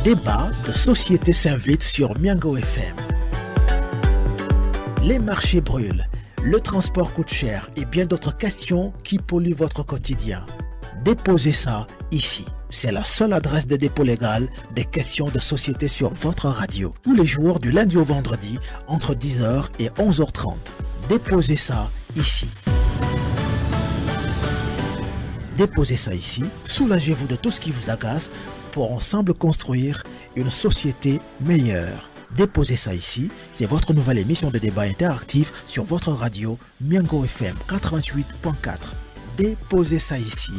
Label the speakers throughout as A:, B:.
A: Débat de société s'invite sur Miango FM. Les marchés brûlent, le transport coûte cher et bien d'autres questions qui polluent votre quotidien. Déposez ça ici. C'est la seule adresse de dépôt légal des questions de société sur votre radio. Tous les jours du lundi au vendredi entre 10h et 11h30. Déposez ça ici. Déposez ça ici. Soulagez-vous de tout ce qui vous agace pour ensemble construire une société meilleure. Déposez ça ici, c'est votre nouvelle émission de débat interactif sur votre radio Miango FM 88.4. Déposez ça ici,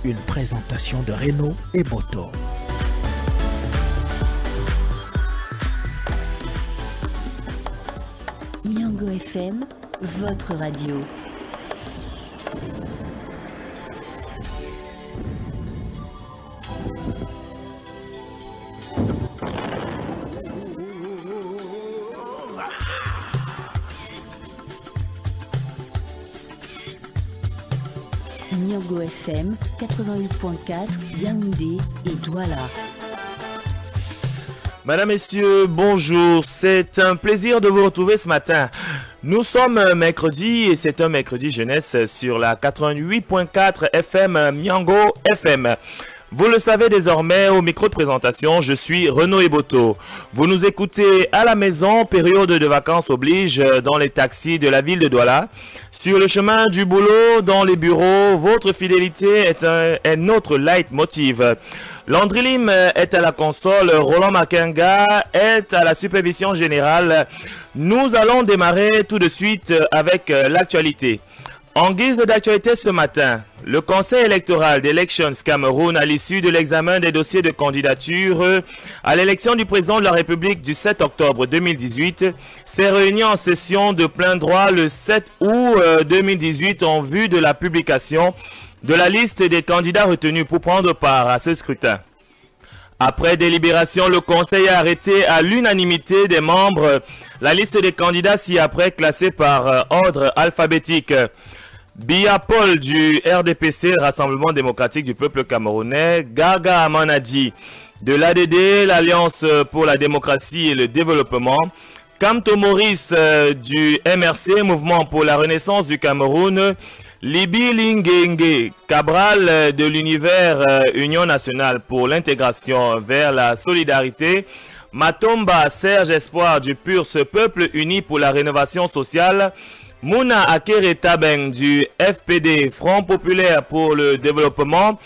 A: une présentation de Renaud et Boto.
B: Miango FM, votre radio. Miango FM 88.4, Yaoundé et Douala.
C: Madame, Messieurs, bonjour. C'est un plaisir de vous retrouver ce matin. Nous sommes mercredi et c'est un mercredi jeunesse sur la 88.4 FM Miango FM. Vous le savez désormais, au micro de présentation, je suis Renaud Eboto. Vous nous écoutez à la maison, période de vacances oblige, dans les taxis de la ville de Douala. Sur le chemin du boulot, dans les bureaux, votre fidélité est notre leitmotiv. Landry Lim est à la console, Roland Makenga est à la supervision générale. Nous allons démarrer tout de suite avec l'actualité. En guise d'actualité ce matin, le Conseil électoral d'Elections Cameroun, à l'issue de l'examen des dossiers de candidature à l'élection du président de la République du 7 octobre 2018, s'est réuni en session de plein droit le 7 août 2018 en vue de la publication de la liste des candidats retenus pour prendre part à ce scrutin. Après délibération, le Conseil a arrêté à l'unanimité des membres la liste des candidats ci-après classés par ordre alphabétique. Bia Paul du RDPC, Rassemblement démocratique du peuple camerounais, Gaga Amanadi de l'ADD, l'Alliance pour la démocratie et le développement, Kamto Maurice du MRC, Mouvement pour la renaissance du Cameroun, Libi Lingenge Cabral de l'univers Union nationale pour l'intégration vers la solidarité, Matomba Serge Espoir du PUR, ce peuple uni pour la rénovation sociale, Mouna Akere Tabeng du FPD, Front populaire pour le développement,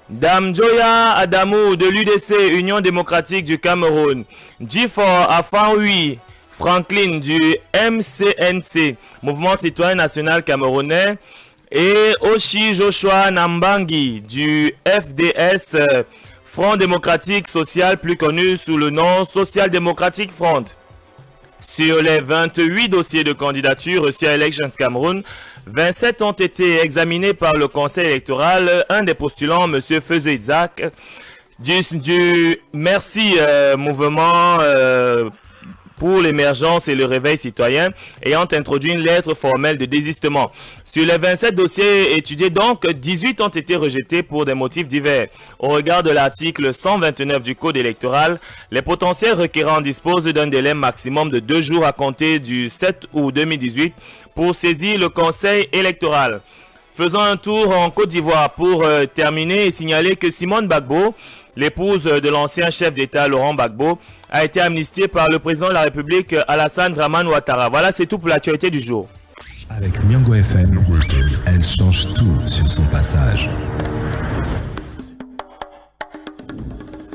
C: Dame Joya Adamou de l'UDC, Union démocratique du Cameroun, Jifor Afanui Franklin du MCNC, Mouvement citoyen national camerounais, et Oshi Joshua Nambangi du FDS, Front démocratique social plus connu sous le nom Social Democratic Front. Sur les 28 dossiers de candidature reçus à Elections Cameroun, 27 ont été examinés par le Conseil électoral. Un des postulants, M. Feuze Isaac, du Merci Mouvement pour l'émergence et le réveil citoyen, ayant introduit une lettre formelle de désistement. Sur les 27 dossiers étudiés, donc, 18 ont été rejetés pour des motifs divers. Au regard de l'article 129 du Code électoral, les potentiels requérants disposent d'un délai maximum de 2 jours à compter du 7 août 2018 pour saisir le Conseil électoral. Faisons un tour en Côte d'Ivoire pour terminer et signaler que Simone Gbagbo, l'épouse de l'ancien chef d'État Laurent Gbagbo, a été amnistiée par le président de la République Alassane Dramane Ouattara. Voilà, c'est tout pour l'actualité du jour.
D: Avec Miango FM, elle change tout sur son passage.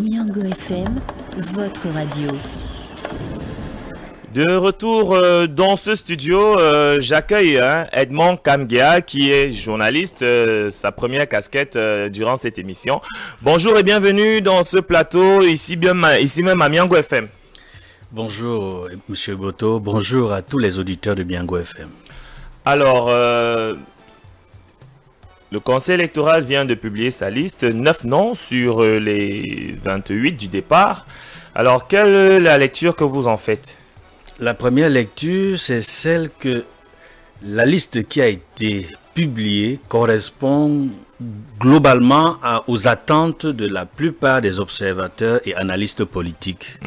B: Miango FM, votre radio.
C: De retour dans ce studio, j'accueille Edmond Kamgea, qui est journaliste, sa première casquette durant cette émission. Bonjour et bienvenue dans ce plateau, ici même à Miango FM.
E: Bonjour Monsieur Boto, bonjour à tous les auditeurs de Miango FM. Alors,
C: le Conseil électoral vient de publier sa liste, 9 noms sur les 28 du départ. Alors, quelle est la lecture que vous en faites?
E: La première lecture, c'est celle que La liste qui a été publiée correspond globalement aux attentes de la plupart des observateurs et analystes politiques.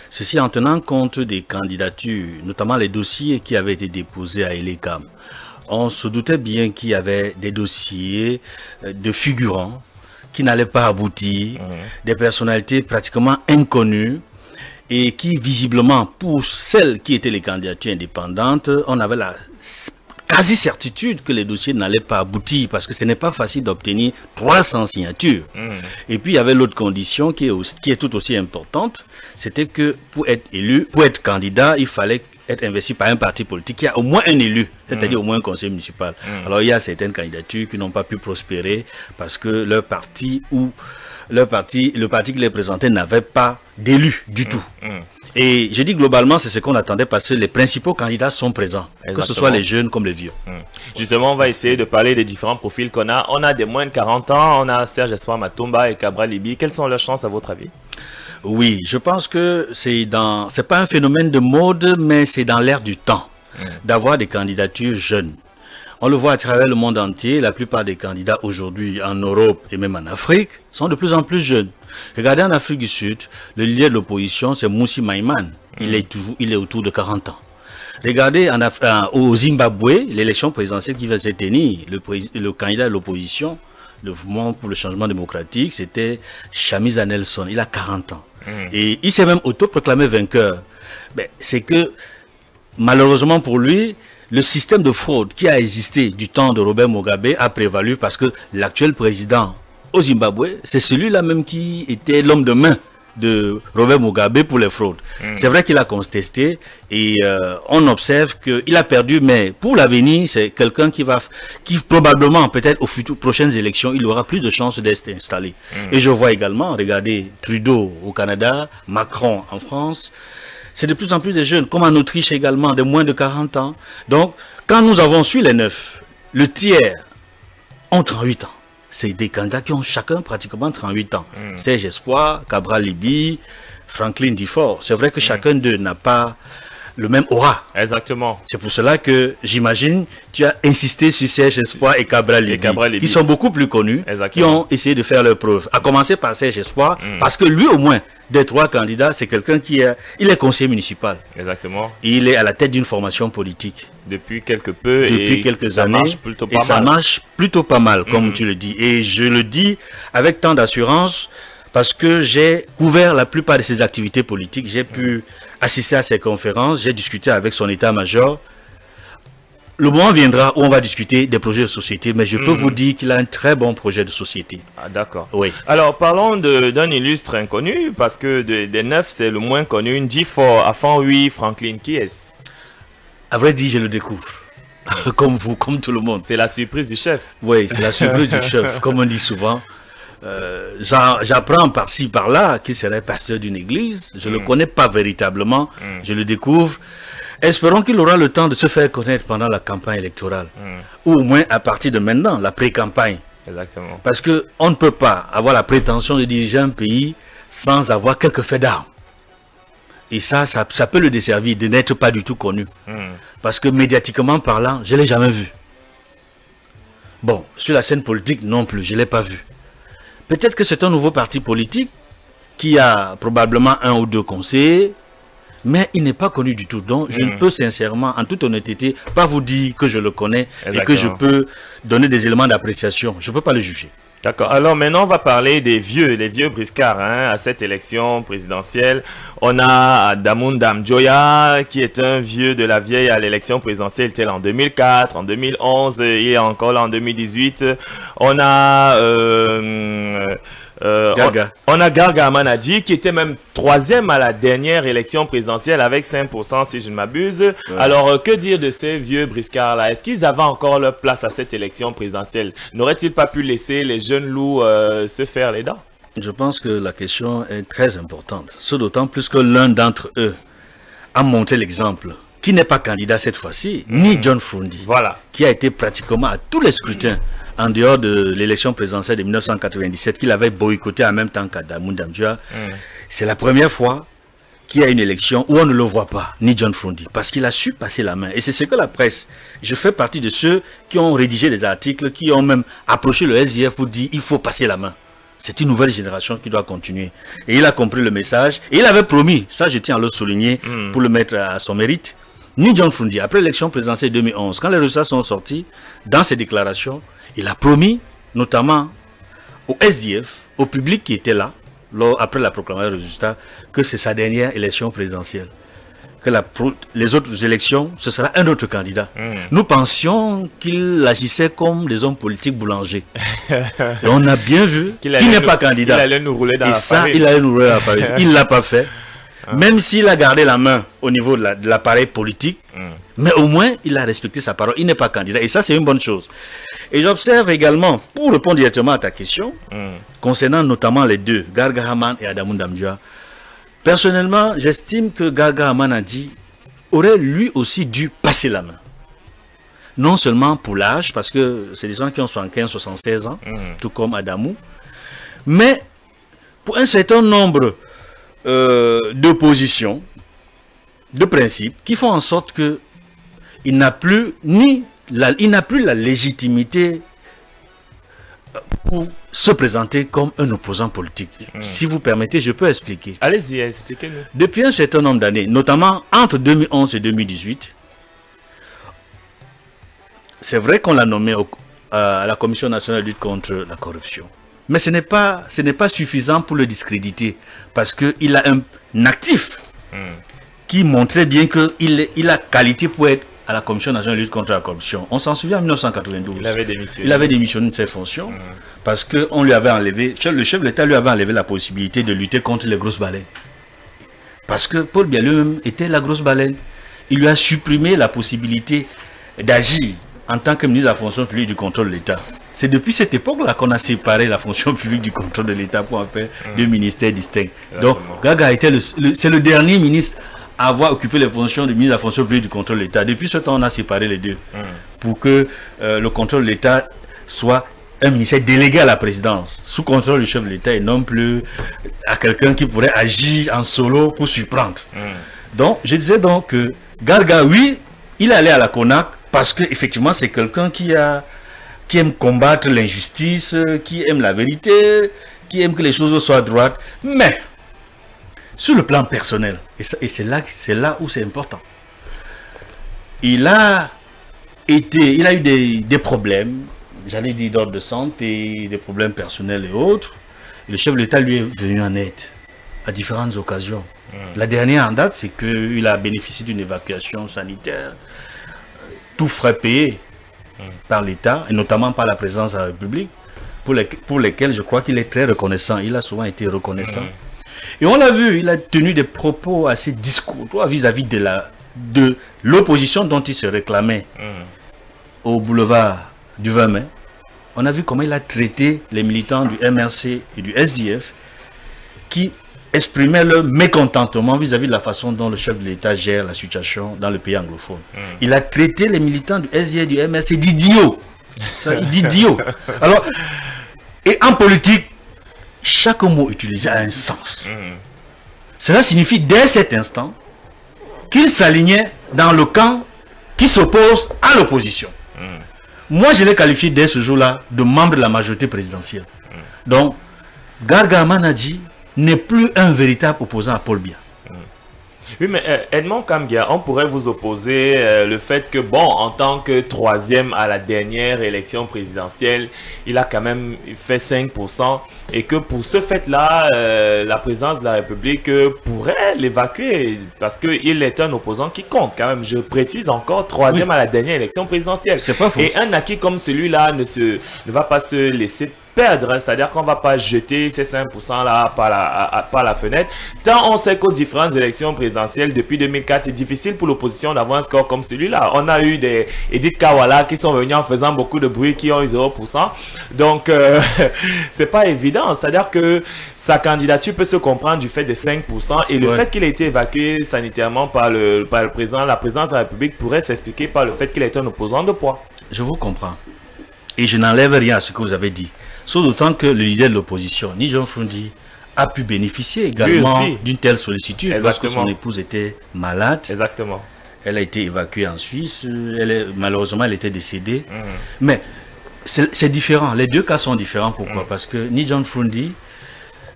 E: Ceci en tenant compte des candidatures, notamment les dossiers qui avaient été déposés à Elecam. On se doutait bien qu'il y avait des dossiers de figurants qui n'allaient pas aboutir, des personnalités pratiquement inconnues, et qui visiblement, pour celles qui étaient les candidatures indépendantes, on avait la quasi-certitude que les dossiers n'allaient pas aboutir, parce que ce n'est pas facile d'obtenir 300 signatures. Et puis il y avait l'autre condition qui est tout aussi importante, c'était que pour être élu, pour être candidat, il fallait être investi par un parti politique qui a au moins un élu, c'est-à-dire au moins un conseil municipal. Alors il y a certaines candidatures qui n'ont pas pu prospérer parce que leur parti le parti qui les présentait n'avait pas d'élu du tout. Et je dis globalement, c'est ce qu'on attendait parce que les principaux candidats sont présents, que ce soit les jeunes comme les vieux.
C: Justement, on va essayer de parler des différents profils qu'on a. On a des moins de 40 ans, on a Serge Espoir Matomba et Cabral Libi. Quelles sont leurs chances à votre avis?
E: Oui, je pense que c'est pas un phénomène de mode, mais c'est dans l'air du temps d'avoir des candidatures jeunes. On le voit à travers le monde entier, la plupart des candidats aujourd'hui en Europe et même en Afrique sont de plus en plus jeunes. Regardez en Afrique du Sud, le leader de l'opposition c'est Moussi Maïman, il est autour de 40 ans. Regardez au Zimbabwe, l'élection présidentielle qui va se tenir, le candidat de l'opposition, le mouvement pour le changement démocratique, c'était Chamisa Nelson, il a 40 ans. Et il s'est même autoproclamé vainqueur. C'est que malheureusement pour lui, le système de fraude qui a existé du temps de Robert Mugabe a prévalu parce que l'actuel président au Zimbabwe, c'est celui-là même qui était l'homme de main de Robert Mugabe pour les fraudes. C'est vrai qu'il a contesté et on observe qu'il a perdu, mais pour l'avenir, c'est quelqu'un qui probablement, peut-être aux prochaines élections, il aura plus de chances d'être installé. Et je vois également, regardez, Trudeau au Canada, Macron en France, c'est de plus en plus de jeunes, comme en Autriche également, de moins de 40 ans. Donc, quand nous avons su les 9, le tiers ont 38 ans. C'est des candidats qui ont chacun pratiquement 38 ans. Serge Espoir, Cabral Libi, Franklin Dufort. C'est vrai que chacun d'eux n'a pas le même aura.
C: Exactement.
E: C'est pour cela que j'imagine tu as insisté sur Serge Espoir et Cabral Libi, qui sont beaucoup plus connus, qui ont essayé de faire leurs preuves. À commencer par Serge Espoir, parce que lui au moins, des trois candidats, c'est quelqu'un il est conseiller municipal.
C: Exactement.
E: Il est à la tête d'une formation politique.
C: Depuis quelques
E: années. Ça marche plutôt pas mal, comme tu le dis. Et je le dis avec tant d'assurance parce que j'ai couvert la plupart de ses activités politiques. J'ai pu assister à ses conférences, j'ai discuté avec son état-major. Le moment viendra où on va discuter des projets de société, mais je peux vous dire qu'il a un très bon projet de société.
C: Ah, d'accord.
E: Oui.
C: Alors, parlons d'un illustre inconnu, parce que des 9, c'est le moins connu. Dufort, Afan, oui, Franklin, qui est-ce?
E: À vrai dire, je le découvre. Comme vous, comme tout le monde.
C: C'est la surprise du chef.
E: Oui, c'est la surprise du chef, comme on dit souvent. J'apprends par-ci, par-là qu'il serait pasteur d'une église. Je ne le connais pas véritablement. Je le découvre. Espérons qu'il aura le temps de se faire connaître pendant la campagne électorale. Ou au moins à partir de maintenant, la pré-campagne.
C: Exactement.
E: Parce qu'on ne peut pas avoir la prétention de diriger un pays sans avoir quelques faits d'armes. Et ça peut le desservir de n'être pas du tout connu. Parce que médiatiquement parlant, je ne l'ai jamais vu. Bon, sur la scène politique non plus, je ne l'ai pas vu. Peut-être que c'est un nouveau parti politique qui a probablement un ou deux conseillers, mais il n'est pas connu du tout. Donc, je ne peux sincèrement, en toute honnêteté, pas vous dire que je le connais. Exactement. Et que je peux donner des éléments d'appréciation. Je ne peux pas le juger.
C: D'accord. Alors maintenant, on va parler des les vieux briscards à cette élection présidentielle. On a Damoun Damjoya, qui est un vieux de la vieille à l'élection présidentielle. Il était là en 2004, en 2011, il est encore là en 2018. On a... on a Garga Manadji qui était même 3e à la dernière élection présidentielle avec 5% si je ne m'abuse. Ouais. Alors que dire de ces vieux briscards là? Est-ce qu'ils avaient encore leur place à cette élection présidentielle? N'auraient-ils pas pu laisser les jeunes loups se faire les dents?
E: Je pense que la question est très importante. Ce d'autant plus que l'un d'entre eux a montré l'exemple, qui n'est pas candidat cette fois-ci, ni John Frundi,
C: voilà,
E: qui a été pratiquement à tous les scrutins en dehors de l'élection présidentielle de 1997 qu'il avait boycotté en même temps qu'Adamoun Damjoya. C'est la première fois qu'il y a une élection où on ne le voit pas, ni John Frondi, parce qu'il a su passer la main. Et c'est ce que la presse, je fais partie de ceux qui ont rédigé des articles, qui ont même approché le SDF pour dire il faut passer la main. C'est une nouvelle génération qui doit continuer. Et il a compris le message. Et il avait promis, ça je tiens à le souligner pour le mettre à son mérite, ni John Frondi, après l'élection présidentielle 2011, quand les résultats sont sortis, dans ses déclarations, il a promis, notamment au SDF, au public qui était là, après la proclamation des résultats, que c'est sa dernière élection présidentielle. Que les autres élections, ce sera un autre candidat. Nous pensions qu'il agissait comme des hommes politiques boulangers. Et on a bien vu qu'il n'est pas candidat.
C: Il allait nous rouler dans la farine.
E: Il allait nous rouler dans la farine. Il ne l'a pas fait. Même s'il a gardé la main au niveau de l'appareil politique, mais au moins il a respecté sa parole. Il n'est pas candidat. Et ça, c'est une bonne chose. Et j'observe également, pour répondre directement à ta question, concernant notamment les deux, Garga Hamane et Adamou Ndamdioua, personnellement, j'estime que Garga Hamane aurait lui aussi dû passer la main. Non seulement pour l'âge, parce que c'est des gens qui ont 75, 76 ans, tout comme Adamou, mais pour un certain nombre de positions, de principes, qui font en sorte que il n'a plus la légitimité pour se présenter comme un opposant politique. Si vous permettez, je peux expliquer.
C: Allez-y, expliquez-nous.
E: Depuis un certain nombre d'années, notamment entre 2011 et 2018, c'est vrai qu'on l'a nommé à la Commission nationale de lutte contre la corruption. Mais ce n'est pas suffisant pour le discréditer, parce qu'il a un actif qui montrait bien qu'il a qualité pour être à la Commission nationale de lutte contre la corruption. On s'en souvient en 1992. Il avait démissionné de ses fonctions parce qu'on lui avait enlevé, le chef de l'État lui avait enlevé la possibilité de lutter contre les grosses baleines. Parce que Paul Biya lui-même était la grosse baleine. Il lui a supprimé la possibilité d'agir en tant que ministre de la fonction publique du contrôle de l'État. C'est depuis cette époque-là qu'on a séparé la fonction publique du contrôle de l'État pour en faire deux ministères distincts. Donc, Gaga était c'est le dernier ministre à avoir occupé les fonctions de ministre de la fonction publique du contrôle de l'État. Depuis ce temps, on a séparé les deux pour que le contrôle de l'État soit un ministère délégué à la présidence, sous contrôle du chef de l'État et non plus à quelqu'un qui pourrait agir en solo pour surprendre. Donc, je disais donc que Garga, oui, il allait à la CONAC parce qu'effectivement, c'est quelqu'un qui aime combattre l'injustice, qui aime la vérité, qui aime que les choses soient droites. Mais, sur le plan personnel, et c'est là où c'est important, il a eu des problèmes, j'allais dire d'ordre de santé, des problèmes personnels et autres. Et le chef de l'État lui est venu en aide à différentes occasions. La dernière en date, c'est qu'il a bénéficié d'une évacuation sanitaire, tout frais payé par l'État, et notamment par la présidence de la République, pour lesquels je crois qu'il est très reconnaissant. Il a souvent été reconnaissant. Et on l'a vu, il a tenu des propos assez discourtois vis-à-vis de l'opposition dont il se réclamait au boulevard du 20 mai. On a vu comment il a traité les militants du MRC et du SDF qui exprimaient leur mécontentement vis-à-vis de la façon dont le chef de l'État gère la situation dans le pays anglophone. Il a traité les militants du SDF et du MRC d'idiots. D'idiots. Alors, et en politique, chaque mot utilisé a un sens. Cela signifie dès cet instant qu'il s'alignait dans le camp qui s'oppose à l'opposition. Moi, je l'ai qualifié dès ce jour-là de membre de la majorité présidentielle. Donc, Garga Hamane n'est plus un véritable opposant à Paul Biya.
C: Oui, mais Edmond Kambia, on pourrait vous opposer le fait que, bon, en tant que troisième à la dernière élection présidentielle, il a quand même fait 5%, et que pour ce fait-là, la présidence de la République pourrait l'évacuer, parce qu'il est un opposant qui compte quand même. Je précise encore, troisième à la dernière élection présidentielle.
E: C'est pas faux.
C: Et un acquis comme celui-là ne va pas se laisser perdre, hein. C'est-à-dire qu'on ne va pas jeter ces 5% là par la fenêtre. Tant on sait qu'aux différentes élections présidentielles depuis 2004, c'est difficile pour l'opposition d'avoir un score comme celui-là. On a eu des Edith Kawala qui sont venus en faisant beaucoup de bruit, qui ont eu 0%. Donc, c'est pas évident. C'est-à-dire que sa candidature peut se comprendre du fait de 5%, et le fait qu'il ait été évacué sanitairement par le président, la présidence de la République pourrait s'expliquer par le fait qu'il est un opposant de poids.
E: Je vous comprends. Et je n'enlève rien à ce que vous avez dit. Sauf d'autant que le leader de l'opposition, ni John Frondi, a pu bénéficier également
C: aussi.
E: d'une telle sollicitude. Parce que son épouse était malade.
C: Exactement.
E: Elle a été évacuée en Suisse. Malheureusement, elle était décédée. Mais c'est différent. Les deux cas sont différents. Pourquoi? Parce que ni John Froundi,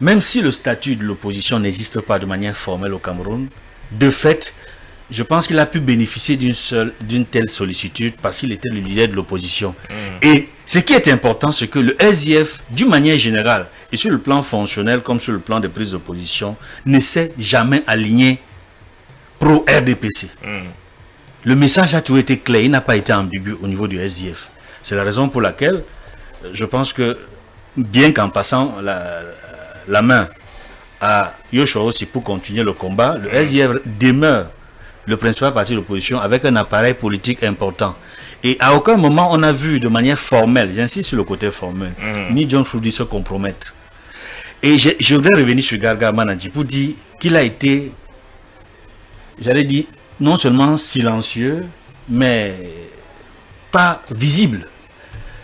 E: même si le statut de l'opposition n'existe pas de manière formelle au Cameroun, de fait, je pense qu'il a pu bénéficier d'une telle sollicitude parce qu'il était le leader de l'opposition. Et ce qui est important, c'est que le SIF, d'une manière générale, et sur le plan fonctionnel comme sur le plan de prise de position, ne s'est jamais aligné pro-RDPC. Le message a toujours été clair, il n'a pas été ambigu au niveau du SIF. C'est la raison pour laquelle je pense que, bien qu'en passant la main à Yoshua aussi pour continuer le combat, le SIF demeure le principal parti de l'opposition avec un appareil politique important. Et à aucun moment on a vu de manière formelle, j'insiste sur le côté formel, ni John Froundi se compromettre. Et je vais revenir sur Garga Manadji pour dire qu'il a été, j'allais dire, non seulement silencieux, mais pas visible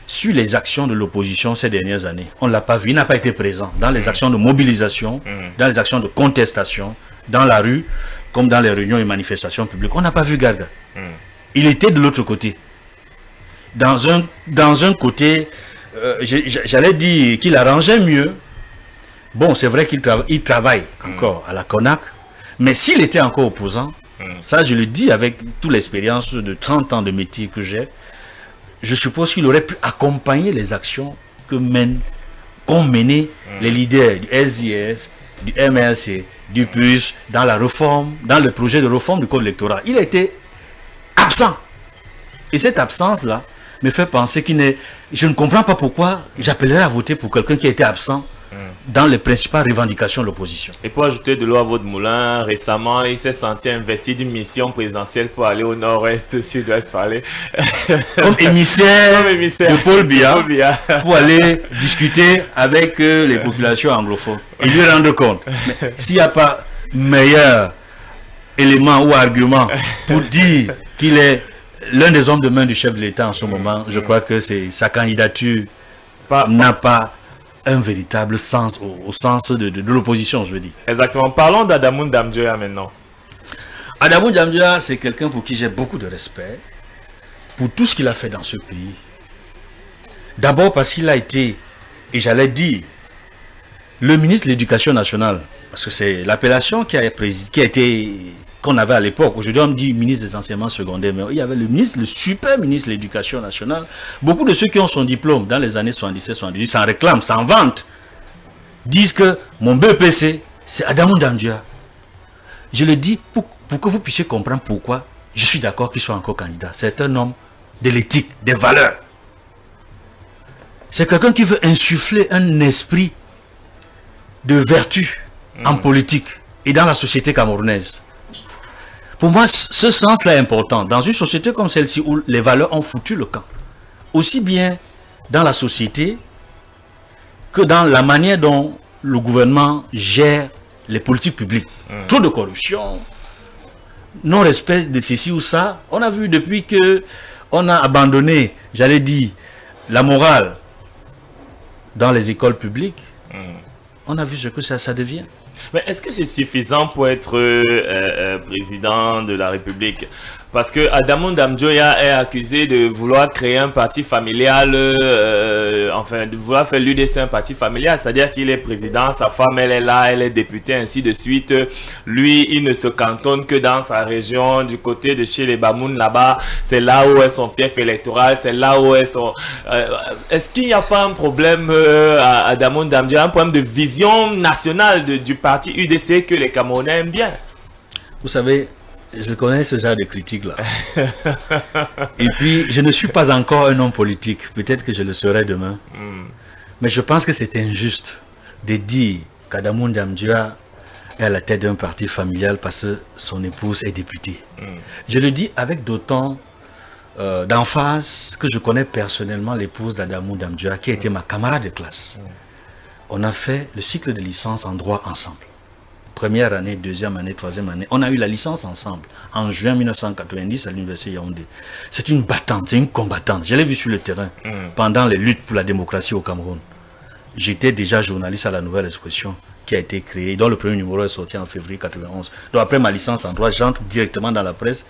E: sur les actions de l'opposition ces dernières années. On ne l'a pas vu, il n'a pas été présent dans les actions de mobilisation, dans les actions de contestation, dans la rue, comme dans les réunions et manifestations publiques. On n'a pas vu Garga. Il était de l'autre côté. Dans un côté, j'allais dire qu'il arrangeait mieux. Bon, c'est vrai qu'il travaille encore à la CONAC, mais s'il était encore opposant, ça je le dis avec toute l'expérience de 30 ans de métier que j'ai, je suppose qu'il aurait pu accompagner les actions qu'ont mené les leaders du SIF, du MLC, du PUS, dans la réforme, dans le projet de réforme du code électoral. Il a été absent. Et cette absence-là me fait penser qu'il n'est... Je ne comprends pas pourquoi j'appellerais à voter pour quelqu'un qui a été absent dans les principales revendications de l'opposition.
C: Et pour ajouter de l'eau à votre moulin, récemment, il s'est senti investi d'une mission présidentielle pour aller au nord-ouest, sud-ouest, parler.
E: Comme émissaire de Paul Biya, pour aller discuter avec les populations anglophones et lui rendre compte. S'il n'y a pas meilleur élément ou argument pour dire qu'il est l'un des hommes de main du chef de l'État en ce moment, je crois que sa candidature n'a pas un véritable sens, au sens de l'opposition, je veux dire.
C: Exactement. Parlons d'Adamou Damdjoya maintenant.
E: Adamou Damdjoya, c'est quelqu'un pour qui j'ai beaucoup de respect, pour tout ce qu'il a fait dans ce pays. D'abord parce qu'il a été, et j'allais dire, le ministre de l'Éducation nationale, parce que c'est l'appellation qu'on avait à l'époque. Aujourd'hui, on me dit ministre des enseignements secondaires, mais il y avait le super ministre de l'Éducation nationale. Beaucoup de ceux qui ont son diplôme dans les années 77-78 s'en réclament, s'en vantent, disent que mon BPC, c'est Adamou Damdjoya. Je le dis pour que vous puissiez comprendre pourquoi je suis d'accord qu'il soit encore candidat. C'est un homme de l'éthique, des valeurs. C'est quelqu'un qui veut insuffler un esprit de vertu en politique et dans la société camerounaise. Pour moi, ce sens-là est important. Dans une société comme celle-ci où les valeurs ont foutu le camp, aussi bien dans la société que dans la manière dont le gouvernement gère les politiques publiques. Trop de corruption, non-respect de ceci ou ça. On a vu depuis que on a abandonné, j'allais dire, la morale dans les écoles publiques, on a vu ce que ça devient.
C: Mais est-ce que c'est suffisant pour être président de la République? Parce que Adamou Damdjoya est accusé de vouloir créer un parti familial, enfin de vouloir faire l'UDC un parti familial, c'est-à-dire qu'il est président, sa femme elle est là, elle est députée, ainsi de suite. Lui, il ne se cantonne que dans sa région, du côté de chez les Bamoun là-bas, c'est là où est son fief électoral, c'est là où est son... Est-ce qu'il n'y a pas un problème à Adamou Damdjoya, un problème de vision nationale du parti UDC que les Camerounais aiment bien?
E: Vous savez, je connais ce genre de critiques-là. Et puis, je ne suis pas encore un homme politique. Peut-être que je le serai demain. Mais je pense que c'est injuste de dire qu'Adamou Damdjoya est à la tête d'un parti familial parce que son épouse est députée. Je le dis avec d'autant d'emphase que je connais personnellement l'épouse d'Adamou Damdjoya, qui a été ma camarade de classe. On a fait le cycle de licence en droit ensemble. Première année, deuxième année, troisième année. On a eu la licence ensemble en juin 1990 à l'université Yaoundé. C'est une battante, c'est une combattante. Je l'ai vue sur le terrain pendant les luttes pour la démocratie au Cameroun. j'étais déjà journaliste à la Nouvelle Expression, qui a été créée, dont le premier numéro est sorti en février 91. Donc après ma licence en droit, j'entre directement dans la presse.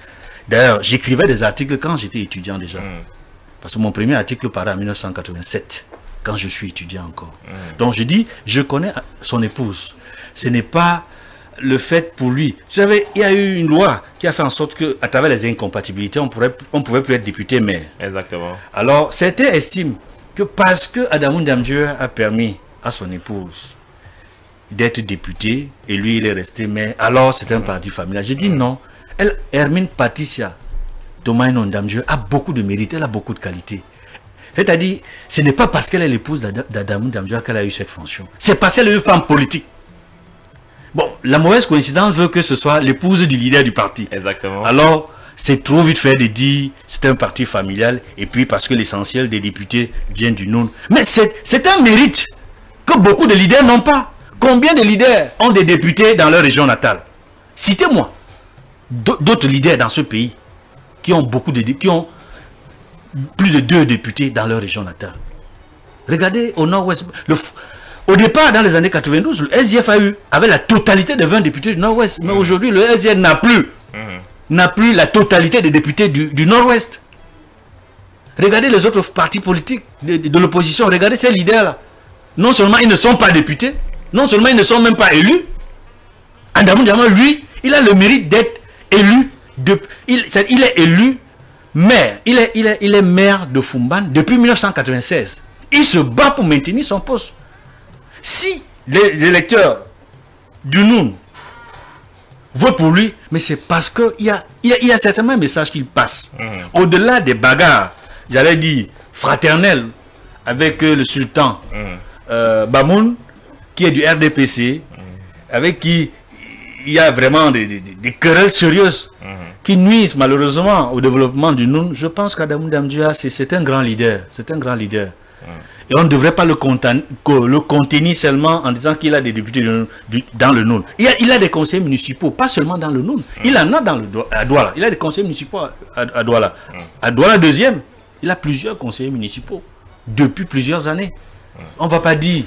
E: D'ailleurs, j'écrivais des articles quand j'étais étudiant déjà. Parce que mon premier article paraît en 1987, quand je suis étudiant encore. Donc je dis, je connais son épouse. Ce n'est pas le fait pour lui. Vous savez, il y a eu une loi qui a fait en sorte qu'à travers les incompatibilités, on pouvait plus être député maire.
C: Exactement.
E: Alors, certains estiment que parce que Adamou Ndiamdieu a permis à son épouse d'être député et lui il est resté maire, alors c'est un parti familial. J'ai dit non. Hermine Patricia Domaine Ndiamdieu a beaucoup de mérite, elle a beaucoup de qualité. C'est-à-dire, ce n'est pas parce qu'elle est l'épouse d'Adamou Ndiamdieu qu'elle a eu cette fonction. C'est parce qu'elle est une femme politique. Bon, la mauvaise coïncidence veut que ce soit l'épouse du leader du parti.
C: Exactement.
E: Alors, c'est trop vite fait de dire c'est un parti familial et puis parce que l'essentiel des députés vient du Noun. Mais c'est un mérite que beaucoup de leaders n'ont pas. Combien de leaders ont des députés dans leur région natale? Citez-moi d'autres leaders dans ce pays qui ont qui ont plus de 2 députés dans leur région natale. Regardez au nord-ouest. Au départ, dans les années 92, le SDF avait la totalité de 20 députés du nord-ouest. Mais aujourd'hui, le SDF n'a plus la totalité des députés du nord-ouest. Regardez les autres partis politiques de l'opposition. Regardez ces leaders-là. Non seulement ils ne sont pas députés, non seulement ils ne sont même pas élus. Adamou Ndiamdieu, lui, il a le mérite d'être élu. Il est élu maire. Il est maire de Fumban depuis 1996. Il se bat pour maintenir son poste. Si les électeurs du Noun votent pour lui, mais c'est parce qu'il y a certainement un message qu'il passe. Au-delà des bagarres, j'allais dire, fraternelles avec le sultan Bamoun, qui est du RDPC, avec qui il y a vraiment des querelles sérieuses qui nuisent malheureusement au développement du Noun. Je pense qu'Adamou Ndiamdieu, c'est un grand leader. C'est un grand leader. Et on ne devrait pas le contenir seulement en disant qu'il a des députés dans le Noun. Il a des conseillers municipaux, pas seulement dans le Noun. Il en a à Douala. Il a des conseillers municipaux à Douala. À Douala 2e, il a plusieurs conseillers municipaux depuis plusieurs années. On ne va pas dire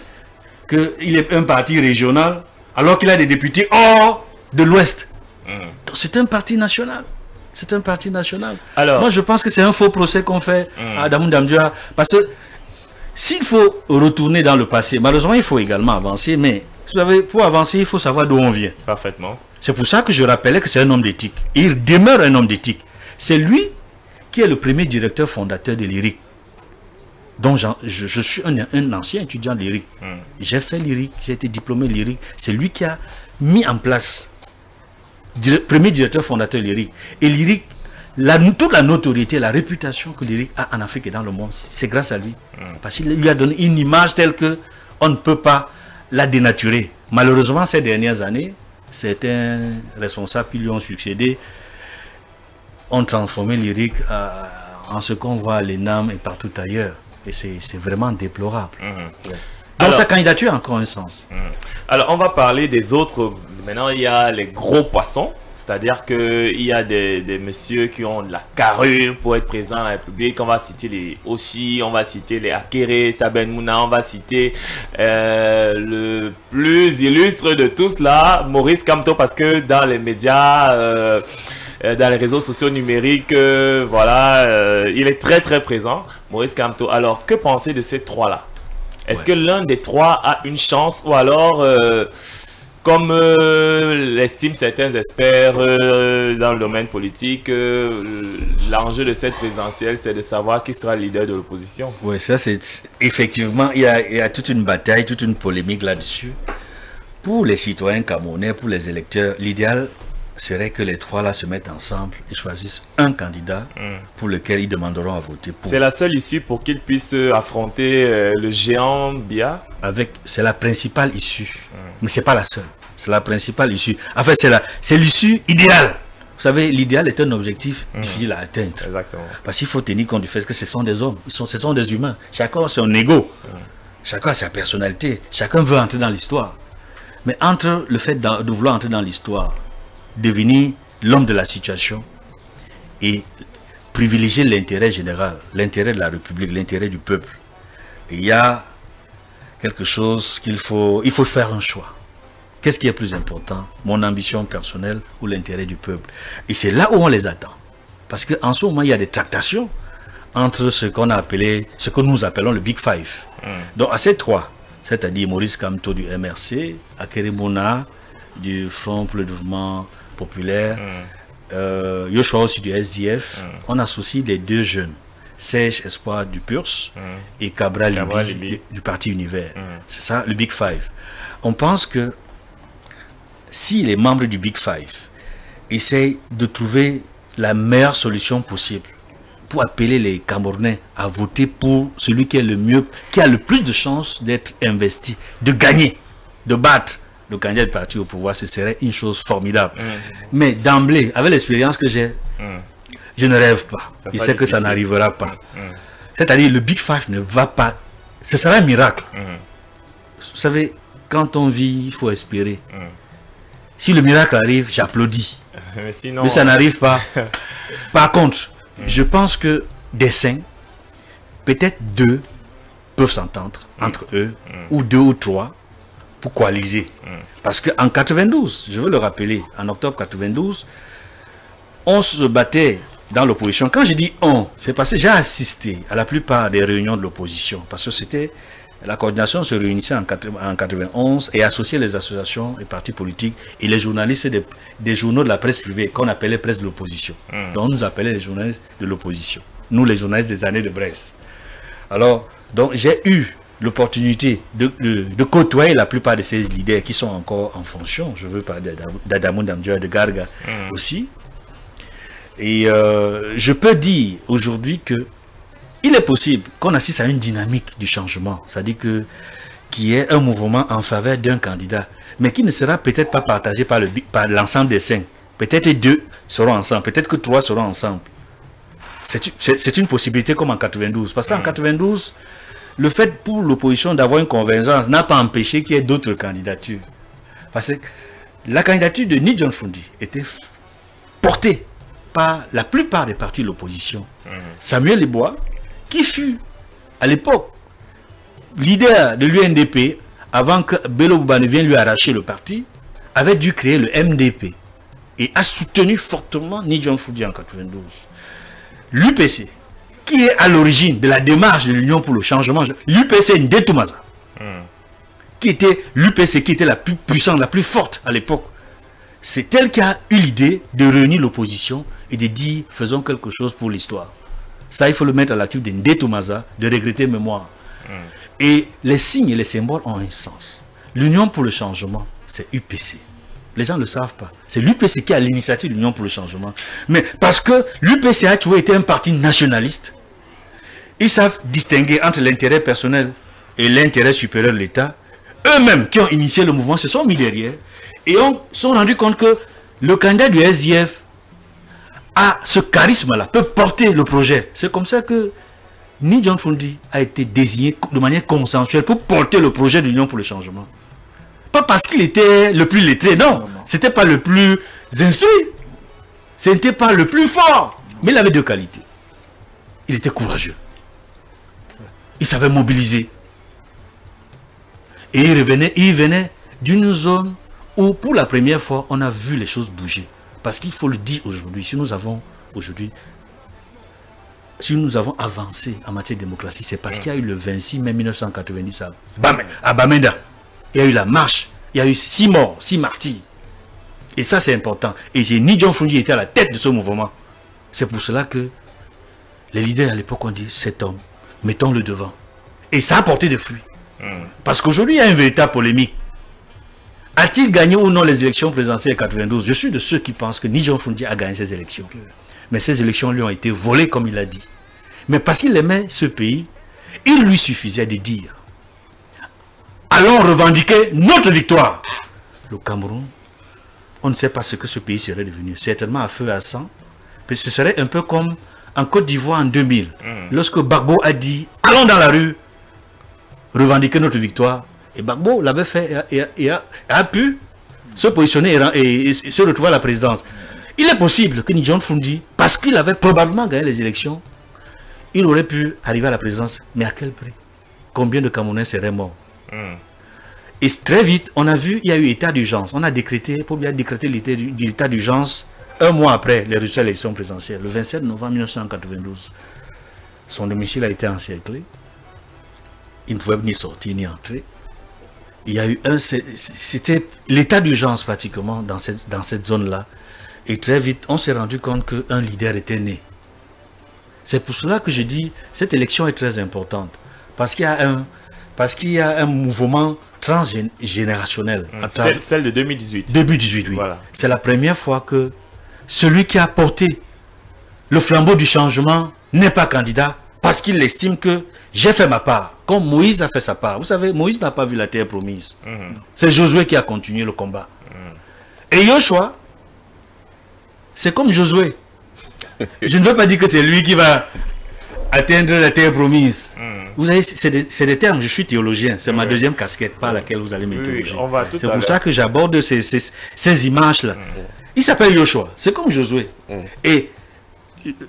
E: qu'il est un parti régional alors qu'il a des députés hors de l'Ouest. C'est un parti national. C'est un parti national. Alors, moi, je pense que c'est un faux procès qu'on fait à Adamou Ndiamdieu. Parce que s'il faut retourner dans le passé, malheureusement, il faut également avancer. Mais vous savez, pour avancer, il faut savoir d'où on vient.
C: Parfaitement.
E: C'est pour ça que je rappelais que c'est un homme d'éthique. Et il demeure un homme d'éthique. C'est lui qui est le premier directeur fondateur de l'IRIC. Donc, je suis un ancien étudiant de l'IRIC. J'ai fait l'IRIC, j'ai été diplômé de l'IRIC. C'est lui qui a mis en place, premier directeur fondateur de l'IRIC. Et l'IRIC, toute la notoriété, la réputation que l'IRIC a en Afrique et dans le monde, c'est grâce à lui. Parce qu'il lui a donné une image telle qu'on ne peut pas la dénaturer. Malheureusement, ces dernières années, certains responsables qui lui ont succédé ont transformé l'IRIC en ce qu'on voit à l'ENAM et partout ailleurs. Et c'est vraiment déplorable. Donc alors, sa candidature a encore un sens.
C: Alors, on va parler des autres. Maintenant, il y a les gros poissons. C'est-à-dire qu'il y a des messieurs qui ont de la carrure pour être présents à la République. On va citer les Oshi, on va citer les Akere, Taben Mouna, on va citer le plus illustre de tous là, Maurice Kamto, parce que dans les médias, dans les réseaux sociaux numériques, voilà, il est très très présent, Maurice Kamto. Alors, que penser de ces trois-là? Est-ce que l'un des trois a une chance ou alors... comme l'estiment certains experts dans le domaine politique, l'enjeu de cette présidentielle, c'est de savoir qui sera le leader de l'opposition.
E: Oui, ça c'est... Effectivement, il y a toute une bataille, toute une polémique là-dessus. Pour les citoyens camerounais, pour les électeurs, l'idéal serait que les trois là se mettent ensemble et choisissent un candidat pour lequel ils demanderont à voter pour. C'est
C: la seule issue pour qu'ils puissent affronter le géant Bia.
E: C'est la principale issue, mais c'est pas la seule. C'est la principale issue. En fait, c'est l'issue idéale. Vous savez, l'idéal est un objectif difficile à atteindre.
C: Exactement.
E: Parce qu'il faut tenir compte du fait que ce sont des hommes, ce sont des humains. Chacun a son ego, chacun a sa personnalité, chacun veut entrer dans l'histoire. Mais entre le fait de vouloir entrer dans l'histoire, devenir l'homme de la situation et privilégier l'intérêt général, l'intérêt de la République, l'intérêt du peuple, il y a quelque chose il faut faire un choix. Qu'est-ce qui est plus important? Mon ambition personnelle ou l'intérêt du peuple? Et c'est là où on les attend. Parce qu'en ce moment, il y a des tractations entre ce que nous appelons le Big Five. Donc à ces trois, c'est-à-dire Maurice Kamto du MRC, Akere Mouna du Front pour le Développement Populaire, Yoshua aussi du SDF, on associe les deux jeunes, Serge Espoir du PURS et Cabral Libi du Parti Univers. C'est ça le Big Five. On pense que si les membres du Big Five essayent de trouver la meilleure solution possible pour appeler les Camerounais à voter pour celui qui est le mieux, qui a le plus de chances d'être investi, de gagner, de battre le candidat du parti au pouvoir, ce serait une chose formidable. Mais d'emblée, avec l'expérience que j'ai, je ne rêve pas. Je sais que ça n'arrivera pas. C'est-à-dire, le Big Five ne va pas. Ce sera un miracle. Vous savez, quand on vit, il faut espérer. Si le miracle arrive, j'applaudis. Mais ça n'arrive pas. Par contre, je pense que des 5, peut-être 2 peuvent s'entendre entre eux, ou 2 ou 3, pour coaliser. Parce qu'en 92, je veux le rappeler, en octobre 92, on se battait dans l'opposition. Quand je dis on, c'est parce que j'ai assisté à la plupart des réunions de l'opposition, parce que c'était la coordination se réunissait en 91 et associait les associations et partis politiques et les journalistes des journaux de la presse privée qu'on appelait presse de l'opposition. Donc on nous appelait les journalistes de l'opposition. Nous les journalistes des années de Brest. Alors, donc j'ai eu l'opportunité de côtoyer la plupart de ces leaders qui sont encore en fonction. Je veux parler d'Adamou Damdjoua, de Garga aussi. Et je peux dire aujourd'hui que il est possible qu'on assiste à une dynamique du changement, c'est-à-dire qu'il y ait un mouvement en faveur d'un candidat, mais qui ne sera peut-être pas partagé par l'ensemble des 5. Peut-être 2 seront ensemble, peut-être que 3 seront ensemble. C'est une possibilité comme en 92. Parce qu'en 92, le fait pour l'opposition d'avoir une convergence n'a pas empêché qu'il y ait d'autres candidatures. Parce que la candidature de Ni John Fundi était portée par la plupart des partis de l'opposition. Samuel Lebois, qui fut à l'époque leader de l'UNDP avant que Bello Bouba ne vienne lui arracher le parti, avait dû créer le MDP et a soutenu fortement Ni John Fundi en 92. L'UPC, qui est à l'origine de la démarche de l'Union pour le changement, l'UPC Ndetoumaza, qui était l'UPC qui était la plus puissante, la plus forte à l'époque, c'est elle qui a eu l'idée de réunir l'opposition et de dire faisons quelque chose pour l'histoire. Ça, il faut le mettre à l'actif de Ndetoumaza, de regretter mémoire. Et les signes et les symboles ont un sens. L'Union pour le changement, c'est UPC. Les gens ne le savent pas. C'est l'UPC qui a l'initiative de l'Union pour le changement. Mais parce que l'UPC a toujours été un parti nationaliste, ils savent distinguer entre l'intérêt personnel et l'intérêt supérieur de l'État. Eux-mêmes qui ont initié le mouvement se sont mis derrière et se sont rendus compte que le candidat du SDF a ce charisme-là, peut porter le projet. C'est comme ça que Ni John Fundi a été désigné de manière consensuelle pour porter le projet de l'Union pour le changement. Pas parce qu'il était le plus lettré, non. C'était pas le plus instruit. C'était pas le plus fort. Mais il avait 2 qualités. Il était courageux. Il savait mobiliser. Et il venait d'une zone où, pour la première fois, on a vu les choses bouger. Parce qu'il faut le dire aujourd'hui, si nous avons avancé en matière de démocratie, c'est parce qu'il y a eu le 26 mai 1990 à Bamenda. Il y a eu la marche, il y a eu 6 morts, 6 martyrs. Et ça, c'est important. Et Ni John Fundi était à la tête de ce mouvement. C'est pour cela que les leaders à l'époque ont dit, cet homme, mettons-le devant. Et ça a porté des fruits. Parce qu'aujourd'hui, il y a une véritable polémique. A-t-il gagné ou non les élections présidentielles 92? Je suis de ceux qui pensent que Ni John Fundi a gagné ces élections. Mais ces élections lui ont été volées, comme il l'a dit. Mais parce qu'il aimait ce pays, il lui suffisait de dire allons revendiquer notre victoire. Le Cameroun, on ne sait pas ce que ce pays serait devenu. Certainement à feu et à sang. Ce serait un peu comme en Côte d'Ivoire en 2000. Lorsque Gbagbo a dit allons dans la rue revendiquer notre victoire. Et Gbagbo l'avait fait et a pu se positionner et se retrouver à la présidence. Il est possible que Ni John Fundi, parce qu'il avait probablement gagné les élections, il aurait pu arriver à la présidence. Mais à quel prix? Combien de Camerounais seraient morts? Et très vite, on a vu, il y a eu état d'urgence. On a décrété, pour bien décréter l'état d'urgence un mois après les résultats de l'élection présidentielle, le 27 novembre 1992. Son domicile a été encerclé. Il ne pouvait ni sortir ni entrer. Il y a eu c'était l'état d'urgence pratiquement dans cette zone-là. Et très vite, on s'est rendu compte qu'un leader était né. C'est pour cela que je dis, cette élection est très importante. Parce qu'il y a un mouvement transgénérationnel.
C: Celle de 2018.
E: 2018, oui.
C: Voilà.
E: C'est la première fois que celui qui a porté le flambeau du changement n'est pas candidat parce qu'il estime que j'ai fait ma part, comme Moïse a fait sa part. Vous savez, Moïse n'a pas vu la terre promise. C'est Josué qui a continué le combat. Et Joshua, c'est comme Josué. Je ne veux pas dire que c'est lui qui va atteindre la terre promise. Vous savez, c'est des termes, je suis théologien, c'est ma deuxième casquette par laquelle vous allez m'interroger. C'est pour ça que j'aborde ces images-là. Il s'appelle Joshua, c'est comme Josué. Et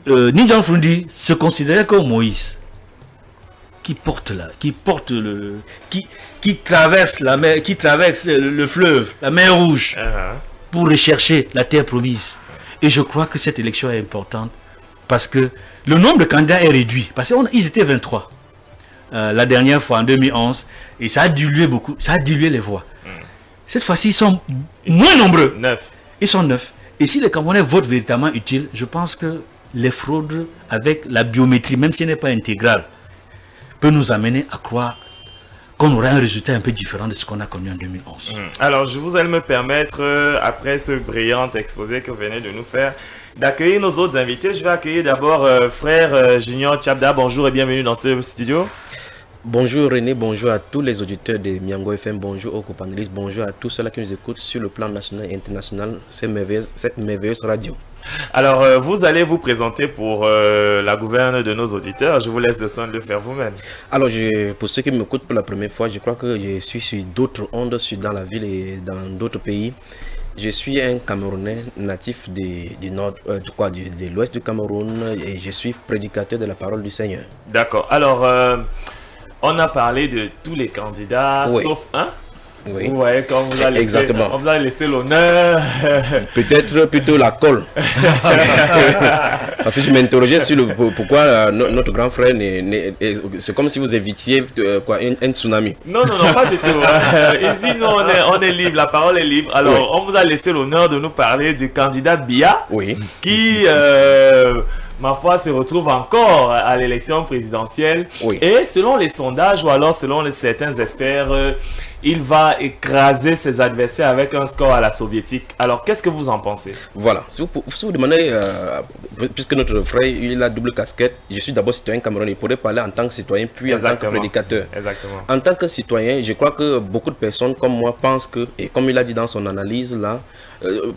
E: Ninjan Frundi se considérait comme Moïse, qui traverse la mer, qui traverse le fleuve, la mer Rouge, pour rechercher la terre promise. Et je crois que cette élection est importante parce que le nombre de candidats est réduit. Parce qu'ils étaient 23 la dernière fois en 2011 et ça a dilué beaucoup, ça a dilué les voix. Cette fois-ci, ils sont moins nombreux.
C: 9.
E: Ils sont 9. Et si les Camerounais votent véritablement utile, je pense que les fraudes avec la biométrie, même si elle n'est pas intégrale, peut nous amener à croire qu'on aura un résultat un peu différent de ce qu'on a connu en 2011.
C: Alors, je vous allez me permettre, après ce brillant exposé que vous venez de nous faire, d'accueillir nos autres invités. Je vais accueillir d'abord frère Junior Tchabda. Bonjour et bienvenue dans ce studio.
F: Bonjour René, bonjour à tous les auditeurs de Miango FM, bonjour aux copanélistes, bonjour à tous ceux qui nous écoutent sur le plan national et international, cette merveilleuse radio.
C: Alors, vous allez vous présenter pour la gouverne de nos auditeurs. Je vous laisse le soin de le faire vous-même.
F: Alors, pour ceux qui m'écoutent pour la première fois, je crois que je suis sur d'autres ondes dans la ville et dans d'autres pays. Je suis un Camerounais natif de l'ouest du Cameroun et je suis prédicateur de la parole du Seigneur.
C: D'accord. Alors, on a parlé de tous les candidats, sauf un.
F: Oui.
C: Ouais, quand vous allez
F: exactement.
C: On vous a laissé l'honneur.
F: Peut-être plutôt la colle. Parce que je m'interrogeais sur pourquoi notre grand frère c'est comme si vous évitiez un tsunami.
C: Non, pas du tout. Ici, nous, on est libre, la parole est libre. Alors, on vous a laissé l'honneur de nous parler du candidat Biya, qui, ma foi, se retrouve encore à l'élection présidentielle. Et selon les sondages, ou alors selon certains experts, il va écraser ses adversaires avec un score à la soviétique. Alors, qu'est-ce que vous en pensez?
F: Voilà. Si vous demandez, puisque notre frère, il a double casquette, je suis d'abord citoyen camerounais, il pourrait parler en tant que citoyen, puis en tant que prédicateur.
C: Exactement.
F: En tant que citoyen, je crois que beaucoup de personnes comme moi pensent que, et comme il a dit dans son analyse là,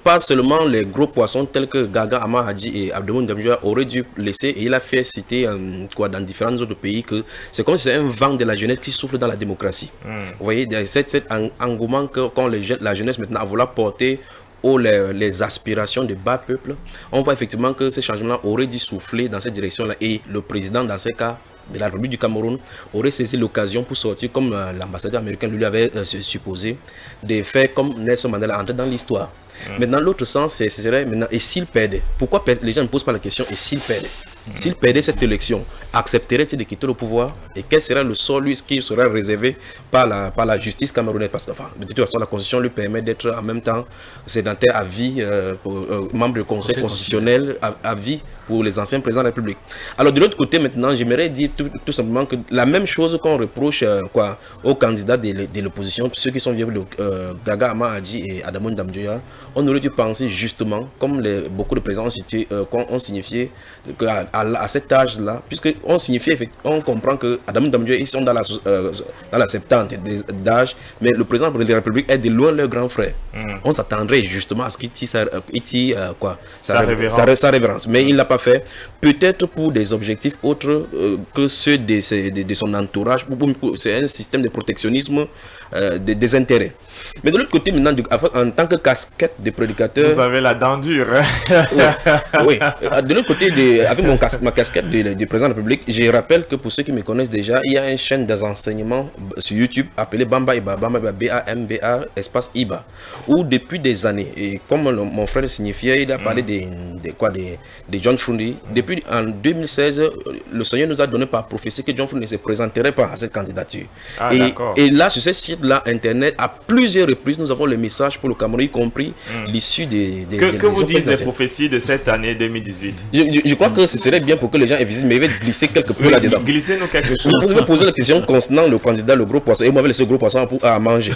F: pas seulement les gros poissons tels que Gaga Ama Hadji et Abdelmoun Damjoua auraient dû laisser, et il a fait citer dans différents autres pays que c'est comme si c'est un vent de la jeunesse qui souffle dans la démocratie. Vous voyez, cet engouement qu'ont la jeunesse maintenant à vouloir porter les aspirations des bas peuples, on voit effectivement que ces changements auraient dû souffler dans cette direction-là. Et le président, dans ce cas de la République du Cameroun, aurait saisi l'occasion pour sortir, comme l'ambassadeur américain lui avait supposé, des faits comme Nelson Mandela entrer dans l'histoire. Maintenant, l'autre sens, ce serait maintenant, et s'il perdait? Pourquoi les gens ne posent pas la question, et s'il perdait? S'il perdait cette élection, accepterait-il de quitter le pouvoir? Et quel serait le sort qui serait réservé par la justice camerounaise? Parce que, de toute façon, la Constitution lui permet d'être en même temps sédentaire à vie, membre du Conseil constitutionnel à vie pour les anciens présidents de la République. Alors, de l'autre côté, maintenant, j'aimerais dire tout simplement que la même chose qu'on reproche aux candidats de l'opposition, ceux qui sont vieux de Gaga Ama Hadji et Abdelmoun Damjoua, on aurait dû penser justement, comme beaucoup de présidents ont signifié qu'à cet âge-là, on comprend que Abdelmoun Damjoua, ils sont dans la 70 d'âge, mais le président de la République est de loin leur grand frère. On s'attendrait justement à ce qu'il tire sa révérence. Mais il l'a pas fait, peut-être pour des objectifs autres que ceux de son entourage. C'est un système de protectionnisme des intérêts. Mais de l'autre côté, maintenant, en tant que casquette de prédicateur...
C: Vous avez la dent dure.
F: Oui. De l'autre côté, avec mon ma casquette du président de la République, je rappelle que pour ceux qui me connaissent déjà, il y a une chaîne des enseignements sur YouTube appelée Bamba Iba, B-A-M-B-A, espace Iba, où depuis des années, et comme mon frère le signifiait, il a parlé de John Frundi. Depuis en 2016, le Seigneur nous a donné par prophétie que John Frundi ne se présenterait pas à cette candidature. Et là, sur ce site-là, Internet, à plusieurs reprises, nous avons le message pour le Cameroun, y compris l'issue des
C: Que vous disent les prophéties de cette année 2018?
F: Je crois que ce serait bien pour que les gens aient visité, mais il va glisser quelque peu là-dedans.
C: Glissez-nous quelque chose.
F: Vous pouvez poser la question concernant le candidat, le gros poisson, et moi, avec ce gros poisson à manger.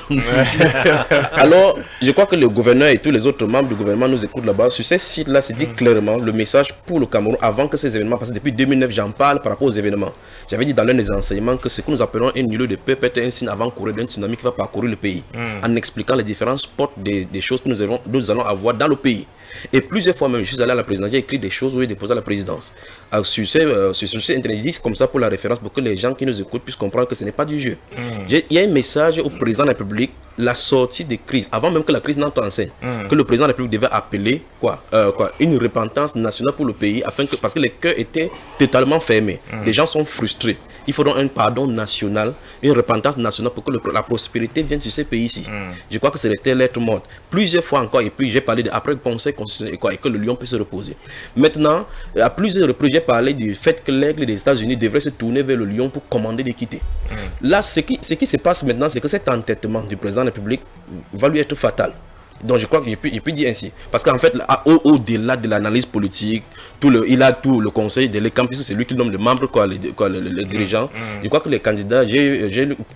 F: Alors, je crois que le gouverneur et tous les autres membres du gouvernement nous écoutent là-bas. Sur ces sites-là, c'est dit clairement le message pour le Cameroun avant que ces événements passent. Depuis 2009, j'en parle par rapport aux événements. J'avais dit dans l'un des enseignements que ce que nous appelons un milieu de paix peut être un signe avant-coureur d'un tsunami qui va parcourir le pays, en expliquant les différents spots des choses que nous allons avoir dans le pays. Et plusieurs fois même, je suis allé à la présidence, j'ai écrit des choses où j'ai déposé à la présidence. Sur ce internet, comme ça pour la référence, pour que les gens qui nous écoutent puissent comprendre que ce n'est pas du jeu. Il y a un message au président de la République, la sortie des crises, avant même que la crise n'entre en scène, que le président de la République devait appeler une repentance nationale pour le pays, parce que les cœurs étaient totalement fermés. Les gens sont frustrés. Il faudra un pardon national, une repentance nationale pour que la prospérité vienne sur ces pays-ci. Je crois que c'est resté lettre morte. Plusieurs fois encore, et puis j'ai parlé après le Conseil constitutionnel et que le lion peut se reposer. Maintenant, à plusieurs reprises, j'ai parlé du fait que l'aigle des États-Unis devrait se tourner vers le lion pour commander d'équité. Là, ce qui se passe maintenant, c'est que cet entêtement du président de la République va lui être fatal. Donc je crois que je peux dire ainsi. Parce qu'en fait, au-delà de l'analyse politique, il a tout le conseil de l'ECAM, puisque c'est lui qui nomme les membres, les dirigeants. Je crois que les candidats, j'ai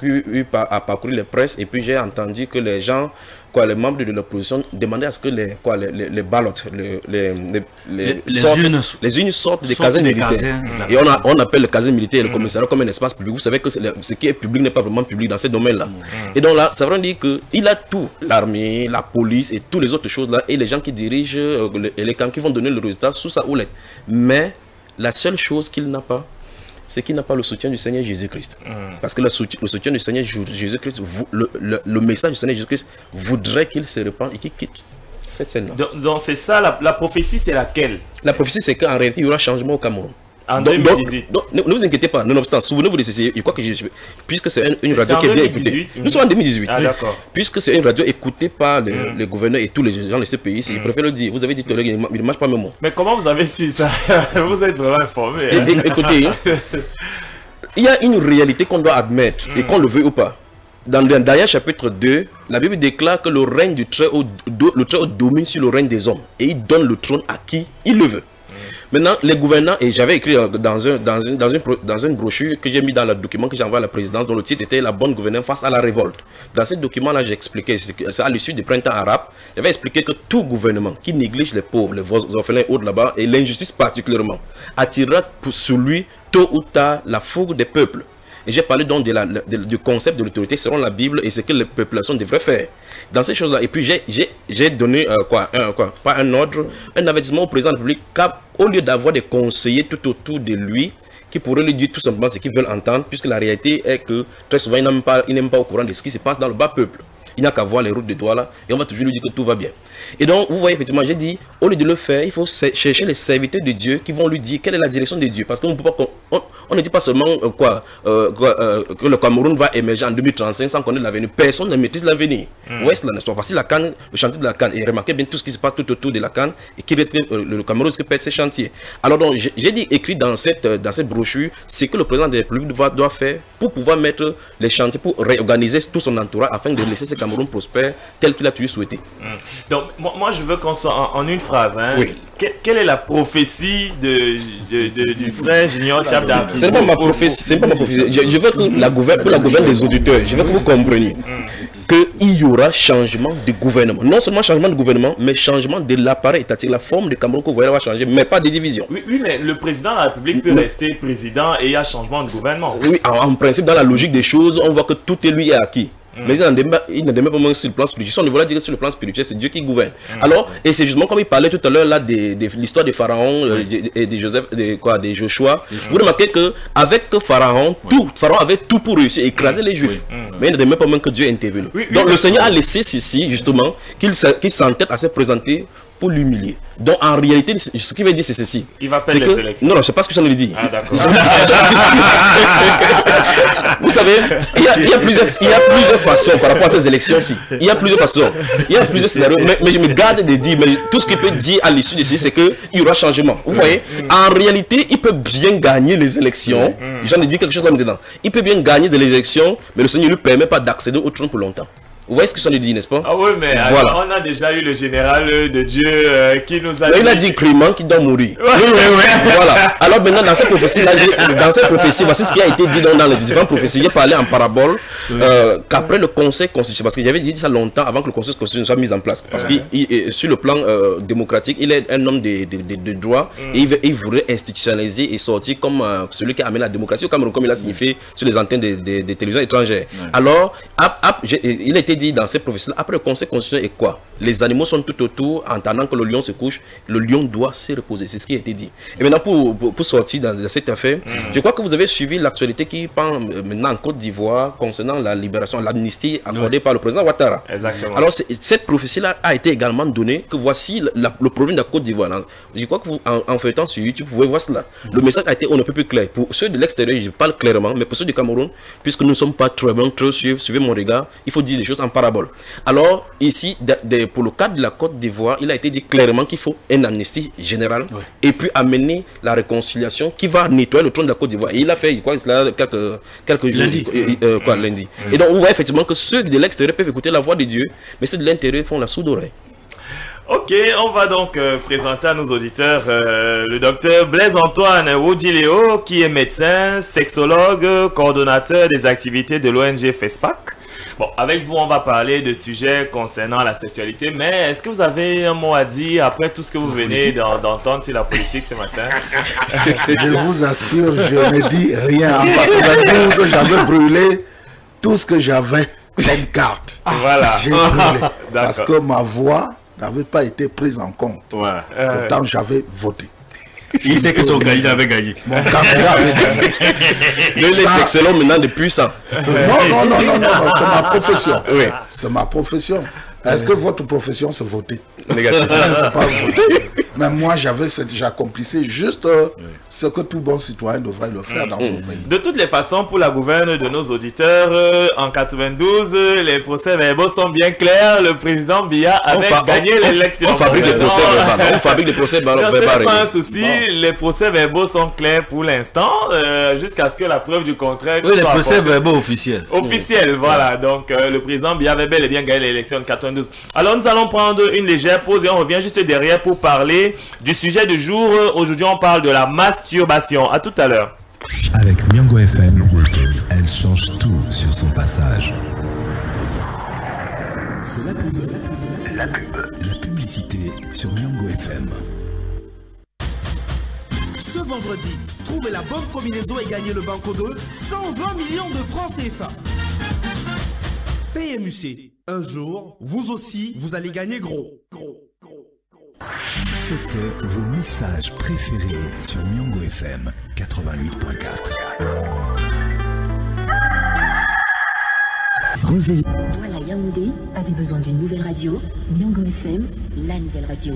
F: eu à parcourir les presses et puis j'ai entendu que les gens, les membres de l'opposition demandaient à ce que les ballots, les unes sortent des casernes militaires. Et on appelle le caserne militaire et le commissariat comme un espace public. Vous savez que ce qui est public n'est pas vraiment public dans ces domaines-là. Et donc là, ça veut dire qu'il a tout, l'armée, la police et toutes les autres choses-là, et les gens qui dirigent les camps qui vont donner le résultat sous sa houlette. Mais la seule chose qu'il n'a pas, c'est qu'il n'a pas le soutien du Seigneur Jésus-Christ. Parce que le soutien du Seigneur Jésus-Christ, le message du Seigneur Jésus-Christ voudrait qu'il se répande et qu'il quitte cette scène-là.
C: Donc c'est ça, la prophétie, c'est laquelle? La
F: prophétie, c'est qu'en réalité, il y aura changement au Cameroun.
C: En 2018.
F: Ne vous inquiétez pas, nonobstant, souvenez-vous de ceci, je crois que puisque c'est une radio qui est bien écoutée. Nous sommes en 2018.
C: Ah, d'accord.
F: Puisque c'est une radio écoutée par les gouverneurs et tous les gens de ce pays, je préfère le dire. Vous avez dit tout à l'heure, il ne marche pas mes mots.
C: Mais comment vous avez su ça? Vous êtes vraiment informé.
F: Écoutez, il y a une réalité qu'on doit admettre, et qu'on le veut ou pas. Dans le dernier chapitre 2, la Bible déclare que le règne du Très-Haut domine sur le règne des hommes. Et il donne le trône à qui il le veut. Maintenant, les gouvernants, et j'avais écrit dans une brochure que j'ai mis dans le document que j'ai envoyé à la présidence, dont le titre était La bonne gouvernance face à la révolte. Dans ce document-là, j'expliquais, c'est à l'issue du printemps arabe, j'avais expliqué que tout gouvernement qui néglige les pauvres, les orphelins autres là-bas, et l'injustice particulièrement, attirera sur lui tôt ou tard la fougue des peuples. Et j'ai parlé donc du concept de l'autorité selon la Bible et ce que les populations devraient faire. Dans ces choses-là, et puis j'ai donné pas un ordre, un avertissement au président de la République, au lieu d'avoir des conseillers tout autour de lui, qui pourraient lui dire tout simplement ce qu'ils veulent entendre, puisque la réalité est que très souvent, il n'est même pas au courant de ce qui se passe dans le bas peuple. Il n'a qu'à voir les routes de doigts là, et on va toujours lui dire que tout va bien. Et donc, vous voyez, effectivement, j'ai dit, au lieu de le faire, il faut chercher les serviteurs de Dieu qui vont lui dire quelle est la direction de Dieu. Parce qu'on ne dit pas seulement que le Cameroun va émerger en 2035 sans connaître l'avenir. Personne ne maîtrise l'avenir. Ouais, c'est la Voici la Cannes, le chantier de la Cannes. Et remarquez bien tout ce qui se passe tout autour de la Cannes et qui le Cameroun risque de perdre ses chantiers. Alors, donc, j'ai dit, écrit dans cette brochure, c'est que le président de la République doit faire pour pouvoir mettre les chantiers, pour réorganiser tout son entourage afin de laisser ce Cameroun prospère tel qu'il a toujours souhaité.
C: Donc, moi, je veux qu'on soit en une phrase. Hein.
F: Oui.
C: Quelle est la prophétie du frère Junior Tchabda?
F: Ce n'est pas ma prophétie. Je veux que pour la gouverne des auditeurs, je veux que vous compreniez qu'il y aura changement de gouvernement. Non seulement changement de gouvernement, mais changement de l'appareil étatique. La forme de Cameroun que vous voyez va changer, mais pas de division.
C: Oui, mais le président de la République peut rester président et il y a changement de gouvernement.
F: Oui, en principe, dans la logique des choses, on voit que tout est lui acquis. Mais il ne démet pas moins sur le plan spirituel. Si on devrait dire que sur le plan spirituel, c'est Dieu qui gouverne. Alors, et c'est justement comme il parlait tout à l'heure là de l'histoire de Pharaon et de Joseph, de Joshua. Vous remarquez que avec Pharaon avait tout pour réussir, écraser les Juifs. Mais il ne démet pas moins que Dieu est intervenu. Donc le Seigneur a laissé ceci justement qu'il s'entête à se présenter pour l'humilier. Donc en réalité, ce qu'il veut dire c'est ceci.
C: Il va perdre les élections.
F: Non, c'est pas ce que j'en ai dit.
C: Ah d'accord.
F: Vous savez, il y a plusieurs façons par rapport à ces élections-ci. Il y a plusieurs façons. Il y a plusieurs scénarios. Mais je me garde de dire, mais tout ce qu'il peut dire à l'issue de ceci, c'est qu'il y aura changement. Vous voyez, en réalité, il peut bien gagner les élections. J'en ai dit quelque chose là-dedans. Il peut bien gagner des élections, mais le Seigneur ne lui permet pas d'accéder au trône pour longtemps. Vous voyez ce que j'en ai dit, n'est-ce pas?
C: Ah oui, mais
F: voilà.
C: On a déjà eu le général de Dieu qui nous a
F: dit... Il a dit Clément qui doit mourir. Voilà. Alors maintenant, dans cette prophétie, voici ce qui a été dit dans les différentes prophéties. Il a parlé en parabole qu'après le conseil constitutionnel, parce qu'il avait dit ça longtemps avant que le conseil constitutionnel soit mis en place. Parce que sur le plan démocratique, il est un homme de droit et il voudrait institutionnaliser et sortir comme celui qui amène la démocratie au Cameroun, comme il a signifié sur les antennes des télévisions étrangères. Alors, il a été dit dans ces prophéties, après le conseil constitutionnel est quoi? Les animaux sont tout autour, en attendant que le lion se couche, le lion doit se reposer. C'est ce qui a été dit. Et maintenant, pour sortir dans cette affaire, je crois que vous avez suivi l'actualité qui prend maintenant en Côte d'Ivoire concernant la libération, l'amnistie accordée par le président Ouattara.
C: Exactement.
F: Alors, cette prophétie-là a été également donnée que voici le problème de la Côte d'Ivoire. Je crois que vous, en feuilletant sur YouTube, vous pouvez voir cela. Le message a été on ne peut plus clair. Pour ceux de l'extérieur, je parle clairement, mais pour ceux du Cameroun, puisque nous ne sommes pas très bons, suivez mon regard, il faut dire des choses en parabole. Alors, ici, pour le cadre de la Côte d'Ivoire, il a été dit clairement qu'il faut une amnistie générale et puis amener la réconciliation qui va nettoyer le trône de la Côte d'Ivoire. Et il a fait, je crois, quelques jours, lundi. Et donc, on voit effectivement que ceux de l'extérieur peuvent écouter la voix de Dieu, mais ceux de l'intérieur font la sourde oreille.
C: Ok, on va donc présenter à nos auditeurs le docteur Blaise Antoine Wodjiléo, qui est médecin, sexologue, coordonnateur des activités de l'ONG FESPAC. Bon, avec vous, on va parler de sujets concernant la sexualité, mais est-ce que vous avez un mot à dire après tout ce que vous venez d'entendre sur la politique ce matin?
G: Je vous assure, je ne dis rien. En 92, j'avais brûlé tout ce que j'avais comme carte.
C: Voilà.
G: J'ai brûlé parce que ma voix n'avait pas été prise en compte. Pourtant, j'avais voté.
E: Il sait que son candidat avait gagné.
G: Mon candidat avait gagné.
F: Il est sexologue maintenant depuis ça.
G: Non, c'est ma profession. Oui. C'est ma profession. Est-ce que votre profession, c'est voter?
F: Négatif.
G: C'est pas voter. Mais moi, j'accomplissais juste ce que tout bon citoyen devrait le faire dans son pays.
C: De toutes les façons, pour la gouverne de nos auditeurs, en 92, les procès-verbaux sont bien clairs. Le président Biya avait gagné l'élection.
F: On fabrique des procès-verbaux. On fabrique des procès-verbaux.
C: C'est pas un souci. Les procès-verbaux sont clairs pour l'instant, jusqu'à ce que la preuve du contraire.
E: Oui, les procès-verbaux officiels.
C: Officiels, voilà. Donc, le président Biya avait bel et bien gagné l'élection de 92. Alors, nous allons prendre une légère pause et on revient juste derrière pour parler du sujet du jour. Aujourd'hui, on parle de la masturbation. À tout à l'heure.
D: Avec Miango FM, elle change tout sur son passage. C'est la pub. La publicité sur Miango FM.
H: Ce vendredi, trouvez la bonne combinaison et gagnez le Banco 2, 120 millions de francs CFA. PMUC, un jour, vous aussi, vous allez gagner gros.
D: C'était vos messages préférés sur Miango FM 88.4.
B: Réveillez. Douala Yaoundé avait besoin d'une nouvelle radio. Miango FM, la nouvelle radio.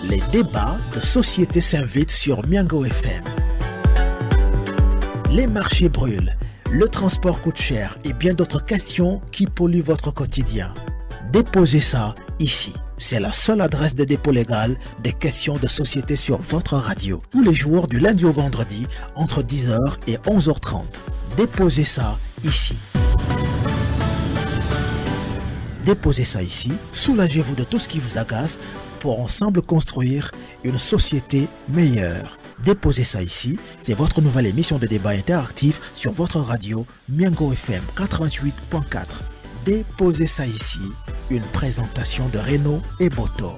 A: Les débats de société s'invitent sur Miango FM. Les marchés brûlent, le transport coûte cher et bien d'autres questions qui polluent votre quotidien. Déposez ça ici. C'est la seule adresse de dépôt légal des questions de société sur votre radio. Tous les jours du lundi au vendredi entre 10h et 11h30. Déposez ça ici. Déposez ça ici. Soulagez-vous de tout ce qui vous agace pour ensemble construire une société meilleure. Déposez ça ici, c'est votre nouvelle émission de débat interactif sur votre radio Miango FM 88.4. Déposez ça ici, une présentation de Renault et Boto.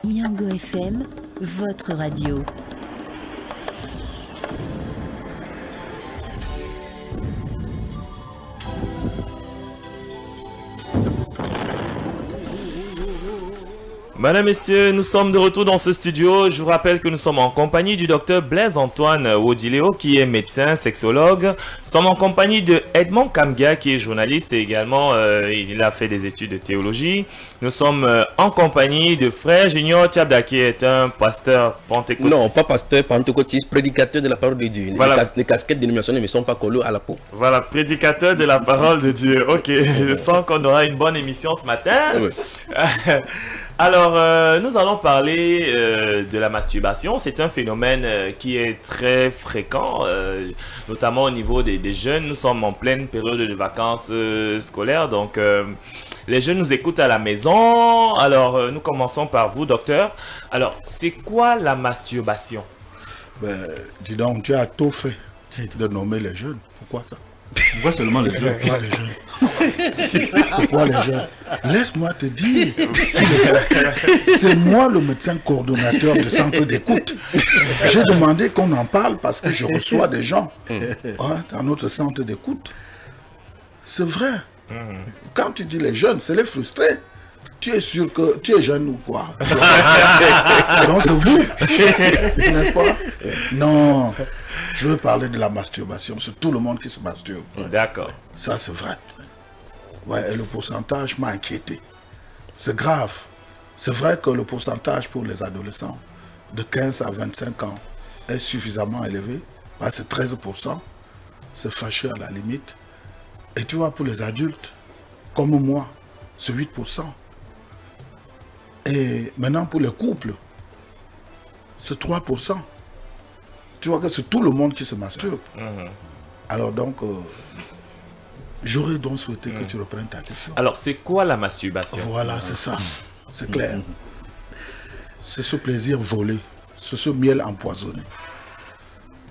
B: Miango FM, votre radio.
C: Madame, Messieurs, nous sommes de retour dans ce studio. Je vous rappelle que nous sommes en compagnie du docteur Blaise Antoine Wodileo, qui est médecin, sexologue. Nous sommes en compagnie de Edmond Kamgia, qui est journaliste et également il a fait des études de théologie. Nous sommes en compagnie de Frère Junior Tchabda, qui est un pasteur pentecôtiste.
F: Non, pas pasteur pentecôtiste, prédicateur de la parole de Dieu.
C: Voilà.
F: Les casquettes dénominationnelles ne sont pas collées à la peau.
C: Voilà, prédicateur de la parole de Dieu. Ok, je sens qu'on aura une bonne émission ce matin.
F: Oui.
C: Alors, nous allons parler de la masturbation. C'est un phénomène qui est très fréquent, notamment au niveau des jeunes. Nous sommes en pleine période de vacances scolaires, donc les jeunes nous écoutent à la maison. Alors, nous commençons par vous, docteur. Alors, c'est quoi la masturbation?
G: Ben, dis donc, tu as tout fait de nommer les jeunes. Pourquoi ça?
E: Pourquoi seulement les jeunes?
G: Pourquoi les jeunes? Pourquoi les jeunes? Laisse-moi te dire. C'est moi le médecin coordonnateur du centre d'écoute. J'ai demandé qu'on en parle parce que je reçois des gens dans notre centre d'écoute. C'est vrai. Quand tu dis les jeunes, c'est les frustrés. Tu es sûr que tu es jeune ou quoi? Donc c'est vous, n'est-ce pas? Non. Je veux parler de la masturbation. C'est tout le monde qui se masturbe.
C: D'accord.
G: Ça, c'est vrai. Ouais, et le pourcentage m'a inquiété. C'est grave. C'est vrai que le pourcentage pour les adolescents de 15 à 25 ans est suffisamment élevé. Bah, c'est 13%. C'est fâcheux à la limite. Et tu vois, pour les adultes, comme moi, c'est 8%. Et maintenant, pour les couples, c'est 3%. Tu vois que c'est tout le monde qui se masturbe. Alors donc, j'aurais donc souhaité que tu reprennes ta question.
C: Alors, c'est quoi la masturbation?
G: Voilà, c'est ça. C'est clair. C'est ce plaisir volé. C'est ce miel empoisonné.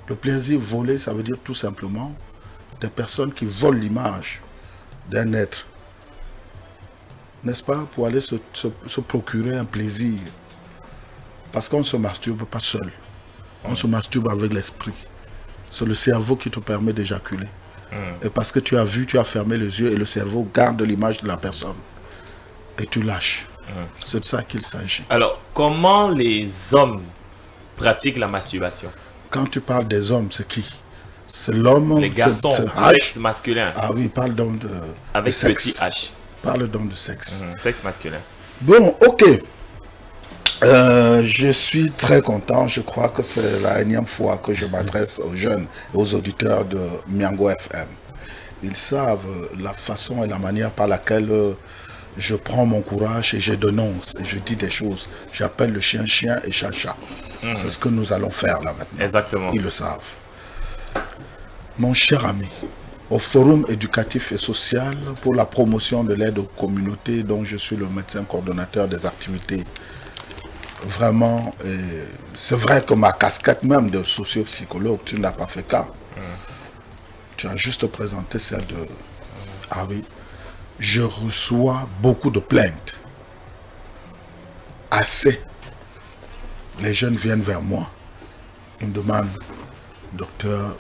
G: Le plaisir volé, ça veut dire tout simplement des personnes qui volent l'image d'un être. N'est-ce pas? Pour aller se procurer un plaisir. Parce qu'on ne se masturbe pas seul. On se masturbe avec l'esprit. C'est le cerveau qui te permet d'éjaculer. Et parce que tu as vu, tu as fermé les yeux et le cerveau garde l'image de la personne. Et tu lâches. C'est de ça qu'il s'agit.
C: Alors, comment les hommes pratiquent la masturbation?
G: Quand tu parles des hommes, c'est qui? C'est l'homme...
C: Les garçons, sexe masculin.
G: Ah oui, parle donc de
C: avec
G: sexe.
C: petit H.
G: Parle donc de sexe.
C: Sexe masculin.
G: Bon, ok. Je suis très content. Je crois que c'est la énième fois que je m'adresse aux jeunes et aux auditeurs de Miango FM. Ils savent la façon et la manière par laquelle je prends mon courage et je dénonce et je dis des choses. J'appelle le chien chien et chat chat. C'est ce que nous allons faire là maintenant.
C: Exactement.
G: Ils le savent. Mon cher ami, au Forum éducatif et social pour la promotion de l'aide aux communautés, dont je suis le médecin coordonnateur des activités. Vraiment, c'est vrai que ma casquette même de socio-psychologue, tu n'as pas fait cas. Tu as juste présenté celle de... Ah oui, je reçois beaucoup de plaintes. Assez. Les jeunes viennent vers moi. Ils me demandent, docteur,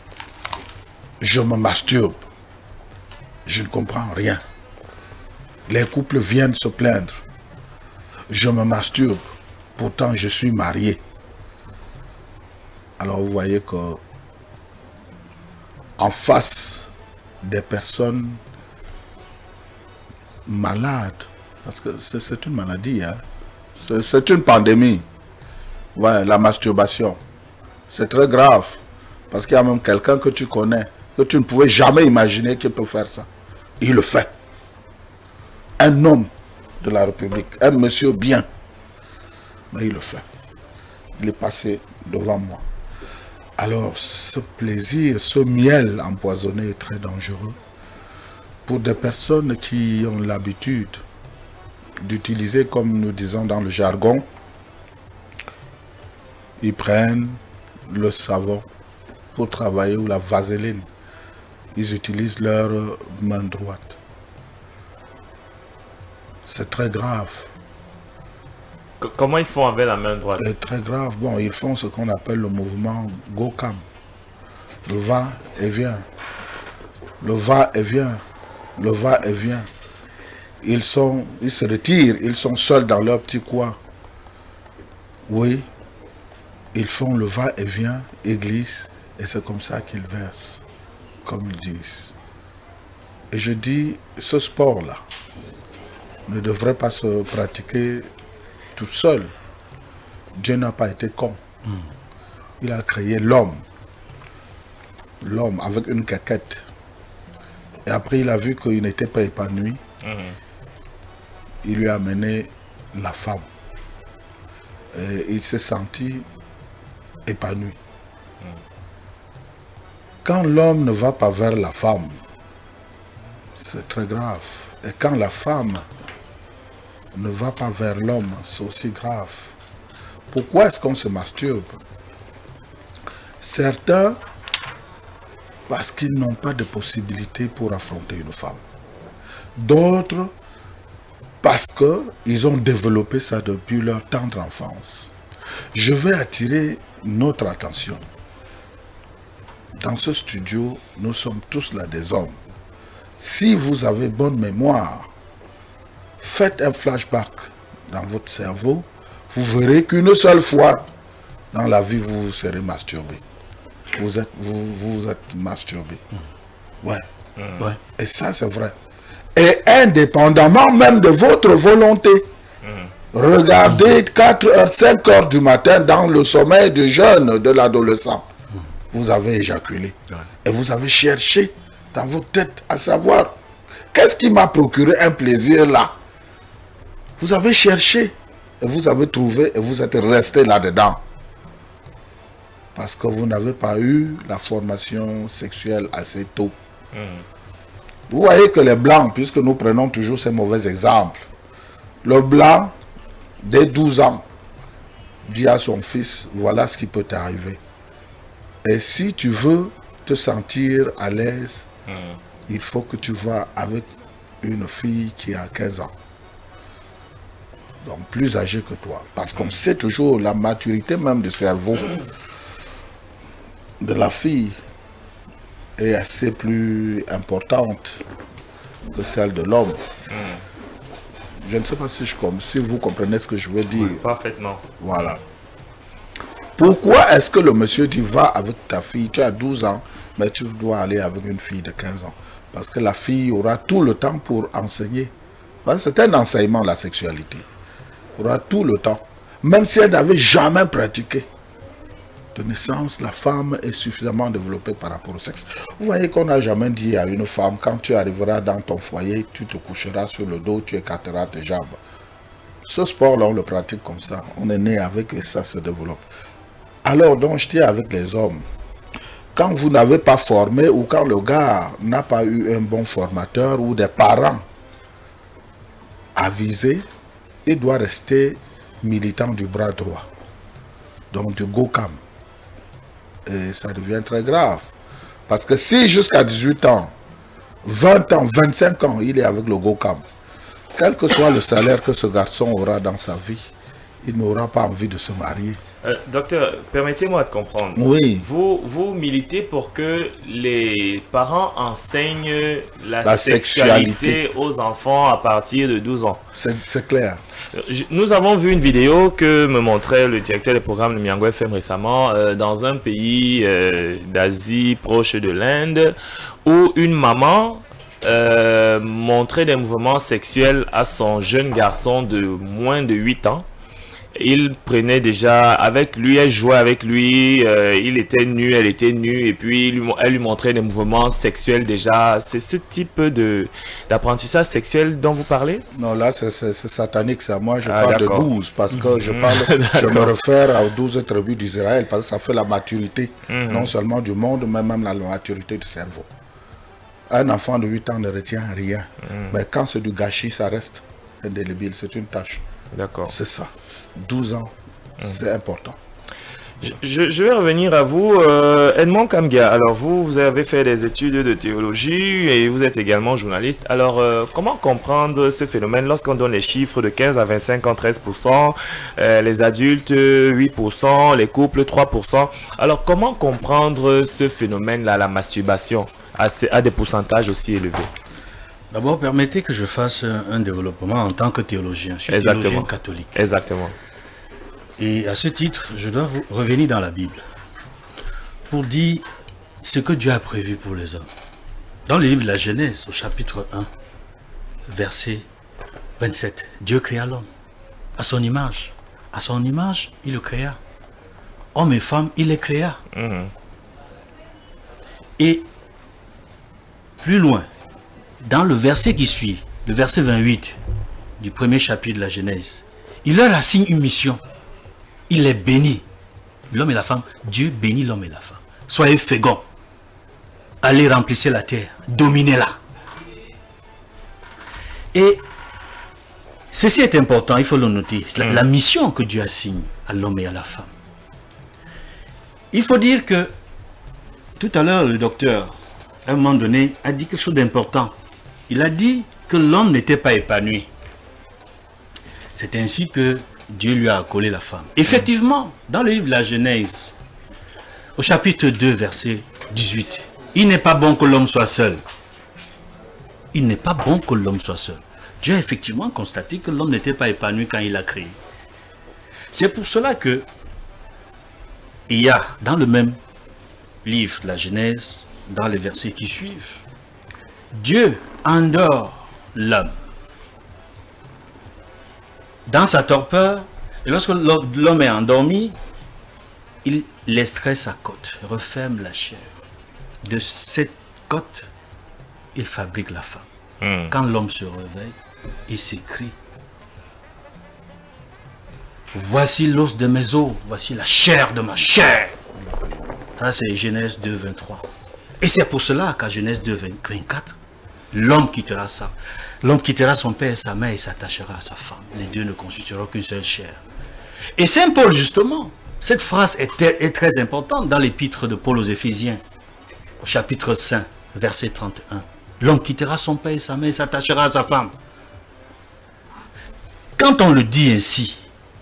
G: je me masturbe. Je ne comprends rien. Les couples viennent se plaindre. Je me masturbe. Pourtant, je suis marié. Alors, vous voyez que en face des personnes malades, parce que c'est une maladie, hein? C'est une pandémie. Ouais, la masturbation. C'est très grave. Parce qu'il y a même quelqu'un que tu connais, que tu ne pouvais jamais imaginer qu'il peut faire ça. Il le fait. Un homme de la République, un monsieur bien. Mais il le fait. Il est passé devant moi. Alors, ce plaisir, ce miel empoisonné est très dangereux pour des personnes qui ont l'habitude d'utiliser, comme nous disons dans le jargon, ils prennent le savon pour travailler ou la vaseline. Ils utilisent leur main droite. C'est très grave.
C: Comment ils font avec la main droite?
G: C'est très grave. Bon, ils font ce qu'on appelle le mouvement Gokam. Le va et vient. Le va et vient. Le va et vient. Ils se retirent, ils sont seuls dans leur petit coin. Oui, ils font le va-et-vient, ils glissent, et c'est comme ça qu'ils versent, comme ils disent. Et je dis, ce sport-là ne devrait pas se pratiquer tout seul. Dieu n'a pas été con. Il a créé l'homme. L'homme avec une caquette. Et après, il a vu qu'il n'était pas épanoui. Il lui a amené la femme. Et il s'est senti épanoui. Quand l'homme ne va pas vers la femme, c'est très grave. Et quand la femme ne va pas vers l'homme, c'est aussi grave. Pourquoi est-ce qu'on se masturbe? Certains, parce qu'ils n'ont pas de possibilité pour affronter une femme. D'autres, parce qu'ils ont développé ça depuis leur tendre enfance. Je vais attirer notre attention. Dans ce studio, nous sommes tous là des hommes. Si vous avez bonne mémoire, faites un flashback dans votre cerveau, vous verrez qu'une seule fois dans la vie, vous serez masturbé. Vous êtes masturbé. Ouais. Et ça, c'est vrai. Et indépendamment même de votre volonté, regardez 4 heures, 5 heures du matin dans le sommeil du jeune, de l'adolescent. Vous avez éjaculé. Et vous avez cherché dans votre tête à savoir qu'est-ce qui m'a procuré un plaisir là. Vous avez cherché et vous avez trouvé et vous êtes resté là-dedans. Parce que vous n'avez pas eu la formation sexuelle assez tôt. Vous voyez que les blancs, puisque nous prenons toujours ces mauvais exemples, le blanc, dès 12 ans, dit à son fils, voilà ce qui peut t'arriver. Et si tu veux te sentir à l'aise, il faut que tu vas avec une fille qui a 15 ans. Donc plus âgée que toi. Parce qu'on sait toujours la maturité même du cerveau de la fille est assez plus importante que celle de l'homme. Je ne sais pas si vous comprenez ce que je veux dire.
C: Oui, parfaitement.
G: Voilà. Pourquoi est-ce que le monsieur dit va avec ta fille, tu as 12 ans, mais tu dois aller avec une fille de 15 ans? Parce que la fille aura tout le temps pour enseigner. C'est un enseignement, la sexualité. Elle aura tout le temps. Même si elle n'avait jamais pratiqué. De naissance, la femme est suffisamment développée par rapport au sexe. Vous voyez qu'on n'a jamais dit à une femme, quand tu arriveras dans ton foyer, tu te coucheras sur le dos, tu écarteras tes jambes. Ce sport-là, on le pratique comme ça. On est né avec et ça se développe. Alors, donc, je dis avec les hommes, quand vous n'avez pas formé ou quand le gars n'a pas eu un bon formateur ou des parents avisés, il doit rester militant du bras droit, donc du GOCAM. Et ça devient très grave. Parce que si jusqu'à 18 ans, 20 ans, 25 ans, il est avec le GOCAM, quel que soit le salaire que ce garçon aura dans sa vie, il n'aura pas envie de se marier.
C: Docteur, permettez-moi de comprendre.
G: Oui.
C: Vous militez pour que les parents enseignent la sexualité aux enfants à partir de 12 ans.
G: C'est clair.
C: Nous avons vu une vidéo que me montrait le directeur des programmes de Miango FM récemment dans un pays d'Asie proche de l'Inde où une maman montrait des mouvements sexuels à son jeune garçon de moins de 8 ans. Il prenait déjà avec lui, elle jouait avec lui, il était nu, elle était nue, et puis elle lui montrait des mouvements sexuels déjà. C'est ce type d'apprentissage sexuel dont vous parlez?
G: Non, là c'est satanique ça. Moi je parle de 12 parce que je me réfère aux 12 tribus d'Israël parce que ça fait la maturité, non seulement du monde, mais même la maturité du cerveau. Un enfant de 8 ans ne retient rien, mais quand c'est du gâchis, ça reste indélébile, c'est une tâche.
C: D'accord.
G: C'est ça. 12 ans, c'est important.
C: Je vais revenir à vous, Edmond Kamgia. Alors vous avez fait des études de théologie et vous êtes également journaliste. Alors comment comprendre ce phénomène lorsqu'on donne les chiffres de 15 à 25 ans, 13%, les adultes 8%, les couples 3%. Alors comment comprendre ce phénomène-là, la masturbation, à des pourcentages aussi élevés?
E: D'abord, permettez que je fasse un développement en tant que théologien. Je suis théologien catholique.
C: Exactement.
E: Et à ce titre, je dois revenir dans la Bible pour dire ce que Dieu a prévu pour les hommes. Dans le livre de la Genèse, au chapitre 1, verset 27, Dieu créa l'homme à son image. À son image, il le créa. Hommes et femmes, il les créa. Et plus loin, dans le verset qui suit, le verset 28 du premier chapitre de la Genèse, il leur assigne une mission. Il les bénit. L'homme et la femme, Dieu bénit l'homme et la femme. Soyez féconds. Allez remplissez la terre. Dominez-la. Et ceci est important, il faut le noter. La mission que Dieu assigne à l'homme et à la femme. Il faut dire que tout à l'heure, le docteur, à un moment donné, a dit quelque chose d'important. Il a dit que l'homme n'était pas épanoui. C'est ainsi que Dieu lui a accolé la femme. Effectivement, dans le livre de la Genèse, au chapitre 2, verset 18, il n'est pas bon que l'homme soit seul. Il n'est pas bon que l'homme soit seul. Dieu a effectivement constaté que l'homme n'était pas épanoui quand il l'a créé. C'est pour cela que il y a dans le même livre de la Genèse, dans les versets qui suivent, Dieu endort l'homme dans sa torpeur, et lorsque l'homme est endormi, il laisserait sa côte, referme la chair. De cette côte, il fabrique la femme. Quand l'homme se réveille, il s'écrie: voici l'os de mes os, voici la chair de ma chair. Ça, c'est Genèse 2, 23. Et c'est pour cela qu'à Genèse 2, 24, l'homme quittera ça. L'homme quittera son père et sa mère et s'attachera à sa femme. Les deux ne constitueront qu'une seule chair. Et Saint Paul, justement, cette phrase est très importante dans l'épître de Paul aux Éphésiens, au chapitre 5, verset 31. L'homme quittera son père et sa mère et s'attachera à sa femme. Quand on le dit ainsi,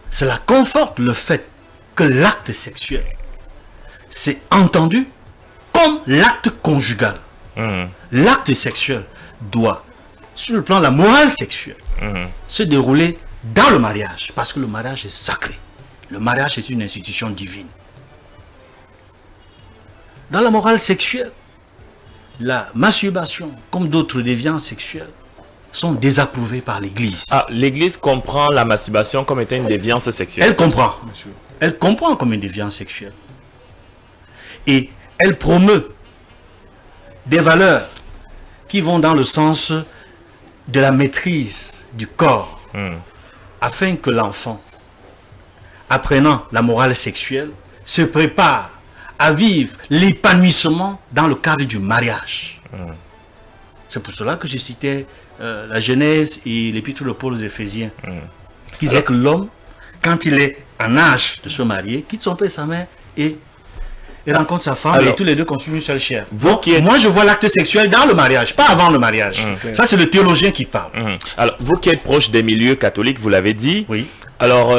E: cela conforte le fait que l'acte sexuel, c'est entendu comme l'acte conjugal. L'acte sexuel doit, sur le plan de la morale sexuelle, se dérouler dans le mariage, parce que le mariage est sacré. Le mariage est une institution divine. Dans la morale sexuelle, la masturbation, comme d'autres déviances sexuelles, sont désapprouvées par l'Église.
C: Ah, l'Église comprend la masturbation comme étant une déviance sexuelle.
E: Elle comprend. Elle comprend comme une déviance sexuelle. Et elle promeut des valeurs qui vont dans le sens de la maîtrise du corps, afin que l'enfant, apprenant la morale sexuelle, se prépare à vivre l'épanouissement dans le cadre du mariage. C'est pour cela que je citais la Genèse et l'épître de Paul aux Éphésiens, qui disait que l'homme, quand il est en âge de se marier, quitte son père et sa mère et rencontre sa femme. Alors, et tous les deux constituent une seule chair. Moi, je vois l'acte sexuel dans le mariage, pas avant le mariage. Ça, c'est le théologien qui parle.
C: Alors, vous qui êtes proche des milieux catholiques, vous l'avez dit.
E: Oui.
C: Alors,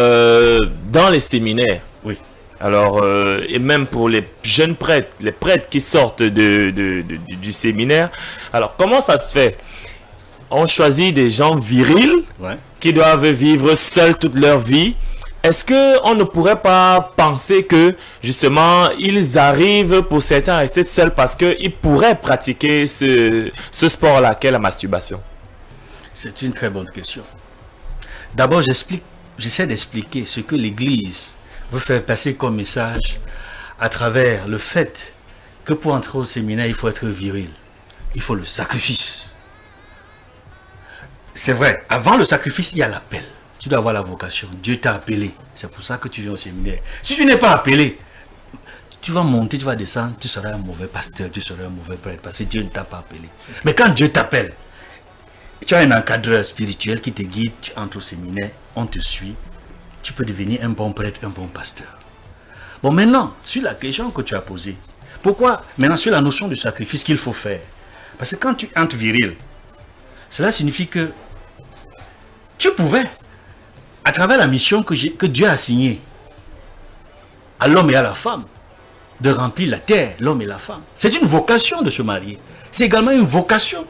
C: dans les séminaires,
E: oui.
C: Alors, et même pour les jeunes prêtres, les prêtres qui sortent du séminaire, alors comment ça se fait? On choisit des gens virils, qui doivent vivre seuls toute leur vie. Est-ce qu'on ne pourrait pas penser que, justement, ils arrivent pour certains à rester seuls parce qu'ils pourraient pratiquer ce sport-là, qu'est la masturbation?
E: C'est une très bonne question. D'abord, j'essaie d'expliquer ce que l'Église veut faire passer comme message à travers le fait que pour entrer au séminaire, il faut être viril. Il faut le sacrifice. C'est vrai, avant le sacrifice, il y a l'appel. Tu dois avoir la vocation. Dieu t'a appelé. C'est pour ça que tu viens au séminaire. Si tu n'es pas appelé, tu vas monter, tu vas descendre, tu seras un mauvais pasteur, tu seras un mauvais prêtre, parce que Dieu ne t'a pas appelé. Mais quand Dieu t'appelle, tu as un encadreur spirituel qui te guide, tu entres au séminaire, on te suit, tu peux devenir un bon prêtre, un bon pasteur. Bon, maintenant, sur la question que tu as posée, pourquoi, maintenant sur la notion du sacrifice qu'il faut faire? Parce que quand tu entres viril, cela signifie que tu pouvais, à travers la mission que Dieu a assignée à l'homme et à la femme, de remplir la terre, l'homme et la femme. C'est une vocation de se marier. C'est également une vocation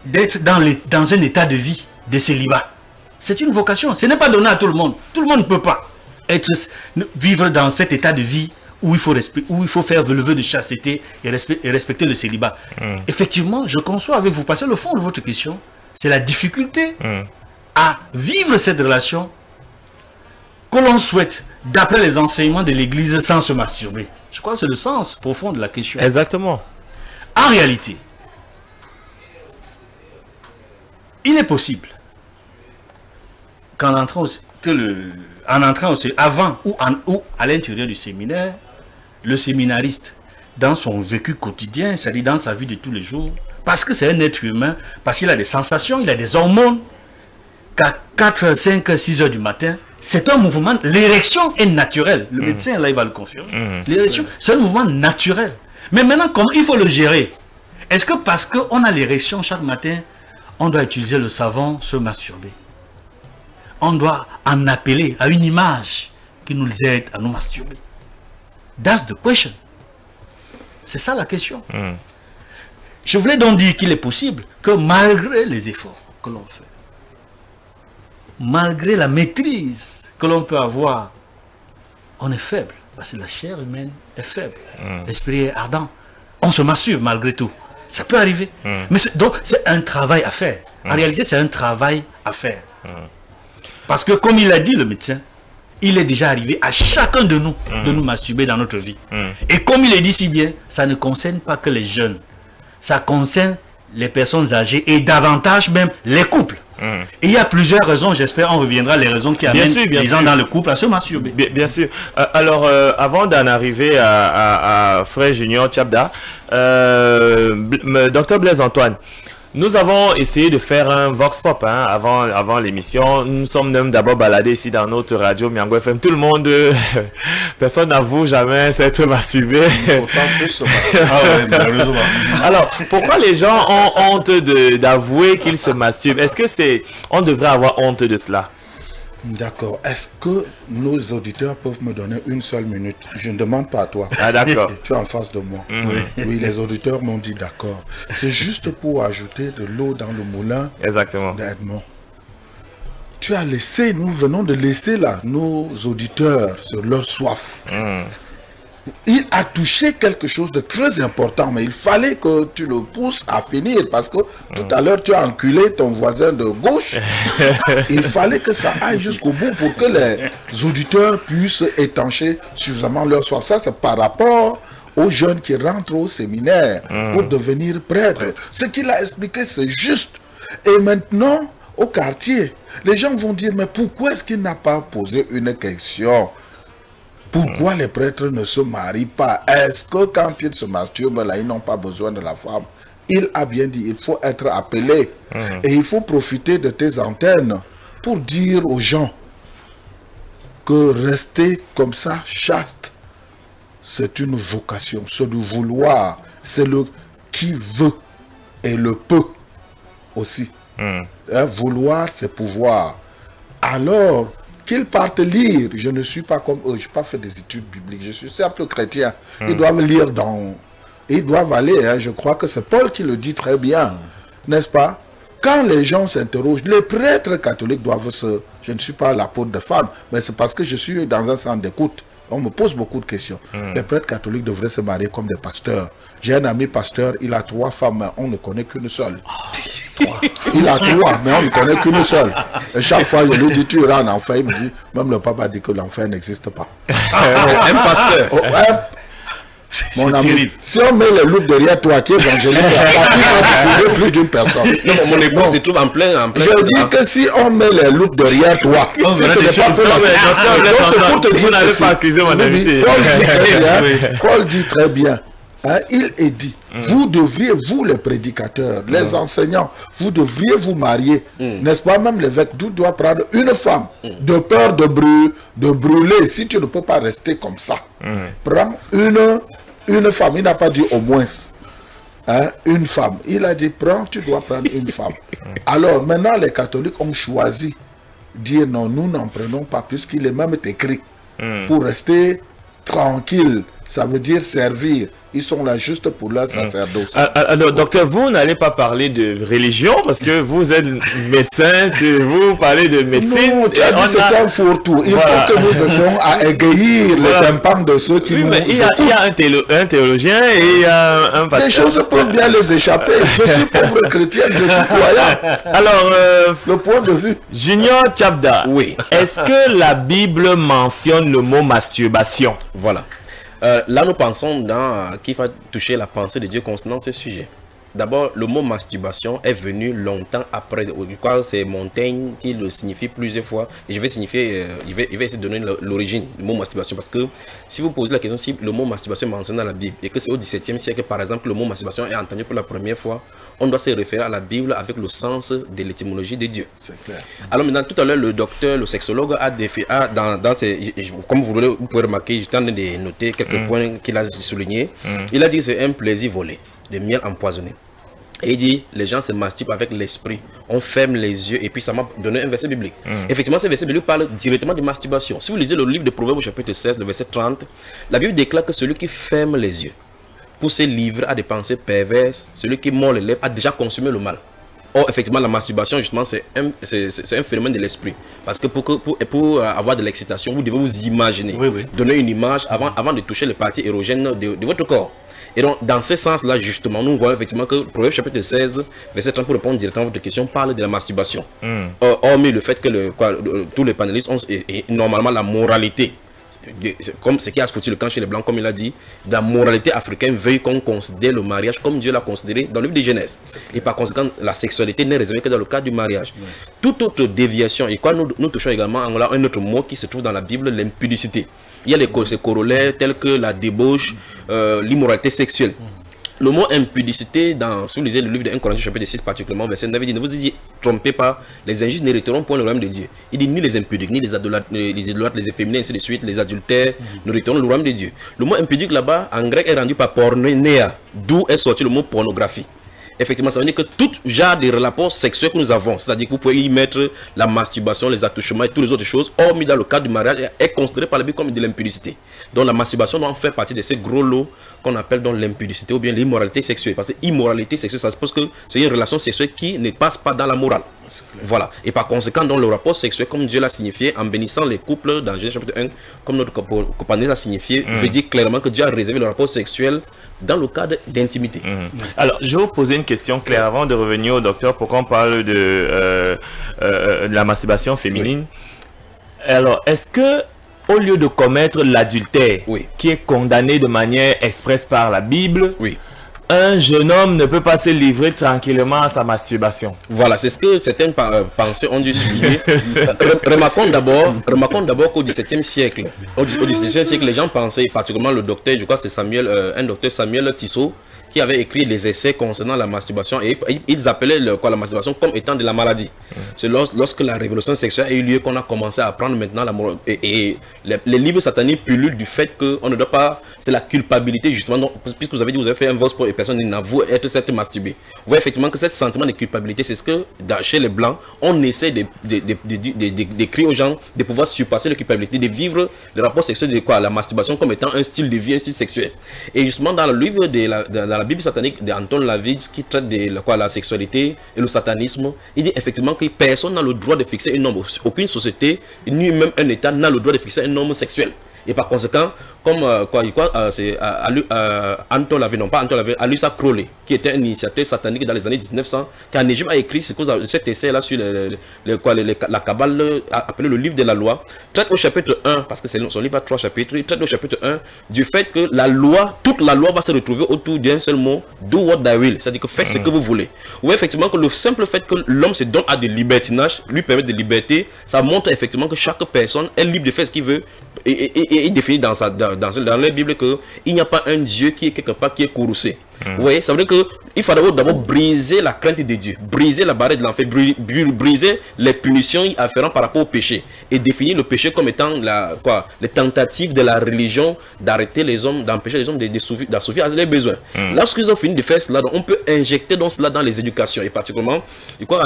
E: d'être dans un état de vie, de célibat. C'est une vocation. Ce n'est pas donné à tout le monde. Tout le monde ne peut pas. vivre dans cet état de vie où il faut faire le vœu de chasteté et respecter le célibat. Effectivement, je conçois avec vous, parce que le fond de votre question, c'est la difficulté à vivre cette relation que l'on souhaite, d'après les enseignements de l'Église, sans se masturber. Je crois que c'est le sens profond de la question.
C: Exactement.
E: En réalité, il est possible qu'en entrant avant ou à l'intérieur du séminaire, le séminariste, dans son vécu quotidien, c'est-à-dire dans sa vie de tous les jours, parce que c'est un être humain, parce qu'il a des sensations, il a des hormones, qu'à 4, 5, 6 heures du matin, c'est un mouvement, l'érection est naturelle. Le médecin, là, il va le confirmer. L'érection, c'est un mouvement naturel. Mais maintenant, comment il faut le gérer? Est-ce que parce qu'on a l'érection chaque matin, on doit utiliser le savon, se masturber? On doit en appeler à une image qui nous aide à nous masturber. That's the question. C'est ça la question. Je voulais donc dire qu'il est possible que malgré les efforts que l'on fait, malgré la maîtrise que l'on peut avoir, on est faible. Parce que la chair humaine est faible. L'esprit est ardent. On se masturbe malgré tout. Ça peut arriver. Mais donc, c'est un travail à faire. En réalité, c'est un travail à faire. Parce que, comme il a dit le médecin, il est déjà arrivé à chacun de nous de nous masturber dans notre vie. Et comme il est dit si bien, ça ne concerne pas que les jeunes. Ça concerne les personnes âgées et davantage même les couples. Et il y a plusieurs raisons, j'espère on reviendra les raisons qui amènent les gens dans le couple à se masturber.
C: Bien sûr. Alors, avant d'en arriver à Frère Junior Tchabda, Dr Blaise Antoine, nous avons essayé de faire un vox pop avant l'émission. Nous sommes même d'abord baladés ici dans notre radio Miango FM. Tout le monde, personne n'avoue jamais s'être masturbé. Alors, pourquoi les gens ont honte d'avouer qu'ils se masturbent? Est-ce que on devrait avoir honte de cela?
G: D'accord. Est-ce que nos auditeurs peuvent me donner une seule minute? Je ne demande pas à toi.
C: Ah, d'accord.
G: Tu es en face de moi. Oui, les auditeurs m'ont dit d'accord. C'est juste pour ajouter de l'eau dans le moulin.
C: Exactement.
G: d'Edmond. Tu as laissé, nous venons de laisser là nos auditeurs sur leur soif. Il a touché quelque chose de très important, mais il fallait que tu le pousses à finir parce que tout à l'heure tu as enculé ton voisin de gauche. Il fallait que ça aille jusqu'au bout pour que les auditeurs puissent étancher suffisamment leur soif. Ça, c'est par rapport aux jeunes qui rentrent au séminaire pour devenir prêtres. Ce qu'il a expliqué, c'est juste. Et maintenant, au quartier, les gens vont dire, mais pourquoi est-ce qu'il n'a pas posé une question? Pourquoi les prêtres ne se marient pas? Est-ce que quand ils se masturbent, là, ils n'ont pas besoin de la femme? Il a bien dit, il faut être appelé. Et il faut profiter de tes antennes pour dire aux gens que rester comme ça, chaste, c'est une vocation. C'est le vouloir. C'est le qui veut et le peut aussi. Vouloir, c'est pouvoir. Alors, qu'ils partent lire. Je ne suis pas comme eux, je n'ai pas fait des études bibliques, je suis simple chrétien. Ils doivent lire ils doivent aller, je crois que c'est Paul qui le dit très bien, n'est-ce pas? Quand les gens s'interrogent, les prêtres catholiques doivent je ne suis pas l'apôtre de femmes, mais c'est parce que je suis dans un centre d'écoute. On me pose beaucoup de questions. Les prêtres catholiques devraient se marier comme des pasteurs. J'ai un ami pasteur, il a 3 femmes, mais on ne connaît qu'une seule. Il a 3, mais on ne connaît qu'une seule. Et chaque fois, je lui dis, tu iras en enfer. Il me dit, même le pape a dit que l'enfer n'existe pas.
F: Un pasteur.
G: Mon ami, terrible. Si on met les loups derrière toi qui est évangéliste, tu ne plus d'une personne.
F: Non, mon épouse se trouve en plein.
G: Je dis que si on met les loups derrière toi, si ce n'est pas pour te dire, vous n'avez pas accusé mon invité. Paul dit très bien. Il est dit, vous devriez, vous les prédicateurs, les enseignants, vous devriez vous marier. N'est-ce pas? Même l'évêque doit prendre une femme de peur de brûler. Si tu ne peux pas rester comme ça, prends une femme. Il n'a pas dit au moins une femme. Il a dit, tu dois prendre une femme. Alors maintenant, les catholiques ont choisi de dire non, nous n'en prenons pas, puisqu'il est même écrit pour rester tranquille Ça veut dire servir. Ils sont là juste pour leur sacerdoce.
C: Alors, docteur, vous n'allez pas parler de religion parce que vous êtes médecin, vous parlez de médecine.
G: Non, tu as dit c'est un fourre-tout. Il faut que nous essayions à égayer les tympans de ceux qui nous écoutent.
C: Il y a un théologien et il y a un pasteur.
G: Les choses peuvent bien les échapper. Je suis pauvre chrétien, je suis croyant.
C: Alors,
G: le point de vue.
C: Junior Tchabda,
F: oui.
C: Est-ce que la Bible mentionne le mot masturbation?
F: Voilà. Là, nous pensons qu'il va toucher la pensée de Dieu concernant ce sujet. D'abord, le mot masturbation est venu longtemps après. C'est Montaigne qui le signifie plusieurs fois. Et je vais signifier, il va essayer de donner l'origine du mot masturbation. Parce que si vous posez la question si le mot masturbation est mentionné dans la Bible et que c'est au XVIIe siècle, par exemple, le mot masturbation est entendu pour la première fois, on doit se référer à la Bible avec le sens de l'étymologie de Dieu.
G: C'est clair.
F: Alors maintenant, tout à l'heure, le docteur, le sexologue comme vous pouvez remarquer, j'ai tenté de noter quelques points qu'il a soulignés. Il a dit que c'est un plaisir volé, de miel empoisonné. Et il dit, les gens se masturbent avec l'esprit. On ferme les yeux et puis ça m'a donné un verset biblique. Effectivement, ce verset biblique parle directement de masturbation. Si vous lisez le livre de Proverbes au chapitre 16, le verset 30, la Bible déclare que celui qui ferme les yeux pour se livrer à des pensées perverses, celui qui mord les lèvres a déjà consumé le mal. Or, effectivement, la masturbation, justement, c'est un phénomène de l'esprit. Parce que pour avoir de l'excitation, vous devez vous imaginer, donner une image avant de toucher les parties érogènes de votre corps. Et donc, dans ce sens-là, justement, nous voyons effectivement que Proverbe chapitre 16, verset 30, pour répondre directement à votre question, parle de la masturbation. Hormis le fait que tous les panélistes ont normalement la moralité, comme ce qui a foutu le camp chez les Blancs, comme il a dit, la moralité africaine veut qu'on considère le mariage comme Dieu l'a considéré dans le livre de Genèse. Et par conséquent, la sexualité n'est réservée que dans le cadre du mariage. Toute autre déviation, et quoi nous touchons également un autre mot qui se trouve dans la Bible, l'impudicité. Il y a ces corollaires tels que la débauche, l'immoralité sexuelle. Le mot impudicité, si vous lisez le livre de 1 Corinthiens chapitre 6 particulièrement, verset 9, il dit, ne vous y trompez pas, les injustes n'hériteront point le royaume de Dieu. Il dit, ni les impudiques, ni les idolâtres, les efféminés, ainsi de suite, les adultères, n'hériteront le royaume de Dieu. Le mot impudique là-bas, en grec, est rendu par pornéia, d'où est sorti le mot pornographie. Effectivement, ça veut dire que tout genre de rapports sexuels que nous avons, c'est-à-dire que vous pouvez y mettre la masturbation, les attouchements et toutes les autres choses, hormis dans le cadre du mariage, est considéré par la Bible comme de l'impudicité. Donc la masturbation doit en faire partie de ces gros lots qu'on appelle donc l'impudicité ou bien l'immoralité sexuelle. Parce que immoralité sexuelle, ça suppose que c'est une relation sexuelle qui ne passe pas dans la morale. Voilà. Et par conséquent, dans le rapport sexuel, comme Dieu l'a signifié, en bénissant les couples dans Genèse chapitre 1, comme notre compagnie l'a signifié, veut dire clairement que Dieu a réservé le rapport sexuel dans le cadre d'intimité.
C: Alors, je vais vous poser une question claire avant de revenir au docteur pour qu'on parle de la masturbation féminine. Alors, est-ce que au lieu de commettre l'adultère, qui est condamné de manière expresse par la Bible, un jeune homme ne peut pas se livrer tranquillement à sa masturbation? Voilà, c'est ce que certaines pensées ont dû souligner. Remarquons d'abord qu'au XVIIe siècle, les gens pensaient, particulièrement le docteur, je crois que c'est un docteur Samuel Tissot, qui avait écrit les essais concernant la masturbation, et ils appelaient la masturbation comme étant de la maladie. C'est lorsque la révolution sexuelle a eu lieu qu'on a commencé à apprendre maintenant les livres sataniques pullulent du fait qu'on ne doit pas, c'est la culpabilité justement, donc, puisque vous avez dit, vous avez fait un vox pour et personne n'avoue être cette masturbée. Vous voyez effectivement que ce sentiment de culpabilité, c'est ce que chez les Blancs, on essaie d'écrire aux gens de pouvoir surpasser la culpabilité, de vivre le rapport sexuel de la masturbation comme étant un style de vie, un style sexuel. Et justement dans le livre de la Bible satanique d'Anton LaVey qui traite de la sexualité et le satanisme, il dit effectivement que personne n'a le droit de fixer une norme. Aucune société, ni même un État n'a le droit de fixer une norme sexuelle. Et par conséquent, comme c'est Anton LaVey, non pas Anton LaVey, Alyssa Crowley, qui était un initiateur satanique dans les années 1900, qui en Égypte a écrit cet essai-là sur la Kabbale, appelé le livre de la loi, traite au chapitre 1, parce que son livre a 3 chapitres, il traite au chapitre 1 du fait que la loi, toute la loi va se retrouver autour d'un seul mot, do what thou will, c'est-à-dire que faites ce que vous voulez. Vous voyez effectivement que le simple fait que l'homme se donne à des libertinages, lui permet de liberté, ça montre effectivement que chaque personne est libre de faire ce qu'il veut, et définit dans la Bible qu'il n'y a pas un Dieu qui est quelque part qui est courroucé. Vous voyez, ça veut dire que
F: il faut d'abord briser la crainte de Dieu, briser la barrière de l'enfer, briser les punitions afférentes par rapport au péché et définir le péché comme étant les tentatives de la religion d'arrêter les hommes, d'empêcher les hommes d'assouvir les besoins. Lorsqu'ils ont fini de faire cela, donc, on peut injecter donc cela dans les éducations et particulièrement, je crois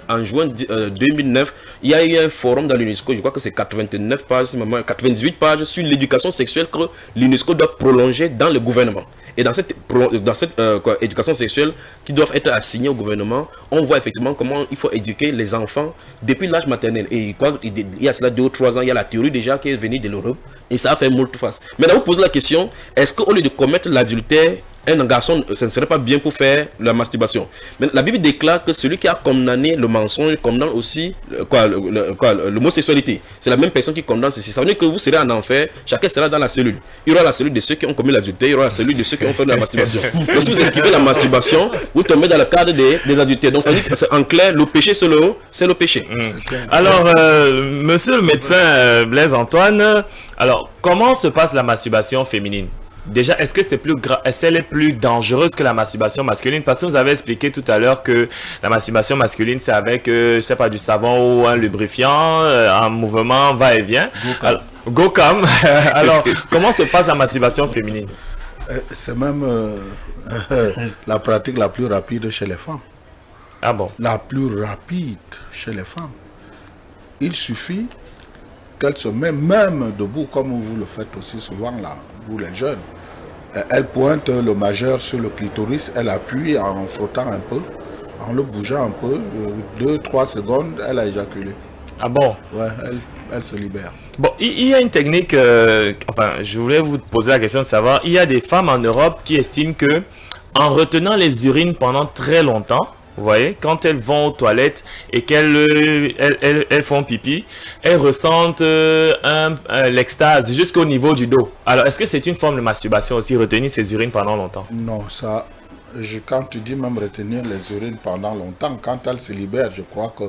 F: en juin 2009, il y a eu un forum dans l'UNESCO, je crois que c'est 89 pages, 98 pages sur l'éducation sexuelle que l'UNESCO doit prolonger dans le gouvernement. Et dans cette éducation sexuelle qui doit être assignée au gouvernement, on voit effectivement comment il faut éduquer les enfants depuis l'âge maternel. Et il y a cela 2 ou 3 ans, il y a la théorie déjà qui est venue de l'Europe et ça a fait moult face. Maintenant, vous posez la question, est-ce qu'au lieu de commettre l'adultère, un garçon, ce ne serait pas bien pour faire la masturbation? Mais la Bible déclare que celui qui a condamné le mensonge condamne aussi l'homosexualité. C'est la même personne qui condamne ceci. Ça veut dire que vous serez en enfer, chacun sera dans la cellule. Il y aura la cellule de ceux qui ont commis l'adultère, il y aura la cellule de ceux qui ont fait de la masturbation. Donc si vous esquivez la masturbation, vous tombez dans le cadre des adultères. Donc ça veut dire que en clair, le péché c'est le péché.
C: Alors, monsieur le médecin Blaise Antoine, alors comment se passe la masturbation féminine? Déjà, est-ce que elle est plus dangereuse que la masturbation masculine? Parce que vous avez expliqué tout à l'heure que la masturbation masculine, c'est avec, je sais pas, du savon ou un lubrifiant, un mouvement va-et-vient. Go-cam. Alors, comment se passe la masturbation féminine?
G: C'est même la pratique la plus rapide chez les femmes.
C: Ah bon? La
G: plus rapide chez les femmes. Il suffit qu'elle se met même debout, comme vous le faites aussi souvent là, vous les jeunes. Elle pointe le majeur sur le clitoris, elle appuie en frottant un peu, en le bougeant un peu, 2-3 secondes, elle a éjaculé.
C: Ah bon?
G: Ouais, elle se libère.
C: Bon, il y a une technique, enfin, je voulais vous poser la question de savoir, il y a des femmes en Europe qui estiment que en retenant les urines pendant très longtemps, vous voyez, quand elles vont aux toilettes et qu'elles font pipi, elles ressentent l'extase jusqu'au niveau du dos. Alors, est-ce que c'est une forme de masturbation aussi, retenir ses urines pendant longtemps?
G: Non, ça, quand tu dis même retenir les urines pendant longtemps, quand elles se libèrent, je crois que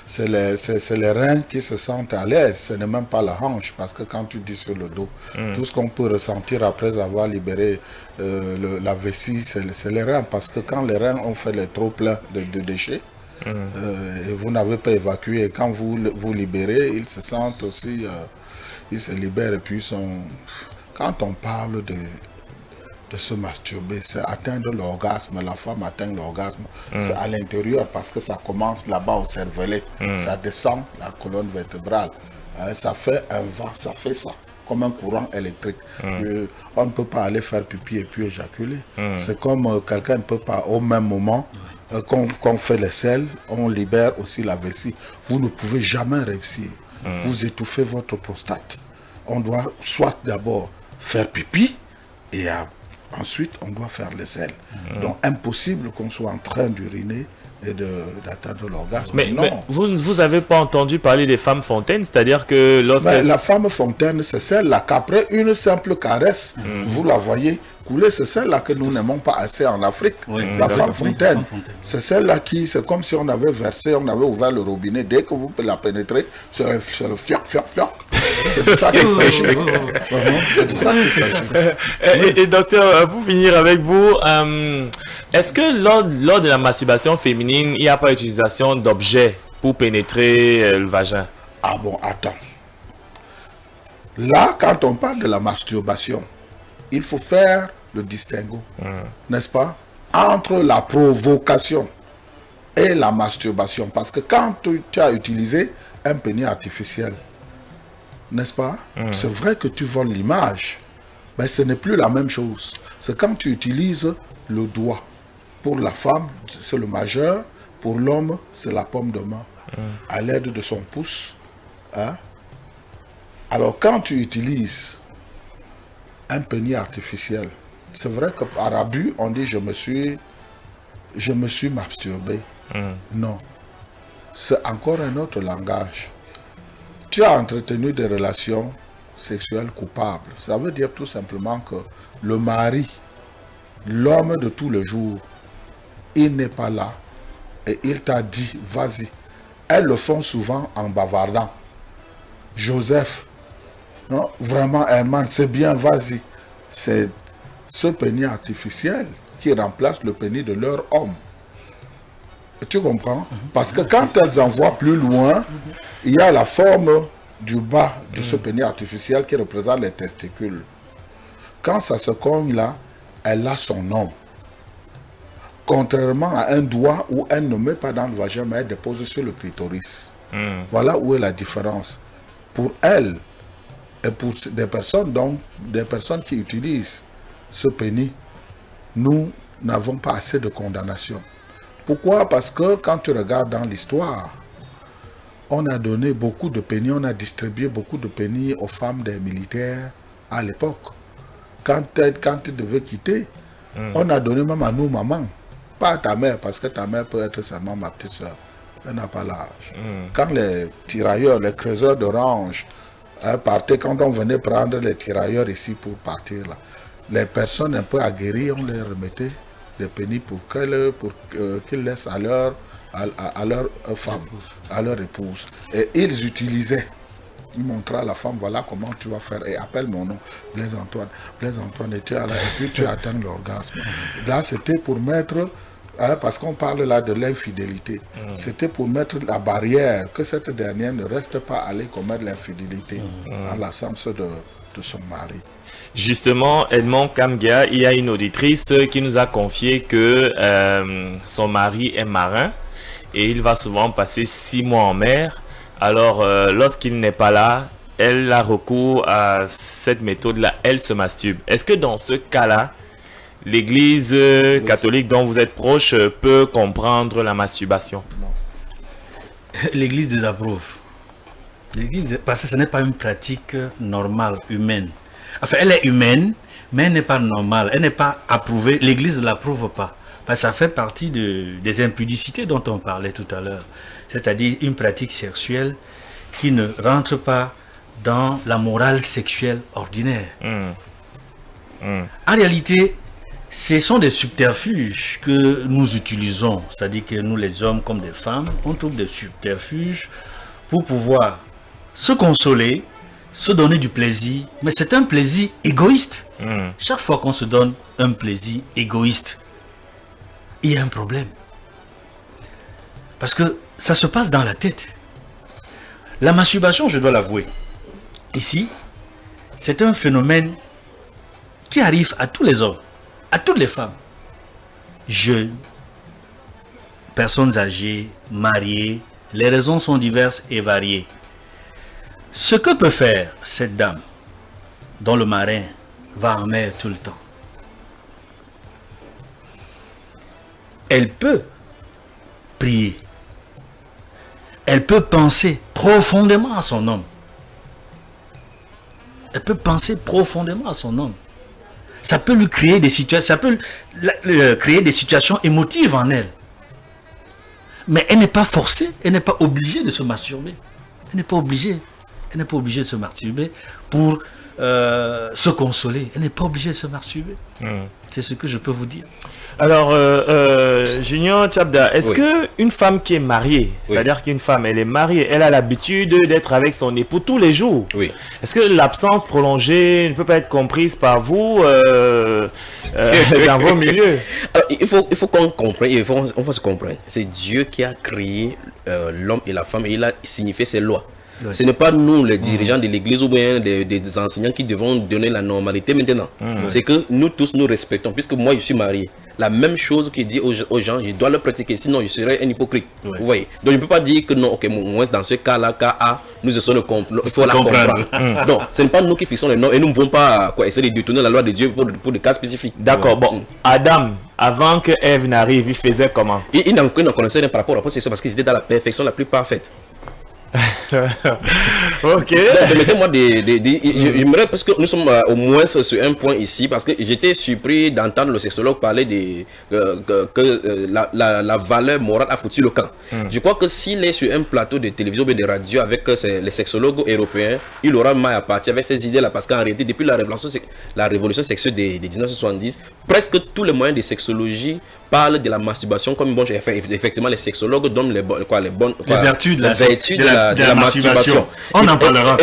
G: c'est les reins qui se sentent à l'aise, ce n'est même pas la hanche, parce que quand tu dis sur le dos, tout ce qu'on peut ressentir après avoir libéré la vessie, c'est les reins, parce que quand les reins ont fait les trop pleins de déchets, et vous n'avez pas évacué, et quand vous libérez, ils se sentent aussi, ils se libèrent, et puis quand on parle de se masturber, c'est atteindre l'orgasme. La femme atteint l'orgasme, c'est à l'intérieur parce que ça commence là-bas au cervelet, ça descend la colonne vertébrale, ça fait un vent, ça fait ça, comme un courant électrique. On ne peut pas aller faire pipi et puis éjaculer. C'est comme quelqu'un ne peut pas au même moment qu'on fait les selles, on libère aussi la vessie. Vous ne pouvez jamais réussir. Vous étouffez votre prostate. On doit soit d'abord faire pipi et ensuite, on doit faire les selles. Donc, impossible qu'on soit en train d'uriner et d'atteindre l'orgasme.
C: Mais vous n'avez pas entendu parler des femmes fontaines? C'est-à-dire que lorsque...
G: la femme fontaine, c'est celle-là qu'après une simple caresse, vous la voyez couler. C'est celle-là que nous n'aimons pas assez en Afrique. La femme fontaine, c'est celle-là qui, c'est comme si on avait versé, on avait ouvert le robinet. Dès que vous la pénétrez, c'est le fioc, fioc, fioc. C'est de ça qu'il s'agit. C'est de ça qu'il s'agit.
C: Et docteur, pour finir avec vous, est-ce que lors de la masturbation féminine, il n'y a pas utilisation d'objets pour pénétrer le vagin?
G: Ah bon, attends. Là, quand on parle de la masturbation, il faut faire le distinguo, n'est-ce pas, entre la provocation et la masturbation. Parce que quand tu as utilisé un pénis artificiel, n'est-ce pas, c'est vrai que tu voles l'image, mais ce n'est plus la même chose. C'est quand tu utilises le doigt. Pour la femme, c'est le majeur. Pour l'homme, c'est la paume de main. À l'aide de son pouce. Hein? Alors, quand tu utilises un pénis artificiel, c'est vrai que par abus, on dit je me suis masturbé. Non. C'est encore un autre langage. Tu as entretenu des relations sexuelles coupables. Ça veut dire tout simplement que le mari, l'homme de tous les jours, il n'est pas là. Et il t'a dit, vas-y. Elles le font souvent en bavardant. Joseph, non, vraiment Herman, c'est bien, vas-y. C'est ce pénis artificiel qui remplace le pénis de leur homme. Tu comprends? Parce que quand elles envoient plus loin, il y a la forme du bas de ce pénis artificiel qui représente les testicules. Quand ça se cogne là, elle a son nom. Contrairement à un doigt où elle ne met pas dans le vagin, mais elle dépose sur le clitoris. Voilà où est la différence. Pour elle, et pour des personnes, donc, des personnes qui utilisent ce pénis, nous n'avons pas assez de condamnation. Pourquoi? Parce que quand tu regardes dans l'histoire, on a donné beaucoup de pénis, on a distribué beaucoup de pénis aux femmes des militaires à l'époque. Quand tu devais quitter, on a donné même à nos mamans, pas à ta mère, parce que ta mère peut être seulement ma petite soeur. Elle n'a pas l'âge. Quand les tirailleurs, les creuseurs d'orange partaient, quand on venait prendre les tirailleurs ici pour partir là, les personnes un peu aguerries, on les remettait des pénis pour qu'ils laissent à leur femme, à leur épouse. Et ils utilisaient. Ils montraient à la femme, voilà comment tu vas faire. Et appelle mon nom, Blaise Antoine. Blaise Antoine, et tu as là, et puis tu atteins l'orgasme. Là, c'était pour mettre, parce qu'on parle là de l'infidélité, c'était pour mettre la barrière, que cette dernière ne reste pas allée commettre l'infidélité en l'absence de son mari.
C: Justement, Edmond Kamgia, il y a une auditrice qui nous a confié que son mari est marin et il va souvent passer 6 mois en mer. Alors, lorsqu'il n'est pas là, elle a recours à cette méthode-là, elle se masturbe. Est-ce que dans ce cas-là, l'Église catholique dont vous êtes proche peut comprendre la masturbation?
E: Non. L'Église désapprouve. Parce que ce n'est pas une pratique normale, humaine. Enfin, elle est humaine, mais elle n'est pas normale, elle n'est pas approuvée. L'Église ne l'approuve pas. Parce que ça fait partie des impudicités dont on parlait tout à l'heure. C'est-à-dire une pratique sexuelle qui ne rentre pas dans la morale sexuelle ordinaire. En réalité, ce sont des subterfuges que nous utilisons. C'est-à-dire que nous, les hommes comme des femmes, on trouve des subterfuges pour pouvoir se consoler, se donner du plaisir, mais c'est un plaisir égoïste. Chaque fois qu'on se donne un plaisir égoïste, il y a un problème. Parce que ça se passe dans la tête. La masturbation, je dois l'avouer, ici, c'est un phénomène qui arrive à tous les hommes, à toutes les femmes, jeunes, personnes âgées, mariées. Les raisons sont diverses et variées. Ce que peut faire cette dame, dont le marin va en mer tout le temps, elle peut prier. Elle peut penser profondément à son homme. Elle peut penser profondément à son homme. Ça peut lui créer des situations, ça peut créer des situations émotives en elle. Mais elle n'est pas forcée, elle n'est pas obligée de se masturber. Elle n'est pas obligée. Elle n'est pas obligée de se masturber pour se consoler. Elle n'est pas obligée de se masturber. C'est ce que je peux vous dire.
C: Alors, Junior Tchabda, est-ce qu'une femme qui est mariée, c'est-à-dire qu'une femme, elle est mariée, elle a l'habitude d'être avec son époux tous les jours. Est-ce que l'absence prolongée ne peut pas être comprise par vous dans vos milieux?
F: Alors, il faut qu'on comprenne, on faut se comprendre. C'est Dieu qui a créé l'homme et la femme et il a signifié ses lois. Ce n'est pas nous, les dirigeants de l'église ou bien des enseignants qui devons donner la normalité maintenant. C'est que nous tous nous respectons. Puisque moi je suis marié, la même chose qu'il dit aux gens, je dois le pratiquer, sinon je serais un hypocrite. Vous voyez? Donc je ne peux pas dire que non, ok, moins dans ce cas-là, cas A, nous essayons de comprendre. Il faut la comprendre. Non, ce n'est pas nous qui fixons les normes et nous ne pouvons pas essayer de détourner la loi de Dieu pour des cas spécifiques.
C: D'accord, bon. Adam, avant que Ève n'arrive, il faisait comment?
F: Il n'en connaissait rien par rapport à la possession parce qu'il était dans la perfection la plus parfaite.
C: Ok.
F: Permettez-moi j'aimerais, parce que nous sommes au moins sur un point ici, parce que j'étais surpris d'entendre le sexologue parler que la valeur morale a foutu le camp. Je crois que s'il est sur un plateau de télévision ou de radio avec les sexologues européens, il aura mal à partir avec ces idées là, parce qu'en réalité depuis la révolution sexuelle des 1970, presque tous les moyens de sexologie parle de la masturbation comme bon, effectivement les sexologues donnent les
E: vertus de la masturbation.
F: On en parlera.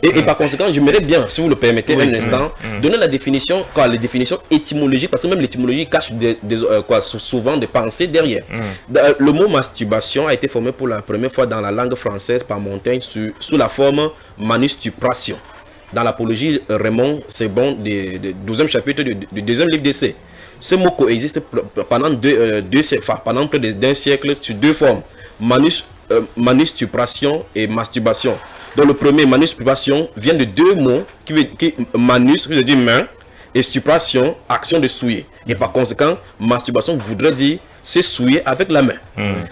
F: Et par conséquent, j'aimerais bien, si vous le permettez un instant, donner la définition, les définitions étymologiques, parce que même l'étymologie cache souvent des pensées derrière. Le mot masturbation a été formé pour la première fois dans la langue française par Montaigne sous la forme manustupration. Dans l'apologie Raymond Sebon du 12e chapitre du 2e livre d'essai. Ce mot coexiste pendant pendant près d'un siècle sur deux formes, manustupration et masturbation. Donc le premier, manustupration, vient de deux mots qui manus veut dire main et stupration, action de souiller. Et par conséquent, masturbation voudrait dire se souiller avec la main.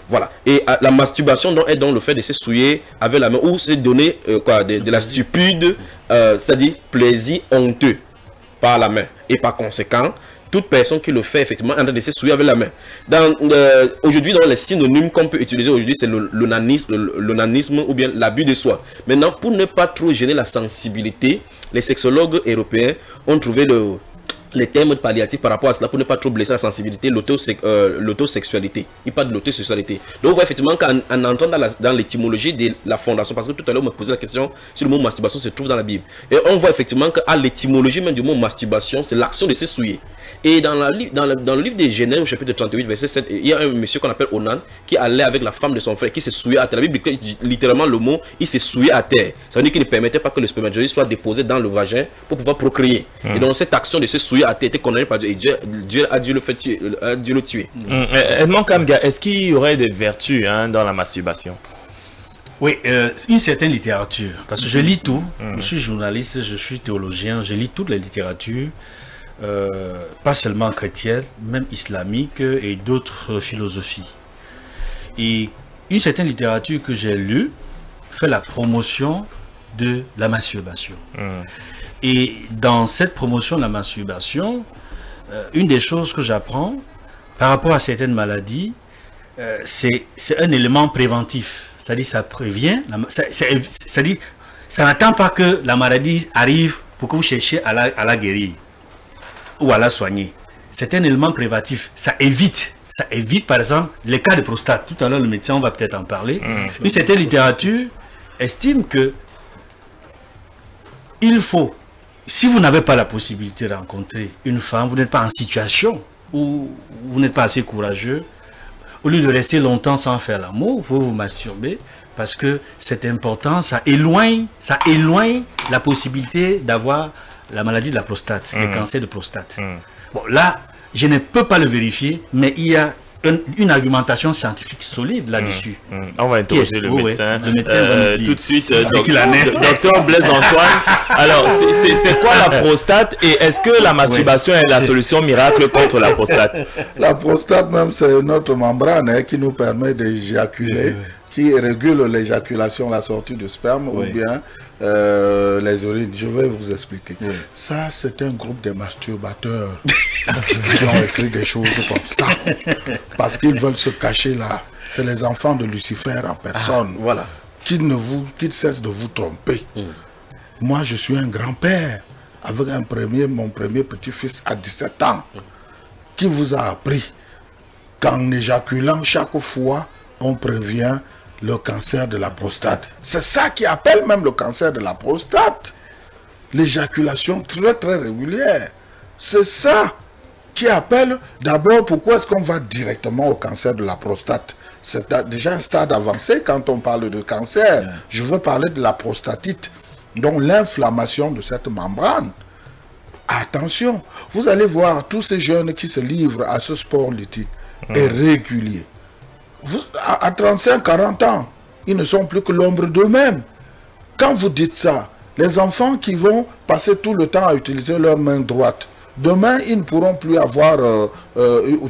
F: Voilà. Et la masturbation est donc le fait de se souiller avec la main ou se donner de la stupide, c'est-à-dire plaisir honteux par la main. Et par conséquent, toute personne qui le fait effectivement en train de se souiller avec la main. Aujourd'hui, dans les synonymes qu'on peut utiliser aujourd'hui, c'est l'onanisme ou bien l'abus de soi. Maintenant, pour ne pas trop gêner la sensibilité, les sexologues européens ont trouvé les termes palliatifs par rapport à cela pour ne pas trop blesser la sensibilité, l'autosexualité. Il parle de l'autosexualité. Donc, on voit effectivement qu'en entrant dans l'étymologie de la fondation, parce que tout à l'heure, on me posait la question si le mot masturbation se trouve dans la Bible. Et on voit effectivement qu'à l'étymologie même du mot masturbation, c'est l'action de se souiller. Et dans le livre de Genèse, au chapitre 38, verset 7, il y a un monsieur qu'on appelle Onan qui allait avec la femme de son frère, qui s'est souillé à terre. La Bible dit littéralement le mot, il s'est souillé à terre. Ça veut dire qu'il ne permettait pas que le spermatozoïde soit déposé dans le vagin pour pouvoir procréer. Et donc cette action de se souiller à terre était condamnée par Dieu. Et Dieu a dû le tuer.
C: Edmond Kamga, est-ce qu'il y aurait des vertus dans la masturbation?
E: Oui, une certaine littérature. Parce que je lis tout. Je suis journaliste, je suis théologien, je lis toute la littérature. Pas seulement chrétienne, même islamique et d'autres philosophies. Et une certaine littérature que j'ai lue fait la promotion de la masturbation. Et dans cette promotion de la masturbation, une des choses que j'apprends par rapport à certaines maladies, c'est un élément préventif. C'est-à-dire ça prévient, c'est-à-dire ça n'attend pas que la maladie arrive pour que vous cherchiez à la guérir ou à la soigner. C'est un élément préventif. Ça évite par exemple les cas de prostate. Tout à l'heure le médecin, on va peut-être en parler. Une certaine littérature estime que il faut, si vous n'avez pas la possibilité de rencontrer une femme, vous n'êtes pas en situation ou vous n'êtes pas assez courageux, au lieu de rester longtemps sans faire l'amour, vous vous masturbez parce que c'est important, ça éloigne la possibilité d'avoir la maladie de la prostate, le cancer de prostate. Bon, là, je ne peux pas le vérifier, mais il y a une argumentation scientifique solide là-dessus.
C: On va interroger le médecin.
E: Le médecin va nous dire.
C: Tout de suite, docteur Blaise Antoine. Alors, c'est quoi la prostate et est-ce que la masturbation est la solution miracle contre la prostate?
G: La prostate même, c'est notre membrane qui nous permet d'éjaculer, qui régule l'éjaculation, la sortie du sperme ou bien les urines. Je vais vous expliquer. Ça, c'est un groupe de masturbateurs qui ont écrit des choses comme ça. Parce qu'ils veulent se cacher là. C'est les enfants de Lucifer en personne.
F: Voilà.
G: Qui cessent de vous tromper. Moi, je suis un grand-père avec mon premier petit-fils à 17 ans qui vous a appris qu'en éjaculant chaque fois, on prévient le cancer de la prostate. C'est ça qui appelle même le cancer de la prostate. L'éjaculation très très régulière. C'est ça qui appelle d'abord pourquoi est-ce qu'on va directement au cancer de la prostate. C'est déjà un stade avancé quand on parle de cancer. Je veux parler de la prostatite. Donc l'inflammation de cette membrane. Attention, vous allez voir tous ces jeunes qui se livrent à ce sport lithique est régulier. À 35-40 ans, ils ne sont plus que l'ombre d'eux-mêmes. Quand vous dites ça, les enfants qui vont passer tout le temps à utiliser leur main droite, demain, ils ne pourront plus avoir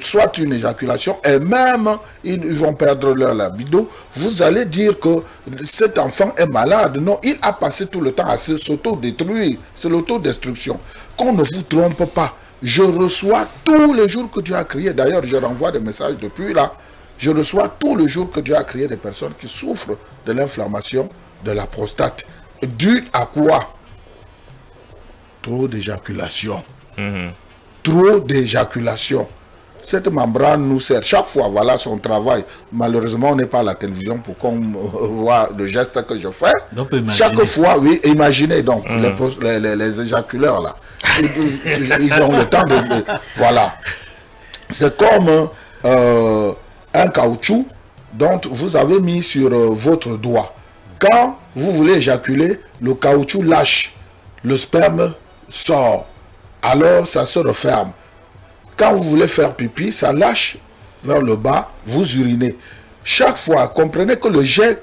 G: soit une éjaculation et même ils vont perdre leur libido. Vous allez dire que cet enfant est malade. Non, il a passé tout le temps à s'auto-détruire. C'est l'autodestruction. Qu'on ne vous trompe pas. Je reçois tous les jours que Dieu a créé. D'ailleurs, je renvoie des messages depuis là. Je reçois tous les jours que Dieu a créé des personnes qui souffrent de l'inflammation de la prostate. Dû à quoi? Trop d'éjaculation. Trop d'éjaculation. cette membrane nous sert chaque fois, voilà son travail. Malheureusement, on n'est pas à la télévision pour qu'on voit le geste que je fais.
E: Donc,
G: chaque fois, oui, imaginez donc les éjaculeurs là. Ils ont le temps de voilà. C'est comme un caoutchouc dont vous avez mis sur votre doigt. Quand vous voulez éjaculer, le caoutchouc lâche, le sperme sort, alors ça se referme. Quand vous voulez faire pipi, ça lâche vers le bas, vous urinez. Chaque fois, comprenez que le jet,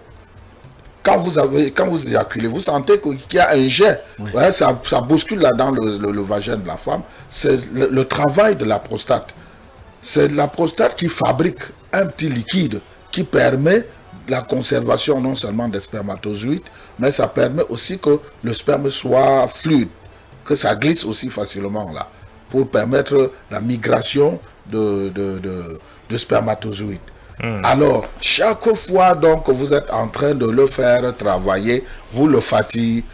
G: quand vous éjaculez, vous sentez qu'il y a un jet, ouais, ça bouscule là dans le vagin de la femme. C'est le travail de la prostate. C'est la prostate qui fabrique un petit liquide qui permet la conservation non seulement des spermatozoïdes, mais ça permet aussi que le sperme soit fluide, que ça glisse aussi facilement là, pour permettre la migration de spermatozoïdes. Alors, chaque fois donc que vous êtes en train de le faire travailler, vous le fatiguez.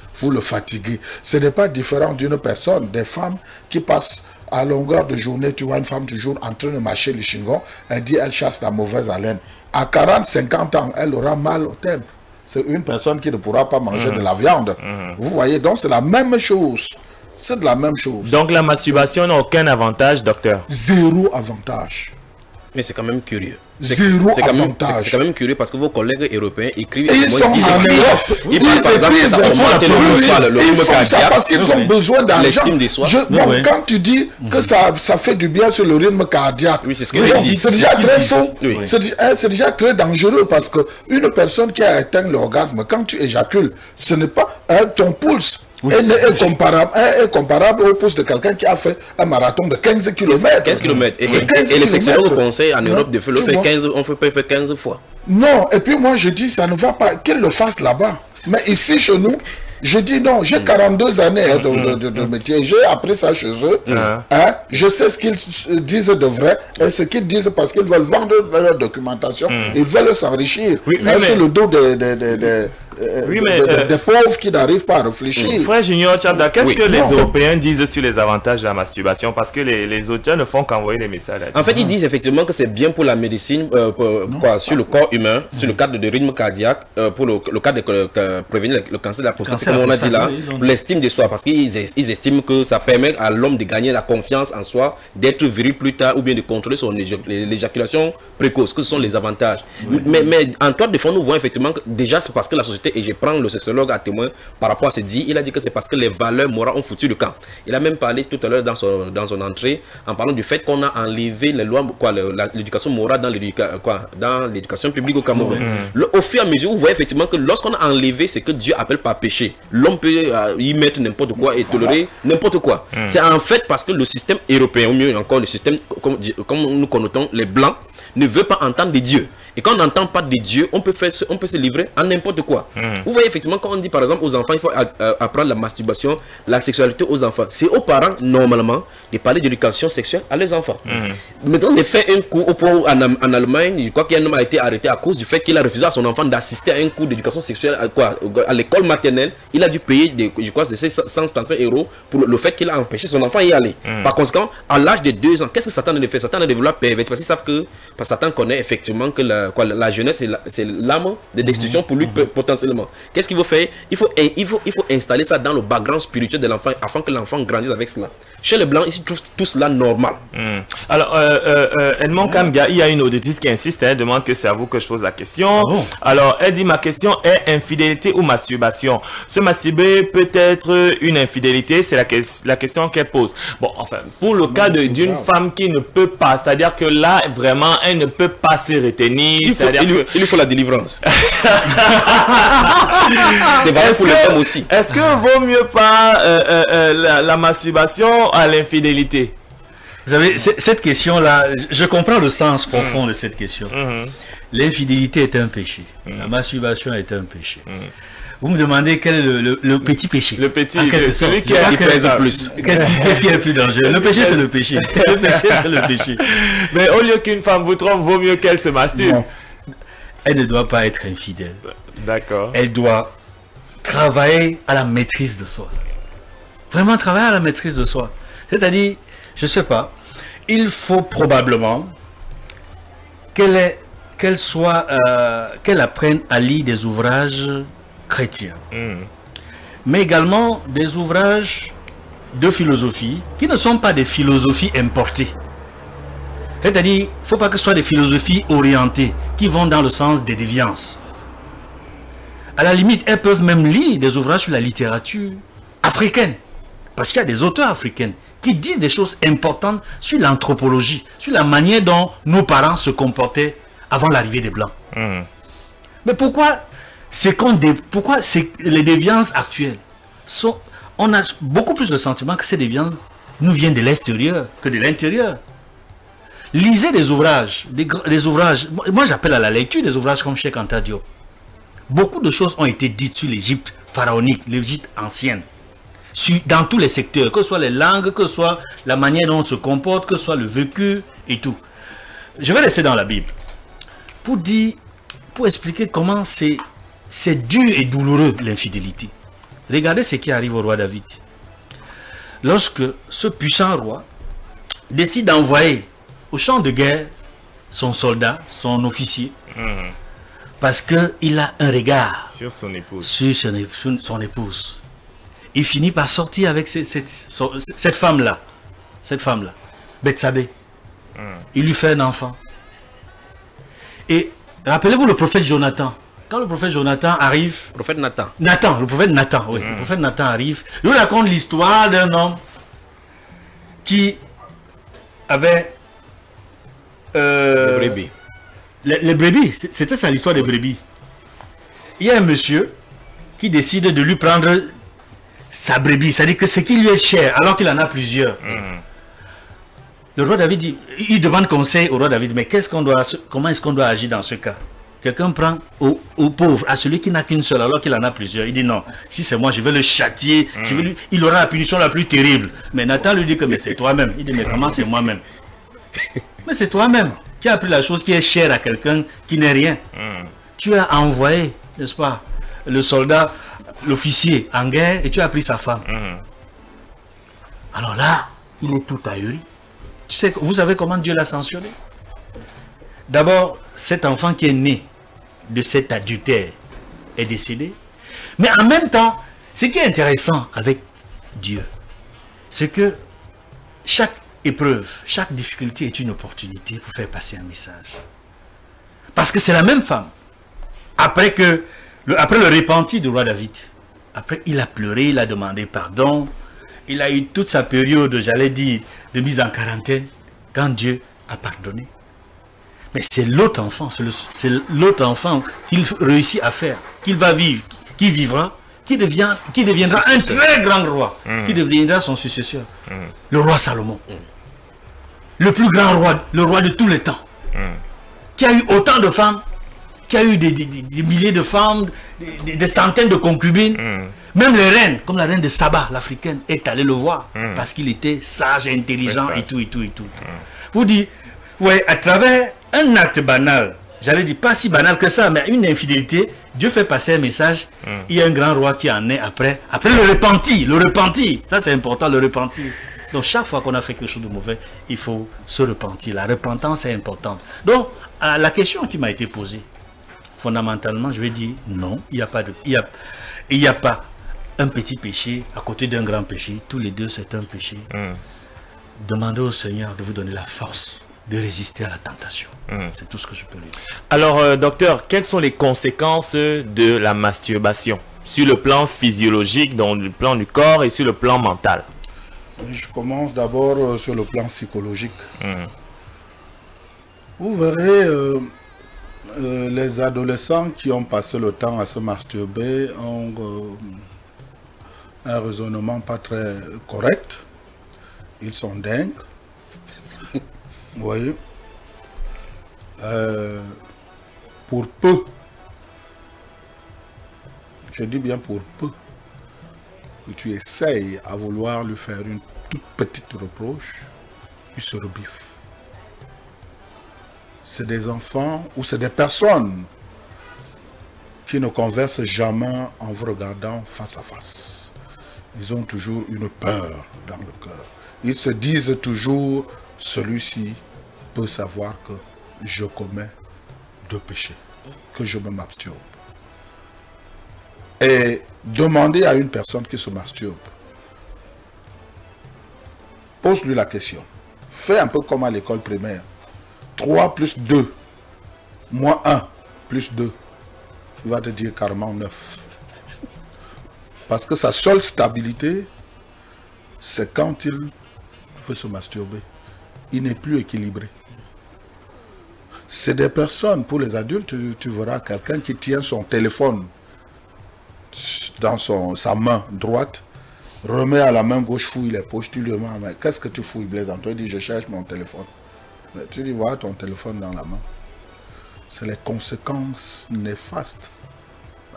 G: Ce n'est pas différent d'une personne, des femmes qui passent à longueur de journée, tu vois une femme toujours en train de mâcher le chingon, elle dit elle chasse la mauvaise haleine. À 40-50 ans, elle aura mal au temple. C'est une personne qui ne pourra pas manger de la viande. Vous voyez, donc c'est la même chose. C'est de la même chose.
C: Donc la masturbation n'a aucun avantage, docteur?
G: Zéro avantage.
F: Mais c'est quand même curieux.
G: Zéro avantage.
F: C'est quand même curieux parce que vos collègues européens écrivent...
G: Ils sont en Europe.
F: Ils parlent par exemple que ça augmente le rythme cardiaque.
G: Parce qu'ils ont besoin d'argent.
F: L'estime de soi.
G: Quand tu dis que ça fait du bien sur le rythme cardiaque, c'est déjà très faux. C'est déjà très dangereux parce qu'une personne qui a atteint l'orgasme, quand tu éjacules, ce n'est pas ton pouce. Est comparable au pouce de quelqu'un qui a fait un marathon de 15 km.
F: 15 km. Et les sections de conseil en Europe de le fait 15, on peut faire 15 fois.
G: Non, et puis moi je dis ça ne va pas, qu'ils le fassent là-bas. Mais ici chez nous, je dis non, j'ai 42 années de métier, j'ai appris ça chez eux. Je sais ce qu'ils disent de vrai et ce qu'ils disent parce qu'ils veulent vendre leur documentation, ils veulent s'enrichir sur le dos des pauvres qui n'arrivent pas à réfléchir.
C: Frère Junior Tchabda, qu'est-ce que les Européens disent sur les avantages de la masturbation? Parce que les auteurs ne font qu'envoyer des messages.
F: En fait, ils disent effectivement que c'est bien pour la médecine, sur le corps humain, sur le cadre de rythme cardiaque, pour le cadre de prévenir le cancer de la prostate, comme on a dit là, l'estime de soi, parce qu'ils estiment que ça permet à l'homme de gagner la confiance en soi, d'être viril plus tard, ou bien de contrôler son l'éjaculation précoce, que ce sont les avantages. Mais en toi de fond, nous voyons effectivement que déjà c'est parce que la société, et je prends le sexologue à témoin par rapport à ce dit, il a dit que c'est parce que les valeurs morales ont foutu le camp. Il a même parlé tout à l'heure dans son entrée, en parlant du fait qu'on a enlevé les lois, l'éducation morale dans l'éducation publique au Cameroun. Au fur et à mesure, vous voyez effectivement que lorsqu'on a enlevé ce que Dieu appelle par péché, l'homme peut y mettre n'importe quoi et tolérer n'importe quoi. C'est en fait parce que le système européen, ou mieux encore le système, comme nous connotons, les blancs, ne veut pas entendre de Dieu. Et quand on n'entend pas de Dieu, on peut se livrer à n'importe quoi. Vous voyez effectivement quand on dit par exemple aux enfants, il faut apprendre la masturbation, la sexualité aux enfants. C'est aux parents normalement de parler d'éducation sexuelle à leurs enfants. Maintenant, on a fait un cours au point où en Allemagne, je crois qu'il y a un homme a été arrêté à cause du fait qu'il a refusé à son enfant d'assister à un cours d'éducation sexuelle à l'école maternelle. Il a dû payer je crois c'est 135 € pour le fait qu'il a empêché son enfant d'y aller. Par conséquent, à l'âge de 2 ans, qu'est-ce que Satan a fait? Satan a développé perverti parce qu'ils savent que Satan connaît effectivement que la jeunesse c'est l'âme de destruction pour lui potentiellement. Qu'est-ce qu'il faut faire? Il faut installer ça dans le background spirituel de l'enfant afin que l'enfant grandisse avec cela. Chez les blancs, ils trouvent tout cela normal.
C: Alors, Edmond Kamga, il y a une auditrice qui insiste, elle demande que c'est à vous que je pose la question. Alors, elle dit, ma question est infidélité ou masturbation? Se masturber peut être une infidélité, c'est la question qu'elle pose. Bon, enfin, pour le cas d'une femme qui ne peut pas, c'est-à-dire que là, vraiment, elle ne peut pas se retenir.
F: Il lui faut la délivrance. C'est vrai pour les femmes aussi.
C: Est-ce que vaut mieux pas la masturbation à l'infidélité?
E: Vous savez, cette question-là, je comprends le sens profond de cette question. L'infidélité est un péché. La masturbation est un péché. Vous me demandez quel est le petit péché?
C: Le petit,
F: celui qui pèse plus.
E: Qu'est-ce qui est le plus dangereux? Le péché, c'est le péché. Le péché, c'est le péché.
C: Mais au lieu qu'une femme vous trompe, vaut mieux qu'elle se masturbe.
E: Non. Elle ne doit pas être infidèle.
C: D'accord.
E: Elle doit travailler à la maîtrise de soi. Vraiment travailler à la maîtrise de soi. C'est-à-dire, je ne sais pas, il faut probablement qu'elle apprenne à lire des ouvrages chrétiens, mais également des ouvrages de philosophie qui ne sont pas des philosophies importées. C'est-à-dire, il ne faut pas que ce soit des philosophies orientées qui vont dans le sens des déviances. À la limite, elles peuvent même lire des ouvrages sur la littérature africaine, parce qu'il y a des auteurs africains qui disent des choses importantes sur l'anthropologie, sur la manière dont nos parents se comportaient avant l'arrivée des Blancs. Mais pourquoi les déviances actuelles on a beaucoup plus le sentiment que ces déviances nous viennent de l'extérieur que de l'intérieur. Lisez des ouvrages, des ouvrages, moi j'appelle à la lecture des ouvrages comme Cheikh Anta Diop. Beaucoup de choses ont été dites sur l'Égypte pharaonique, l'Égypte ancienne, dans tous les secteurs, que ce soit les langues, que ce soit la manière dont on se comporte, que ce soit le vécu et tout. Je vais laisser dans la Bible pour expliquer comment c'est dur et douloureux l'infidélité. Regardez ce qui arrive au roi David. Lorsque ce puissant roi décide d'envoyer au champ de guerre son soldat, son officier, parce qu'il a un regard
C: sur son épouse.
E: Sur son épouse. Il finit par sortir avec cette femme-là, Bethsabée. Il lui fait un enfant. Et rappelez-vous le prophète Jonathan. Quand le prophète Jonathan arrive...
F: Le prophète Nathan.
E: Le prophète Nathan, oui. Le prophète Nathan arrive. Il nous raconte l'histoire d'un homme qui avait...
F: les brebis.
E: Les brebis, c'était ça l'histoire des brebis. Il y a un monsieur qui décide de lui prendre sa brebis, c'est-à-dire que ce qui lui est cher, alors qu'il en a plusieurs. Le roi David il demande conseil au roi David, mais comment est-ce qu'on doit agir dans ce cas? Quelqu'un prend au pauvre, à celui qui n'a qu'une seule, alors qu'il en a plusieurs. Il dit non, si c'est moi, je vais le châtier, il aura la punition la plus terrible. Mais Nathan lui dit que mais c'est toi-même. Il dit mais comment c'est moi-même? Mais c'est toi-même qui as pris la chose qui est chère à quelqu'un qui n'est rien. Tu as envoyé, n'est-ce pas, le soldat, l'officier en guerre et tu as pris sa femme. Alors là, il est tout ahuri. Tu sais, vous savez comment Dieu l'a sanctionné? D'abord, cet enfant qui est né de cet adultère est décédé. Mais en même temps, ce qui est intéressant avec Dieu, c'est que chaque épreuve, chaque difficulté est une opportunité pour faire passer un message. Parce que c'est la même femme. Après le repenti du roi David, après il a pleuré, il a demandé pardon, il a eu toute sa période, j'allais dire, de mise en quarantaine, quand Dieu a pardonné. Mais c'est l'autre enfant, c'est l'autre enfant qu'il réussit à faire, qu'il va vivre, qui vivra, qui deviendra un très grand roi, qui deviendra son successeur, le roi Salomon. Le plus grand roi, le roi de tous les temps, qui a eu autant de femmes, qui a eu des milliers de femmes, des centaines de concubines. Même les reines, comme la reine de Saba, l'africaine, est allée le voir, parce qu'il était sage, intelligent, et tout. Vous dites, ouais, à travers un acte banal, j'allais dire pas si banal que ça, mais une infidélité, Dieu fait passer un message. Il y a un grand roi qui en est après le repenti, ça c'est important, le repenti. Donc chaque fois qu'on a fait quelque chose de mauvais, il faut se repentir. La repentance est importante. Donc à la question qui m'a été posée, fondamentalement, je vais dire non, il n'y a pas un petit péché à côté d'un grand péché. Tous les deux, c'est un péché. Demandez au Seigneur de vous donner la force de résister à la tentation. C'est tout ce que je peux lui dire.
C: Alors, docteur, quelles sont les conséquences de la masturbation sur le plan physiologique, dans le plan du corps et sur le plan mental?
G: Je commence d'abord sur le plan psychologique. Vous verrez, les adolescents qui ont passé le temps à se masturber ont un raisonnement pas très correct. Ils sont dingues. Vous voyez, pour peu, je dis bien pour peu, que tu essayes à vouloir lui faire une toute petite reproche, il se rebiffe. C'est des enfants ou c'est des personnes qui ne conversent jamais en vous regardant face à face. Ils ont toujours une peur dans le cœur. Ils se disent toujours celui-ci peut savoir que je commets deux péchés, que je me masturbe. Et demander à une personne qui se masturbe, pose-lui la question. Fais un peu comme à l'école primaire. 3 plus 2, moins 1 plus 2. Il va te dire carrément 9. Parce que sa seule stabilité, c'est quand il veut se masturber. Il n'est plus équilibré. C'est des personnes, pour les adultes, tu verras quelqu'un qui tient son téléphone dans sa main droite, remet à la main gauche, fouille les poches, tu lui demandes, mais qu'est-ce que tu fouilles, Blaise Antoine? Il dit, je cherche mon téléphone. Mais tu dis, voilà ton téléphone dans la main. C'est les conséquences néfastes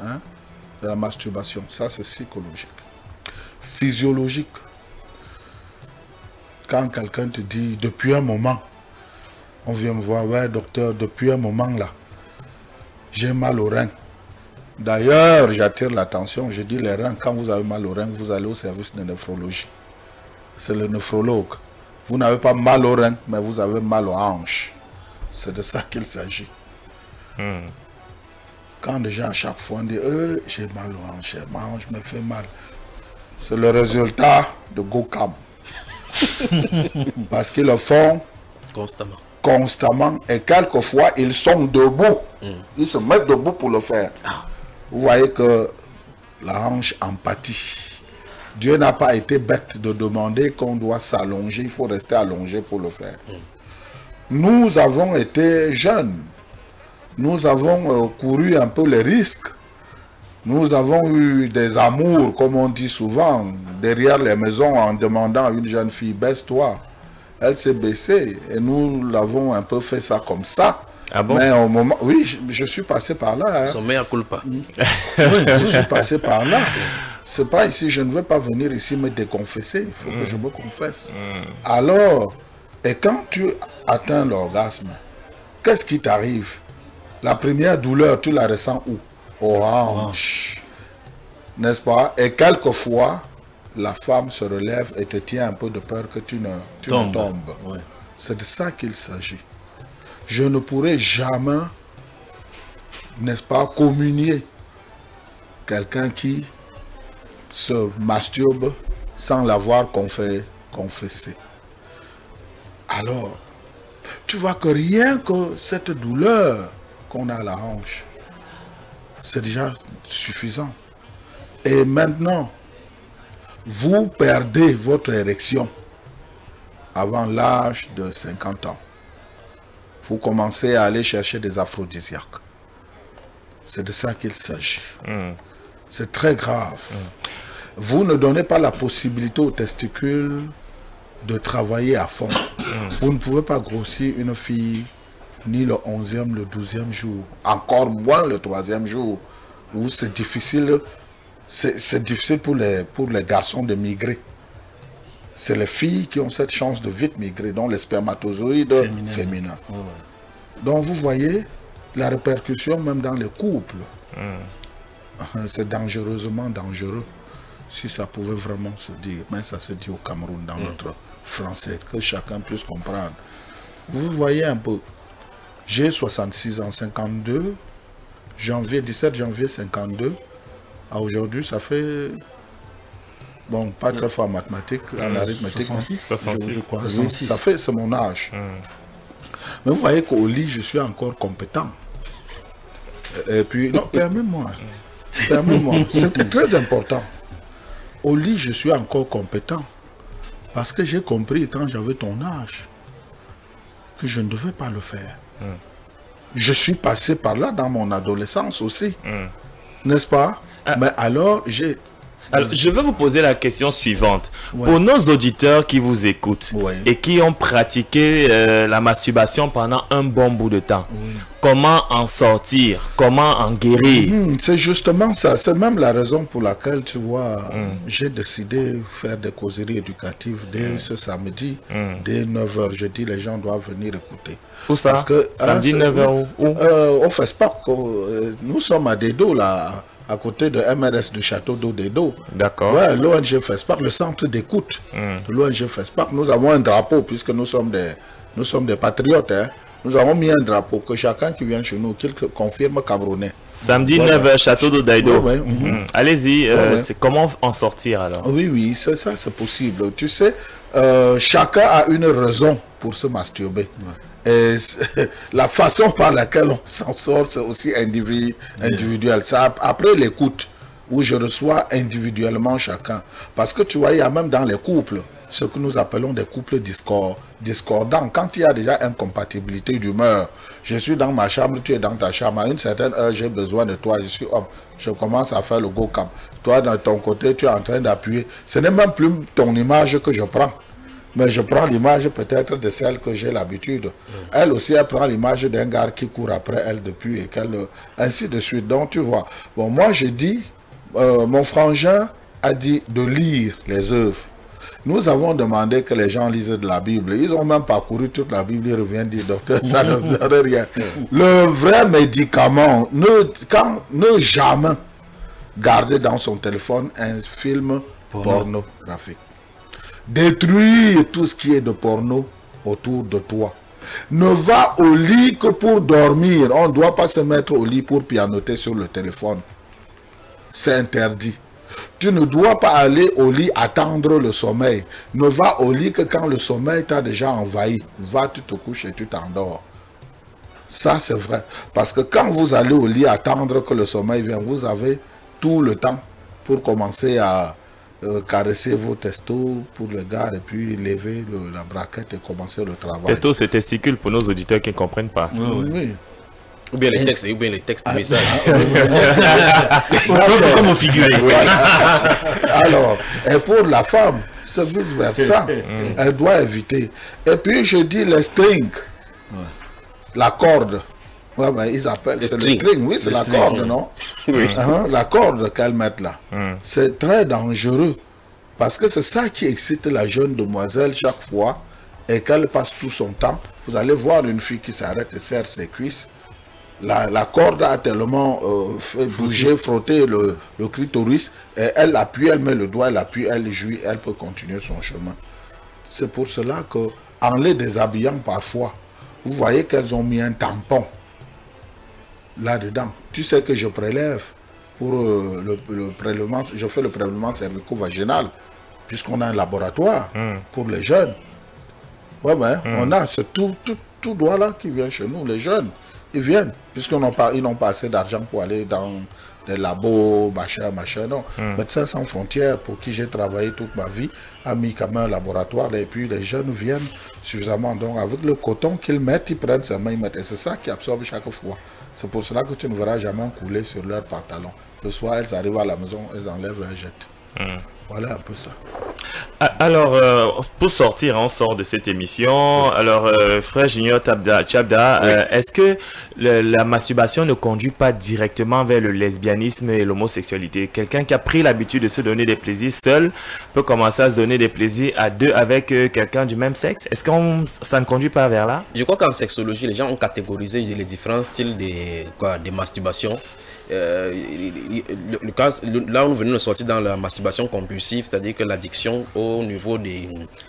G: de la masturbation. Ça, c'est psychologique. Physiologique. Quand quelqu'un te dit, depuis un moment, on vient me voir, ouais, docteur, depuis un moment là, j'ai mal aux reins. D'ailleurs, j'attire l'attention, je dis les reins, quand vous avez mal aux reins, vous allez au service de néphrologie. C'est le néphrologue. Vous n'avez pas mal aux reins, mais vous avez mal aux hanches. C'est de ça qu'il s'agit. Quand déjà à chaque fois on dit, j'ai mal aux hanches, ma hanche me fait mal. C'est le résultat de GoCam. Parce qu'ils le font constamment. Et quelquefois, ils sont debout. Ils se mettent debout pour le faire. Vous voyez que la hanche en pâtit. Dieu n'a pas été bête de demander qu'on doit s'allonger. Il faut rester allongé pour le faire. Nous avons été jeunes. Nous avons couru un peu les risques. Nous avons eu des amours, comme on dit souvent, derrière les maisons en demandant à une jeune fille, baisse-toi. Elle s'est baissée et nous l'avons un peu fait ça comme ça.
C: Ah bon?
G: Mais au moment, oui, je suis passé par là.
F: Son mea culpa.
G: Oui, je suis passé par là. C'est pas ici, je ne veux pas venir ici me déconfesser. Il faut que je me confesse. Alors, et quand tu atteins l'orgasme, qu'est-ce qui t'arrive? La première douleur, tu la ressens où? Aux hanches. N'est-ce pas? Et quelquefois, la femme se relève et te tient un peu de peur que tu ne tombes. Ouais. C'est de ça qu'il s'agit. Je ne pourrai jamais, n'est-ce pas, communier quelqu'un qui se masturbe sans l'avoir confessé. Alors, tu vois que rien que cette douleur qu'on a à la hanche, c'est déjà suffisant. Et maintenant, vous perdez votre érection avant l'âge de 50 ans. Vous commencez à aller chercher des aphrodisiaques. C'est de ça qu'il s'agit. C'est très grave. Vous ne donnez pas la possibilité aux testicules de travailler à fond. Vous ne pouvez pas grossir une fille ni le 11e, le 12e jour, encore moins le 3e jour, où c'est difficile. C'est difficile pour les garçons de migrer. C'est les filles qui ont cette chance de vite migrer, dont les spermatozoïdes féminins. Donc vous voyez la répercussion même dans les couples. C'est dangereusement dangereux. Si ça pouvait vraiment se dire, mais ça se dit au Cameroun dans notre français, que chacun puisse comprendre. Vous voyez un peu, j'ai 66 ans, 52, 17 janvier 52, à aujourd'hui ça fait, bon, pas très fort en mathématiques, en arithmétique,
E: 66,
G: je crois. 66. Ça fait, c'est mon âge. Mais vous voyez qu'au lit, je suis encore compétent. Et puis, non, permets-moi, c'était très important. Au lit, je suis encore compétent. Parce que j'ai compris quand j'avais ton âge que je ne devais pas le faire. Je suis passé par là dans mon adolescence aussi. N'est-ce pas? Mais alors,
C: je vais vous poser la question suivante. Pour nos auditeurs qui vous écoutent et qui ont pratiqué la masturbation pendant un bon bout de temps, comment en sortir? Comment en guérir?
G: C'est justement ça. C'est même la raison pour laquelle, tu vois, j'ai décidé de faire des causeries éducatives dès ce samedi, dès 9h. Je dis, les gens doivent venir écouter.
C: Où ça?
G: Parce que,
C: samedi 9h où?
G: Au FESPAC. Nous sommes à Dedo, là, à côté de MRS du Château d'Eau des Dos.
C: D'accord.
G: Ouais, l'ONG FESPAC, le centre d'écoute de l'ONG FESPAC, nous avons un drapeau, puisque nous sommes des patriotes. Hein. Nous avons mis un drapeau que chacun qui vient chez nous, qu'il confirme Camerounais.
C: Samedi 9, Château d'Eau des Dos. Allez-y, c'est comment en sortir alors?
G: Oui, c'est ça, c'est possible. Tu sais, chacun a une raison pour se masturber. Et la façon par laquelle on s'en sort, c'est aussi individuel. Ça, après l'écoute, où je reçois individuellement chacun. Parce que tu vois, il y a même dans les couples, ce que nous appelons des couples discordants. Quand il y a déjà incompatibilité d'humeur, je suis dans ma chambre, tu es dans ta chambre, à une certaine heure, j'ai besoin de toi, je suis homme. Je commence à faire le go-cam. Toi, de ton côté, tu es en train d'appuyer. Ce n'est même plus ton image que je prends. Mais je prends l'image peut-être de celle que j'ai l'habitude. Elle aussi, elle prend l'image d'un gars qui court après elle depuis et qu'elle... Ainsi de suite. Donc, tu vois. Bon, moi, je dis, mon frangin a dit de lire les œuvres. Nous avons demandé que les gens lisent de la Bible. Ils ont même parcouru toute la Bible. Ils reviennent dire, docteur, ça ne donne rien. Le vrai médicament, ne jamais garder dans son téléphone un film pornographique. Détruire tout ce qui est de porno autour de toi. Ne va au lit que pour dormir. On ne doit pas se mettre au lit pour pianoter sur le téléphone. C'est interdit. Tu ne dois pas aller au lit attendre le sommeil. Ne va au lit que quand le sommeil t'a déjà envahi. Va, tu te couches et tu t'endors. Ça, c'est vrai. Parce que quand vous allez au lit attendre que le sommeil vienne, vous avez tout le temps pour commencer à caresser vos testos pour le gars et puis lever la braquette et commencer le travail.
C: Testos, c'est testicule pour nos auditeurs qui ne comprennent pas.
G: Oui.
F: Ou bien les textes, de message.
E: Comment figurer.
G: Alors, et pour la femme, c'est vice versa. Elle doit éviter. Et puis je dis les strings, la corde. Ouais, ben, ils appellent c'est le string. Oui, c'est la corde, non? Oui. La corde qu'elles mettent là. C'est très dangereux. Parce que c'est ça qui excite la jeune demoiselle chaque fois et qu'elle passe tout son temps. Vous allez voir une fille qui s'arrête et serre ses cuisses. La corde a tellement fait bouger, frotter le clitoris, et elle appuie, elle met le doigt, elle appuie, elle jouit, elle peut continuer son chemin. C'est pour cela que, en les déshabillant parfois, vous voyez qu'elles ont mis un tampon là-dedans. Tu sais que je prélève pour le prélèvement, je fais le prélèvement cervico-vaginal, puisqu'on a un laboratoire pour les jeunes. Ouais, ben, on a ce tout doigt là qui vient chez nous, les jeunes. Ils viennent, puisqu'ils n'ont pas assez d'argent pour aller dans des labos, machin, non. Médecins sans frontières, pour qui j'ai travaillé toute ma vie, a mis comme un laboratoire, et puis les jeunes viennent suffisamment. Donc, avec le coton qu'ils mettent, ils prennent sa main, ils mettent. Et c'est ça qui absorbe chaque fois. C'est pour cela que tu ne verras jamais couler sur leurs pantalons. Le soir, elles arrivent à la maison, elles enlèvent et elles jettent. Voilà un peu ça.
C: Alors, pour sortir, on sort de cette émission. Alors, frère Junior Tchabda, est-ce que la masturbation ne conduit pas directement vers le lesbianisme et l'homosexualité? Quelqu'un qui a pris l'habitude de se donner des plaisirs seul peut commencer à se donner des plaisirs à deux avec quelqu'un du même sexe? Est-ce que ça ne conduit pas vers là?
F: Je crois qu'en sexologie, les gens ont catégorisé les différents styles de masturbation. Là où nous venons de sortir dans la masturbation compulsive, c'est-à-dire que l'addiction au niveau de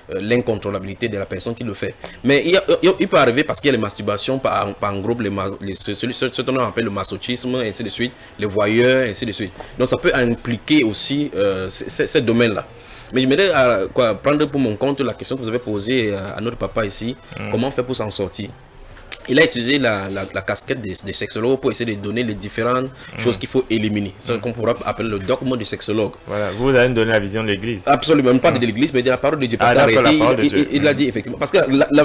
F: l'incontrôlabilité de la personne qui le fait. Mais il peut arriver parce qu'il y a les masturbations par groupe, ce qu'on appelle le masochisme, et ainsi de suite, les voyeurs, et ainsi de suite. Donc ça peut impliquer aussi ces domaines-là. Mais je m'aimerais prendre pour mon compte la question que vous avez posée à notre papa ici, comment faire pour s'en sortir. Il a utilisé la casquette des sexologues pour essayer de donner les différentes choses qu'il faut éliminer. C'est ce qu'on pourrait appeler le dogme du sexologue.
C: Voilà, vous allez nous donner la vision de l'Église.
F: Absolument, pas de l'Église, mais de la parole de Dieu. Parce il l'a dit effectivement. Parce que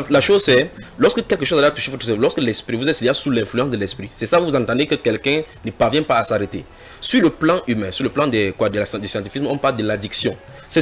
F: la chose c'est, lorsque quelque chose a touché votre cerveau, lorsque l'esprit, vous êtes sous l'influence de l'esprit, c'est ça vous entendez que quelqu'un ne parvient pas à s'arrêter. Sur le plan humain, sur le plan du scientifisme, on parle de l'addiction. Ce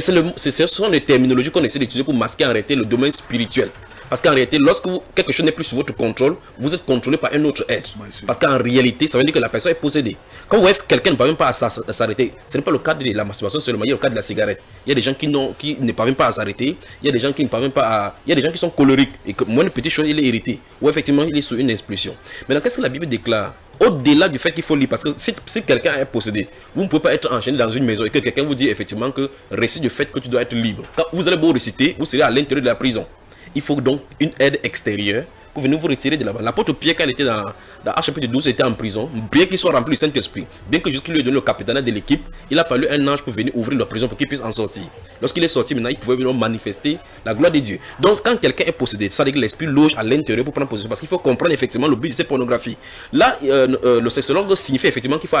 F: sont les terminologies qu'on essaie d'utiliser pour masquer en réalité le domaine spirituel. Parce qu'en réalité, lorsque quelque chose n'est plus sous votre contrôle, vous êtes contrôlé par un autre être. Parce qu'en réalité, ça veut dire que la personne est possédée. Quand vous voyez que quelqu'un ne parvient pas à s'arrêter, ce n'est pas le cas de la masturbation seulement, il y a le cas de la cigarette. Il y a des gens qui ne parviennent pas à s'arrêter, il y a des gens qui ne parviennent pas à... Il y a des gens qui sont colériques, et que moins de petites choses, il est irrité. Ou effectivement, il est sous une expulsion. Maintenant, qu'est-ce que la Bible déclare? au-delà du fait qu'il faut lire, parce que si quelqu'un est possédé, vous ne pouvez pas être enchaîné dans une maison et que quelqu'un vous dit effectivement que récite du fait que tu dois être libre. Quand vous allez beau réciter, vous serez à l'intérieur de la prison. Il faut donc une aide extérieure pour venir vous retirer de là-bas. L'apôtre Pierre, quand il était dans Actes chapitre 12, il était en prison, bien qu'il soit rempli du Saint-Esprit, bien que jusqu'il lui ait donné le capitaine de l'équipe, il a fallu un ange pour venir ouvrir la prison pour qu'il puisse en sortir. Lorsqu'il est sorti, maintenant, il pouvait manifester la gloire de Dieu. Donc, quand quelqu'un est possédé, ça veut dire que l'esprit loge à l'intérieur pour prendre position, parce qu'il faut comprendre effectivement le but de cette pornographie. Là, le sexologue signifie effectivement qu'il faut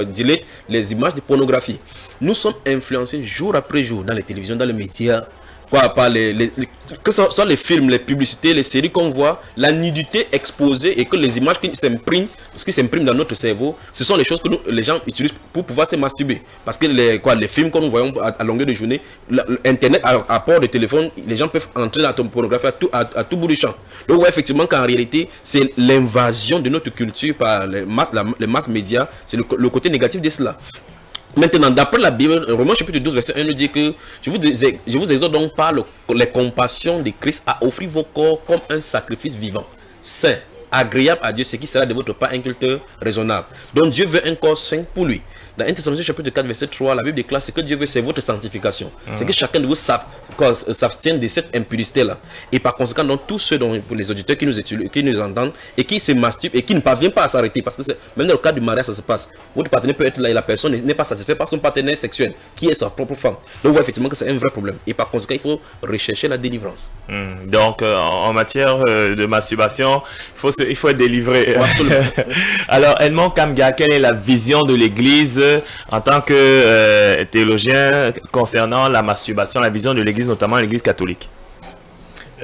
F: dealer les images de pornographie. Nous sommes influencés jour après jour dans les télévisions, dans les médias, que ce soit les films, les publicités, les séries qu'on voit, la nudité exposée et que les images qui s'impriment, dans notre cerveau, ce sont les choses que les gens utilisent pour pouvoir se masturber. Parce que les films que nous voyons à longueur de journée, Internet, à port de téléphone, les gens peuvent entrer dans la pornographie à tout bout du champ. Donc ouais, effectivement qu'en réalité, c'est l'invasion de notre culture par les masses médias, c'est le côté négatif de cela. Maintenant, d'après la Bible, Romains chapitre 12, verset 1 nous dit que je vous exhorte donc par les compassions de Christ à offrir vos corps comme un sacrifice vivant, saint, agréable à Dieu, ce qui sera de votre part un culte raisonnable. Donc Dieu veut un corps saint pour lui. Dans 1 Thessaloniciens chapitre 4, verset 3, la Bible déclare ce que Dieu veut, c'est votre sanctification. C'est que chacun de vous s'abstienne de cette impudicité-là. Et par conséquent, donc, tous ceux pour les auditeurs qui nous entendent et qui se masturbent et qui ne parviennent pas à s'arrêter, parce que même dans le cas du mariage, ça se passe. Votre partenaire peut être là et la personne n'est pas satisfaite par son partenaire sexuel, qui est sa propre femme. Donc, on voit effectivement que c'est un vrai problème. Et par conséquent, il faut rechercher la délivrance.
C: Donc, en matière de masturbation, il faut être délivré. Alors, Edmond Kamga, quelle est la vision de l'Église en tant que théologien concernant la masturbation, la vision de l'Église, notamment l'Église catholique?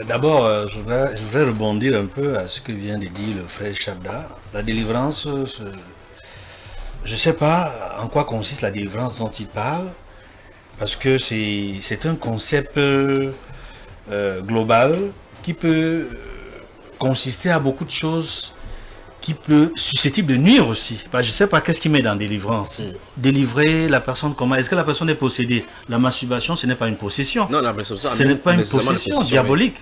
E: D'abord, je voudrais rebondir un peu à ce que vient de dire le frère Chabda. La délivrance, je ne sais pas en quoi consiste la délivrance dont il parle, parce que c'est un concept global qui peut consister à beaucoup de choses qui peut susceptible de nuire aussi. Je ne sais pas qu'est-ce qu'il met dans délivrance. Délivrer la personne comment? Est-ce que la personne est possédée? La masturbation, ce n'est pas une possession.
F: Non,
E: ce n'est pas une possession diabolique.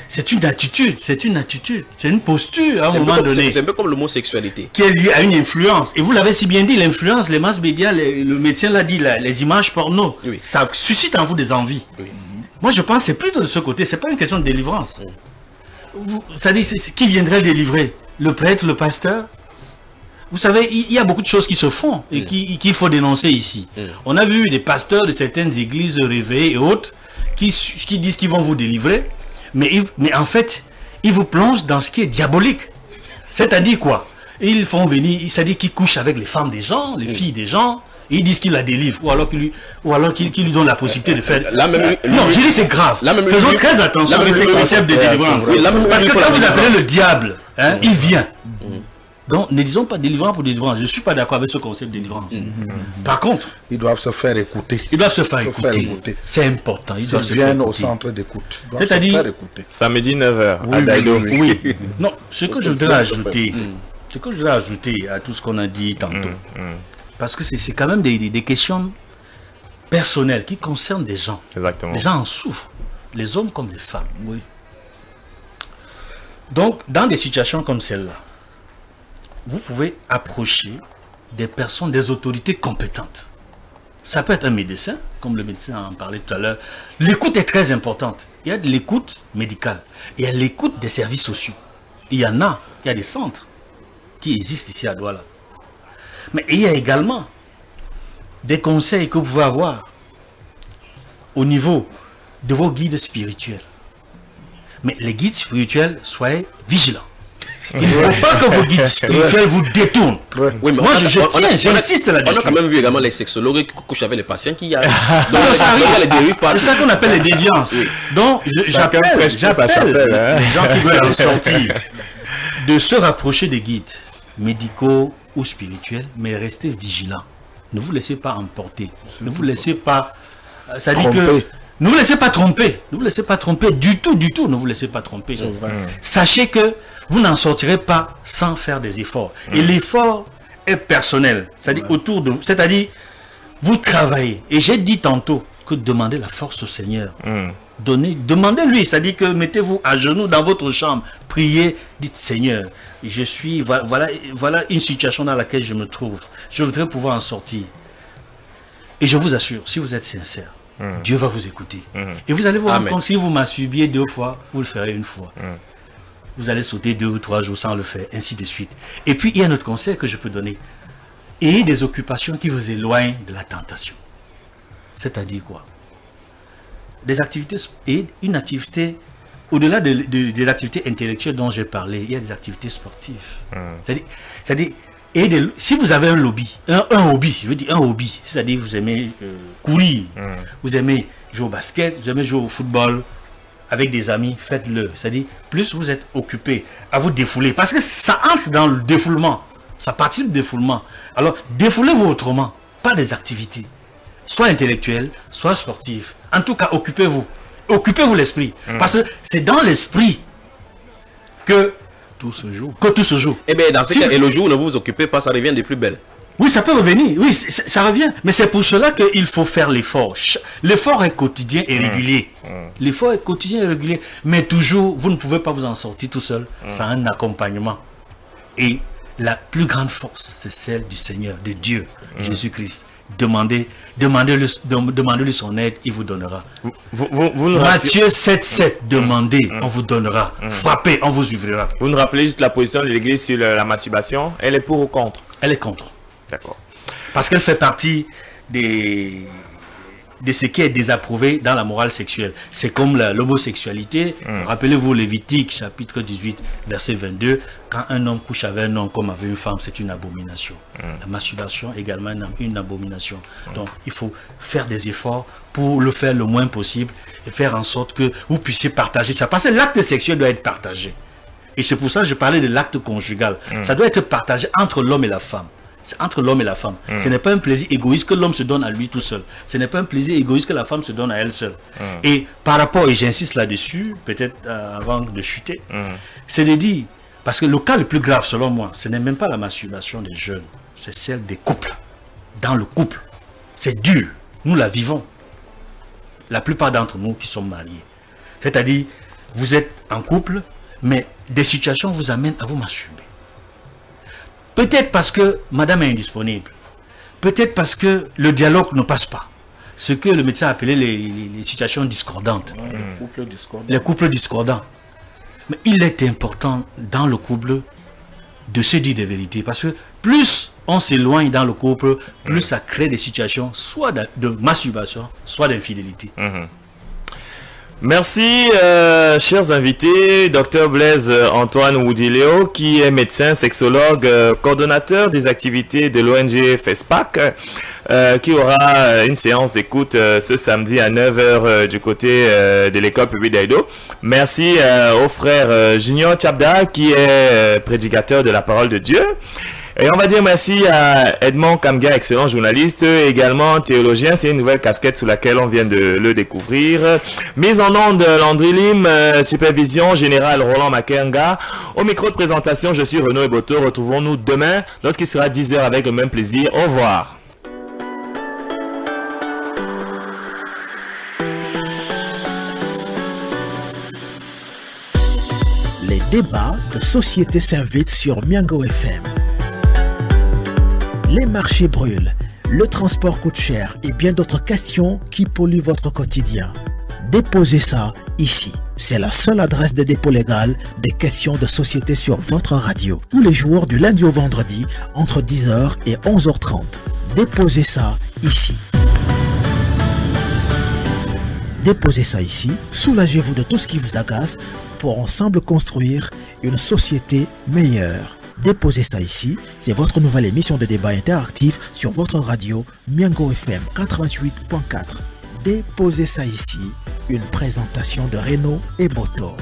E: C'est une attitude, c'est une posture à un moment donné.
F: C'est un peu comme l'homosexualité.
E: Qui est liée à une influence. Et vous l'avez si bien dit, l'influence, les masses médias, le médecin l'a dit, les images porno, ça suscite en vous des envies. Moi, je pense que c'est plutôt de ce côté, c'est pas une question de délivrance. Ça dit, qui viendrait délivrer? Le prêtre, le pasteur? Vous savez, il y a beaucoup de choses qui se font et qu'il faut dénoncer ici. On a vu des pasteurs de certaines églises réveillées et autres qui disent qu'ils vont vous délivrer, mais en fait, ils vous plongent dans ce qui est diabolique. C'est-à-dire quoi? Ils font venir, c'est-à-dire qu'ils couchent avec les femmes des gens, les filles des gens, et ils disent qu'ils la délivrent, ou alors qu'ils lui donnent la possibilité de faire... non, je dis c'est grave. Faisons très attention avec ces concepts de délivrance. Parce que quand vous appelez le diable, il vient. Donc, ne disons pas délivrance pour délivrance. Je ne suis pas d'accord avec ce concept de délivrance. Par contre,
G: ils doivent se faire écouter.
E: Ils doivent se faire écouter. C'est important. Ils doivent se faire écouter.
G: Au centre d'écoute.
C: C'est-à-dire, samedi 9h, à Daïdo.
E: Oui. Non, ce que je voudrais ajouter, à tout ce qu'on a dit tantôt, parce que c'est quand même des questions personnelles qui concernent des gens.
C: Exactement.
E: Les gens en souffrent, les hommes comme les femmes. Oui. Donc, dans des situations comme celle-là, vous pouvez approcher des personnes, des autorités compétentes. Ça peut être un médecin, comme le médecin en parlait tout à l'heure. L'écoute est très importante. Il y a de l'écoute médicale. Il y a l'écoute des services sociaux. Il y a des centres qui existent ici à Douala. Mais il y a également des conseils que vous pouvez avoir au niveau de vos guides spirituels. Mais les guides spirituels, soyez vigilants. Il ne faut pas que vos guides spirituels vous détournent.
F: Oui, mais
E: moi, j'insiste là-dessus.
F: On a quand même vu également les sexologues qui couchent avec les patients qui y a.
E: C'est ça qu'on appelle les déviances. Donc, j'appelle les gens qui veulent en sortir de se rapprocher des guides médicaux ou spirituels, mais restez vigilants. Ne vous laissez pas emporter. Ne vous laissez pas... Ça dit que... Ne vous laissez pas tromper. Ne vous laissez pas tromper du tout. Ne vous laissez pas tromper. Sachez que vous n'en sortirez pas sans faire des efforts. Et l'effort est personnel. C'est-à-dire autour de vous. C'est-à-dire, vous travaillez. Et j'ai dit tantôt que demandez la force au Seigneur. Demandez-lui, c'est-à-dire que mettez-vous à genoux dans votre chambre, priez, dites Seigneur, voilà une situation dans laquelle je me trouve. Je voudrais pouvoir en sortir. Et je vous assure, si vous êtes sincère, Dieu va vous écouter. Et vous allez vous rendre compte, si vous masturbiez 2 fois, vous le ferez 1 fois. Vous allez sauter 2 ou 3 jours sans le faire, ainsi de suite. Et puis, il y a un autre conseil que je peux donner. Ayez des occupations qui vous éloignent de la tentation. C'est-à-dire quoi? Des activités, et une activité, au-delà des activités intellectuelles dont j'ai parlé, il y a des activités sportives. C'est-à-dire si vous avez un hobby, je veux dire un hobby, c'est-à-dire vous aimez courir, vous aimez jouer au basket, vous aimez jouer au football avec des amis, faites-le. C'est-à-dire, plus vous êtes occupé à vous défouler, parce que ça entre dans le défoulement, ça participe du défoulement. Alors, défoulez-vous autrement, pas des activités, soit intellectuelles, soit sportives. En tout cas, occupez-vous l'esprit, parce que c'est dans l'esprit que tout se joue.
F: Eh bien, dans ce cas, et le jour où ne vous occupez pas, ça revient de plus belle.
E: Oui, ça peut revenir, oui, ça revient. Mais c'est pour cela qu'il faut faire l'effort. L'effort est quotidien et régulier. L'effort est quotidien et régulier. Mais toujours, vous ne pouvez pas vous en sortir tout seul. Ça a un accompagnement. Et la plus grande force, c'est celle du Seigneur, de Dieu, Jésus-Christ. Demandez-lui son aide, il vous donnera. Matthieu 7,7, demandez, on vous donnera. Frappez, on vous ouvrira.
C: Vous nous rappelez juste la position de l'Église sur la masturbation. Elle est pour ou contre?
E: Elle est contre.
C: D'accord.
E: Parce qu'elle fait partie de ce qui est désapprouvé dans la morale sexuelle. C'est comme l'homosexualité. Rappelez-vous Lévitique, chapitre 18, verset 22. Quand un homme couche avec un homme comme avec une femme, c'est une abomination. La masturbation également une abomination. Donc, il faut faire des efforts pour le faire le moins possible et faire en sorte que vous puissiez partager ça. Parce que l'acte sexuel doit être partagé. Et c'est pour ça que je parlais de l'acte conjugal. Ça doit être partagé entre l'homme et la femme. C'est entre l'homme et la femme. Ce n'est pas un plaisir égoïste que l'homme se donne à lui tout seul. Ce n'est pas un plaisir égoïste que la femme se donne à elle seule. Et par rapport, et j'insiste là-dessus, peut-être avant de chuter, c'est de dire, parce que le cas le plus grave selon moi, ce n'est même pas la masturbation des jeunes, c'est celle des couples. Dans le couple, c'est dur. Nous la vivons. La plupart d'entre nous qui sommes mariés. C'est-à-dire, vous êtes en couple, mais des situations vous amènent à vous masturber. Peut-être parce que madame est indisponible. Peut-être parce que le dialogue ne passe pas. Ce que le médecin a appelé les situations discordantes. Les couples discordants. Mais il est important dans le couple de se dire des vérités. Parce que plus on s'éloigne dans le couple, plus ça crée des situations soit de masturbation, soit d'infidélité.
C: Merci, chers invités, Dr Blaise Antoine Woudileo, qui est médecin, sexologue, coordonnateur des activités de l'ONG FESPAC, qui aura une séance d'écoute ce samedi à 9h du côté de l'école publique d'Aïdo. Merci au frère Junior Tchabda, qui est prédicateur de la parole de Dieu. Et on va dire merci à Edmond Kamga, excellent journaliste, également théologien. C'est une nouvelle casquette sous laquelle on vient de le découvrir. Mise en onde Landry Lim, supervision générale Roland Makenga. Au micro de présentation, je suis Renaud Eboto. Retrouvons-nous demain lorsqu'il sera 10h avec le même plaisir. Au revoir.
A: Les débats de société s'invitent sur Miango FM. Les marchés brûlent, le transport coûte cher et bien d'autres questions qui polluent votre quotidien. Déposez ça ici. C'est la seule adresse de dépôt légal des questions de société sur votre radio. Tous les jours du lundi au vendredi entre 10h et 11h30. Déposez ça ici. Déposez ça ici. Soulagez-vous de tout ce qui vous agace pour ensemble construire une société meilleure. Déposez ça ici, c'est votre nouvelle émission de débat interactif sur votre radio Miango FM 88.4. Déposez ça ici, une présentation de Renaud Eboto.